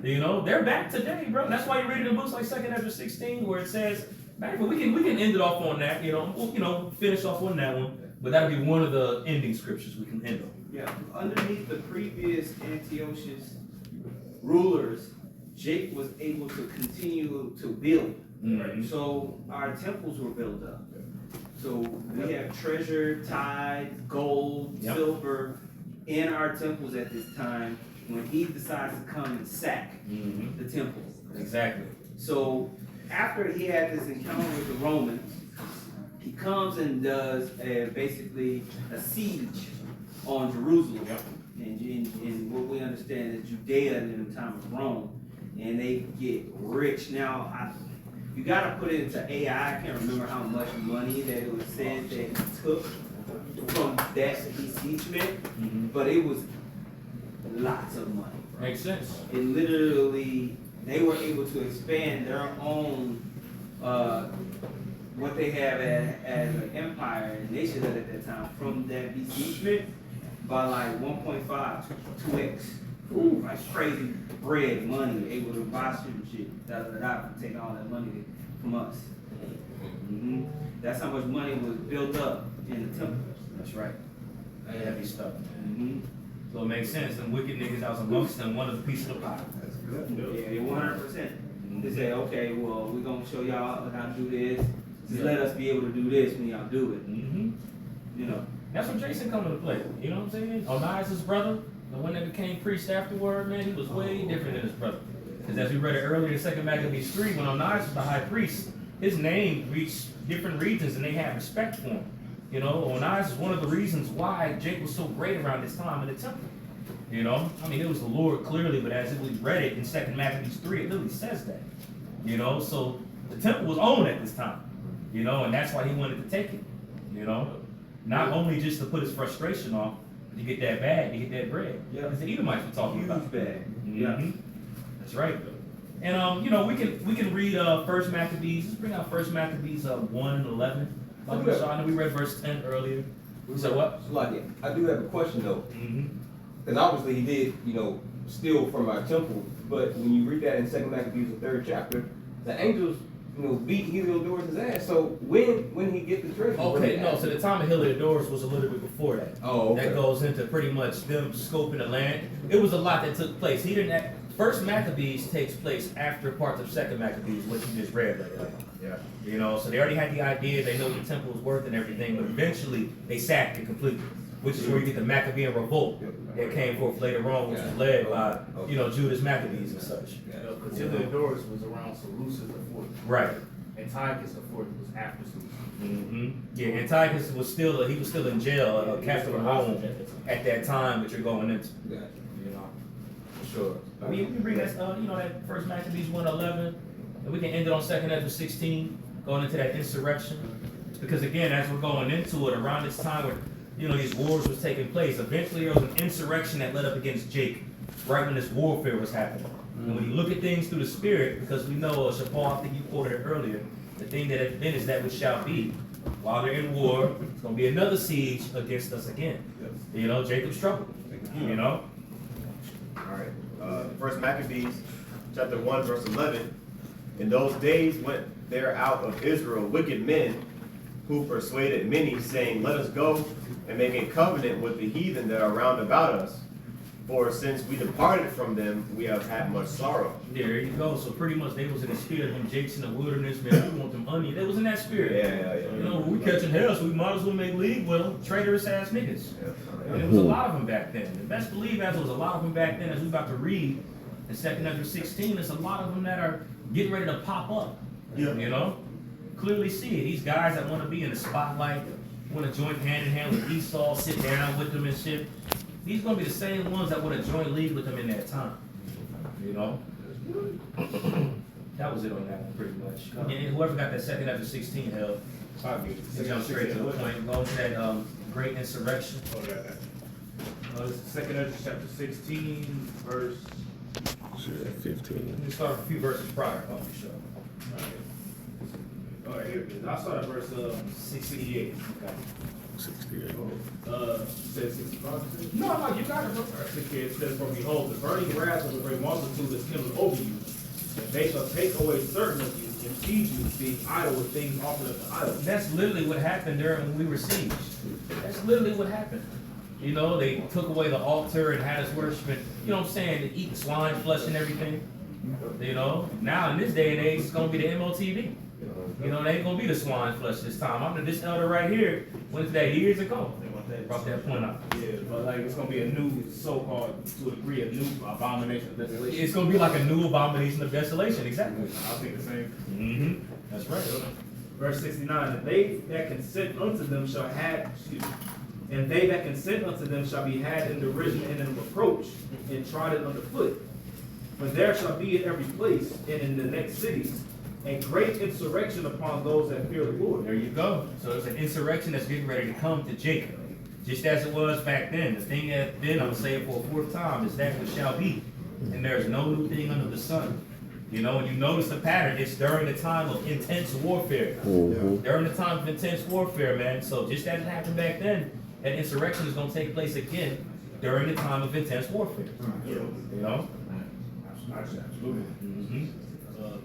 S1: You know, they're back today, bro. That's why you read in the books like 2nd Ezra 16, where it says, but we can end it off on that, we'll finish off on that one. But that'll be one of the ending scriptures we can end on.
S10: Yeah, underneath the previous Antiochus rulers, Jake was able to continue to build. Right? So our temples were built up. So we have treasure, tithe, gold, silver in our temples at this time when he decides to come and sack the temples.
S1: Exactly.
S10: So after he had this encounter with the Romans, he comes and does basically a siege on Jerusalem. And what we understand is Judea in the time of Rome. And they get rich. Now, you got to put it into AI. I can't remember how much money that it was said that he took from that besiegement, but it was lots of money.
S1: Makes sense.
S10: It literally, they were able to expand their own, what they have as an empire and nationhood at that time from that besiegement by like 1.5 to 2x. Like crazy bread, money, able to buy certain shit, to take all that money from us. Mhm. That's how much money was built up in the temple.
S1: That's right. That heavy stuff.
S10: Mhm.
S1: So it makes sense. Them wicked niggas that was amongst them wanted a piece of the pie.
S10: Yeah, 100%. They say, okay, well, we're gonna show y'all how to do this. Just let us be able to do this when y'all do it.
S1: Mm-hmm.
S10: You know.
S1: That's when Jason come into play. You know what I'm saying? Onias' brother, the one that became priest afterward, man, he was way different than his brother. Because as we read it earlier in 2 Maccabees 3, when Onias was the high priest, his name reached different regions and they had respect for him. You know, Onias is one of the reasons why Jake was so great around this time in the temple. You know, I mean, it was the Lord clearly, but as we read it in 2 Maccabees 3, it literally says that. You know, so the temple was owned at this time. You know, and that's why he wanted to take it. You know, not only just to put his frustration off, but to get that bag, to get that bread.
S10: Yeah.
S1: Because the Edomites were talking about.
S10: Huge bag.
S1: Mm-hmm. That's right. And you know, we can read 1 Maccabees. Let's bring out 1 Maccabees 1 and 11. I know we read verse 10 earlier. So what?
S5: Like, I do have a question though.
S1: Mm-hmm.
S5: Because obviously he did, you know, steal from our temple. But when you read that in 2 Maccabees, the 3rd chapter, the angels, you know, beat Heliodorus' ass. So when he get the treasure?
S1: Okay, no, so the time of Heliodorus was a little bit before that.
S5: Oh, okay.
S1: That goes into pretty much them scoping the land. It was a lot that took place. He didn't act, 1 Maccabees takes place after parts of 2 Maccabees, what you just read right there.
S8: Yeah.
S1: You know, so they already had the idea, they know what the temple was worth and everything, but eventually they sacked it completely. Which is where you get the Maccabean revolt that came forth later on, which was led by, you know, Judas Maccabees and such.
S7: Because Heliodorus was around Seleucus the fourth.
S1: Right.
S7: Antiochus the fourth was after Seleucus.
S1: Mm-hmm. Yeah, Antiochus was still in jail, captive in Rome at that time, which you're going into.
S5: Yeah.
S1: You know.
S5: For sure.
S1: We read that, you know, that 1 Maccabees 1:11, and we can end it on 2 Ezra 16, going into that insurrection. Because again, as we're going into it, around this time where, you know, these wars was taking place, eventually there was an insurrection that led up against Jake, right when this warfare was happening. And when you look at things through the spirit, because we know, Shapal, I think you quoted it earlier, the thing that has been is that which shall be. While they're in war, it's going to be another siege against us again. You know, Jacob's trouble. You know?
S8: All right. 1 Maccabees, chapter 1, verse 11. In those days went there out of Israel wicked men who persuaded many, saying, let us go and make a covenant with the heathen that are round about us. For since we departed from them, we have had much sorrow.
S1: There you go. So pretty much they was in the spirit of them Jakes in the wilderness, man. We want them onion. They was in that spirit.
S8: Yeah.
S1: You know, we catching hell, so we might as well make league with them. Traitorous ass niggas. And there was a lot of them back then. The best believe as there was a lot of them back then, as we about to read in 2 Ezra 16, there's a lot of them that are getting ready to pop up.
S8: Yeah.
S1: You know? Clearly see it. These guys that want to be in the spotlight, want to join hand in hand with Esau, sit down with them and shit. These gonna be the same ones that would have joined league with them in that time. You know? That was it on that one, pretty much. And whoever got that 2 Ezra 16 held, to jump straight to the point, go to that great insurrection.
S7: This is 2 Ezra chapter 16, verse
S1: 15. Let me start a few verses prior, I'll be sure.
S7: All right, here it is. I'll start at verse 68. Okay.
S6: 68.
S7: You said 65?
S1: No, you got it.
S7: 68 says, for behold, the burning wrath of a great multitude is kindled over you, and they shall take away certain of you, and feed you, being idle with things offered unto idols.
S1: That's literally what happened during when we were sieged. That's literally what happened. You know, they took away the altar and had us worshiping, you know what I'm saying, to eat swine flesh and everything. You know, now in this day and age, it's going to be the MOTV. You know, they ain't going to be the swine flesh this time. This elder right here went to that years ago. Brought that point up.
S7: Yeah, but like it's going to be a new so-called, to a degree, a new abomination of desolation.
S1: It's going to be like a new abomination of desolation, exactly.
S7: I'll think the same.
S1: Mm-hmm. That's right.
S7: Verse 69, and they that consent unto them shall and they that consent unto them shall be had in derision and in reproach, and trodden underfoot. But there shall be in every place, and in the next cities, a great insurrection upon those that fear the Lord.
S1: There you go. So it's an insurrection that's getting ready to come to Jacob. Just as it was back then. The thing that then, I'm going to say it for a fourth time, is that which shall be. And there's no new thing under the sun. You know, when you notice the pattern, it's during the time of intense warfare. During the time of intense warfare, man. So just as it happened back then, that insurrection is going to take place again during the time of intense warfare. You know?
S7: Absolutely.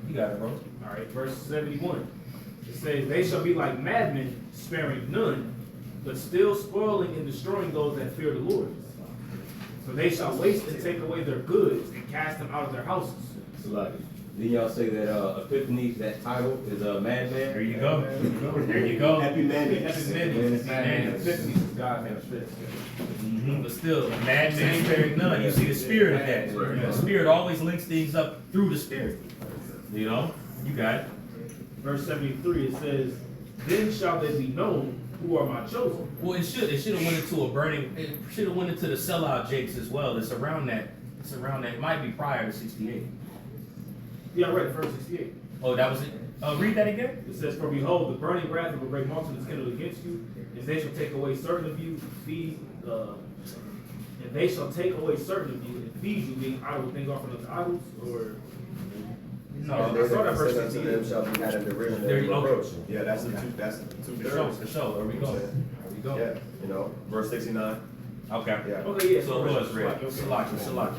S1: You got it, bro.
S7: All right, verse 71. It says, they shall be like madmen, sparing none, but still spoiling and destroying those that fear the Lord. For they shall waste and take away their goods and cast them out of their houses.
S5: Then y'all say that Epiphany, that title is a madman.
S1: There you go. There you go.
S8: Happy man.
S7: And Epiphany is God has fixed.
S1: But still, madman sparing none. You see the spirit of that. The spirit always links things up through the spirit. You know? You got it.
S7: Verse 73, it says, then shall they be known who are my chosen.
S1: Well, it should have went into a burning. It should have went into the sellout jakes as well. It's around that. It's around that. It might be prior to 68.
S7: Yeah, I read verse 68.
S1: Oh, that was it. Read that again.
S7: It says, for behold, the burning wrath of a great multitude is kindled against you, and they shall take away certain of you, and they shall take away certain of you and feed you, being idle with things offered unto idols, or
S1: No,
S7: I saw that verse
S8: Said unto
S7: 68.
S8: them shall be at a derision
S1: There
S8: and
S1: you go.
S8: reproach. Yeah, that's the two
S1: For sure,
S8: thirds.
S1: for sure. There we go. There we go.
S8: Yeah, you know, verse 69.
S1: Okay.
S8: Yeah.
S7: Okay, yeah.
S1: So it was read. Salaki.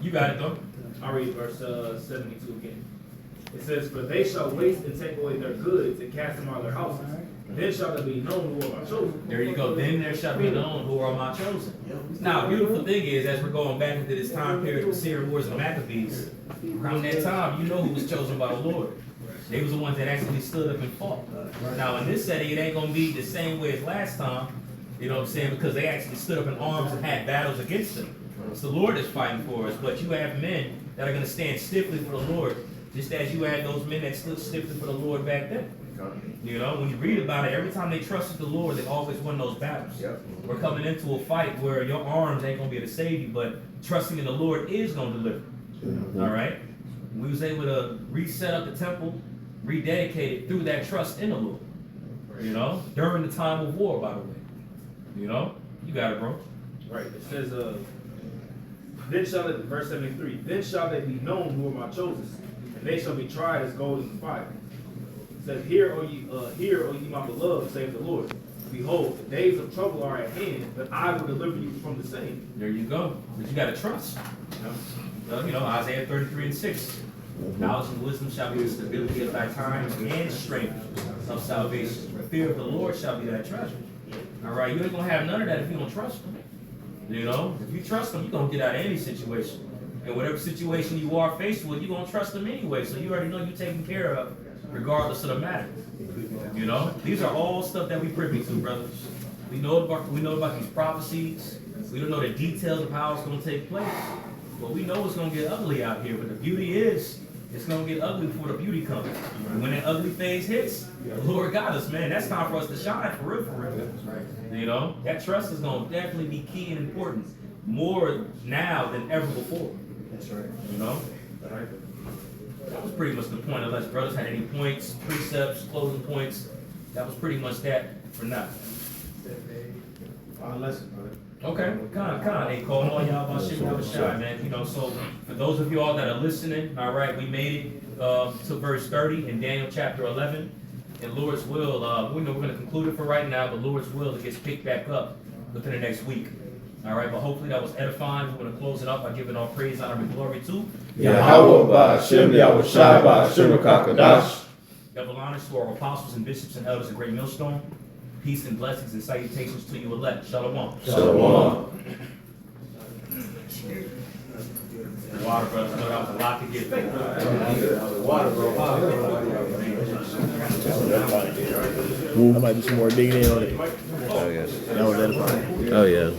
S1: You got it though.
S7: I'll read verse 72 again. It says, for they shall waste and take away their goods and cast them out of their houses. Then shall they be known who are my chosen.
S1: There you go. Then there shall be known who are my chosen. Now, beautiful thing is, as we're going back into this time period of the Syrian Wars and Maccabees, around that time, you know who was chosen by the Lord. They was the ones that actually stood up and fought. Now, in this setting, it ain't going to be the same way as last time, you know what I'm saying, because they actually stood up in arms and had battles against them. It's the Lord that's fighting for us, but you have men that are going to stand stiffly for the Lord, just as you had those men that stood stiffly for the Lord back then. You know, when you read about it, every time they trusted the Lord, they always won those battles.
S8: Yep.
S1: We're coming into a fight where your arms ain't going to be able to save you, but trusting in the Lord is going to deliver. All right? We was able to reset up the temple, rededicate it through that trust in the Lord. You know, during the time of war, by the way. You know, you got it, bro.
S7: Right. It says, then shall they, verse 73, then shall they be known who are my chosen, and they shall be tried as gold in the fire. It says, hear, O ye my beloved, saith the Lord. Behold, the days of trouble are at hand, but I will deliver you from the same.
S1: There you go. But you got to trust. You know, Isaiah 33:6. Knowledge and wisdom shall be the stability of thy times and strength of salvation. The fear of the Lord shall be thy treasure. All right, you ain't going to have none of that if you don't trust him. You know, if you trust him, you're going to get out of any situation. And whatever situation you are faced with, you're going to trust him anyway. So you already know you're taken care of regardless of the matter. You know, these are all stuff that we privy to, brothers. We know about these prophecies. We don't know the details of how it's going to take place. But we know it's going to get ugly out here. But the beauty is, it's going to get ugly before the beauty comes. And when that ugly phase hits, the Lord got us, man. That's time for us to shine, for real, for real. You know, that trust is going to definitely be key and important. More now than ever before.
S8: That's right.
S1: You know? That was pretty much the point, unless brothers had any points, precepts, closing points. That was pretty much that for now.
S14: Lesson, brother.
S1: Okay, hey, call all y'all about shit have a shot, man. You know, so for those of you all that are listening, all right, we made it to verse 30 in Daniel chapter 11. And Lord's will, we know we're going to conclude it for right now, but Lord's will, it gets picked back up within the next week. All right, but hopefully that was edifying. We're going to close it up by giving all praise, honor, and glory to
S3: Yahweh Ba'Shem, Yahweh Shai Ba'Shem Kakadash.
S1: double honors to our apostles and bishops and elders of Great Millstone. Peace and blessings and salutations to you elect. Shalom.
S3: Shalom.
S1: Water, brothers, know that was a lot to get through.
S8: Water, bro.
S15: I might do some more digging in on it. Oh, yes. That was edifying. Oh, yeah.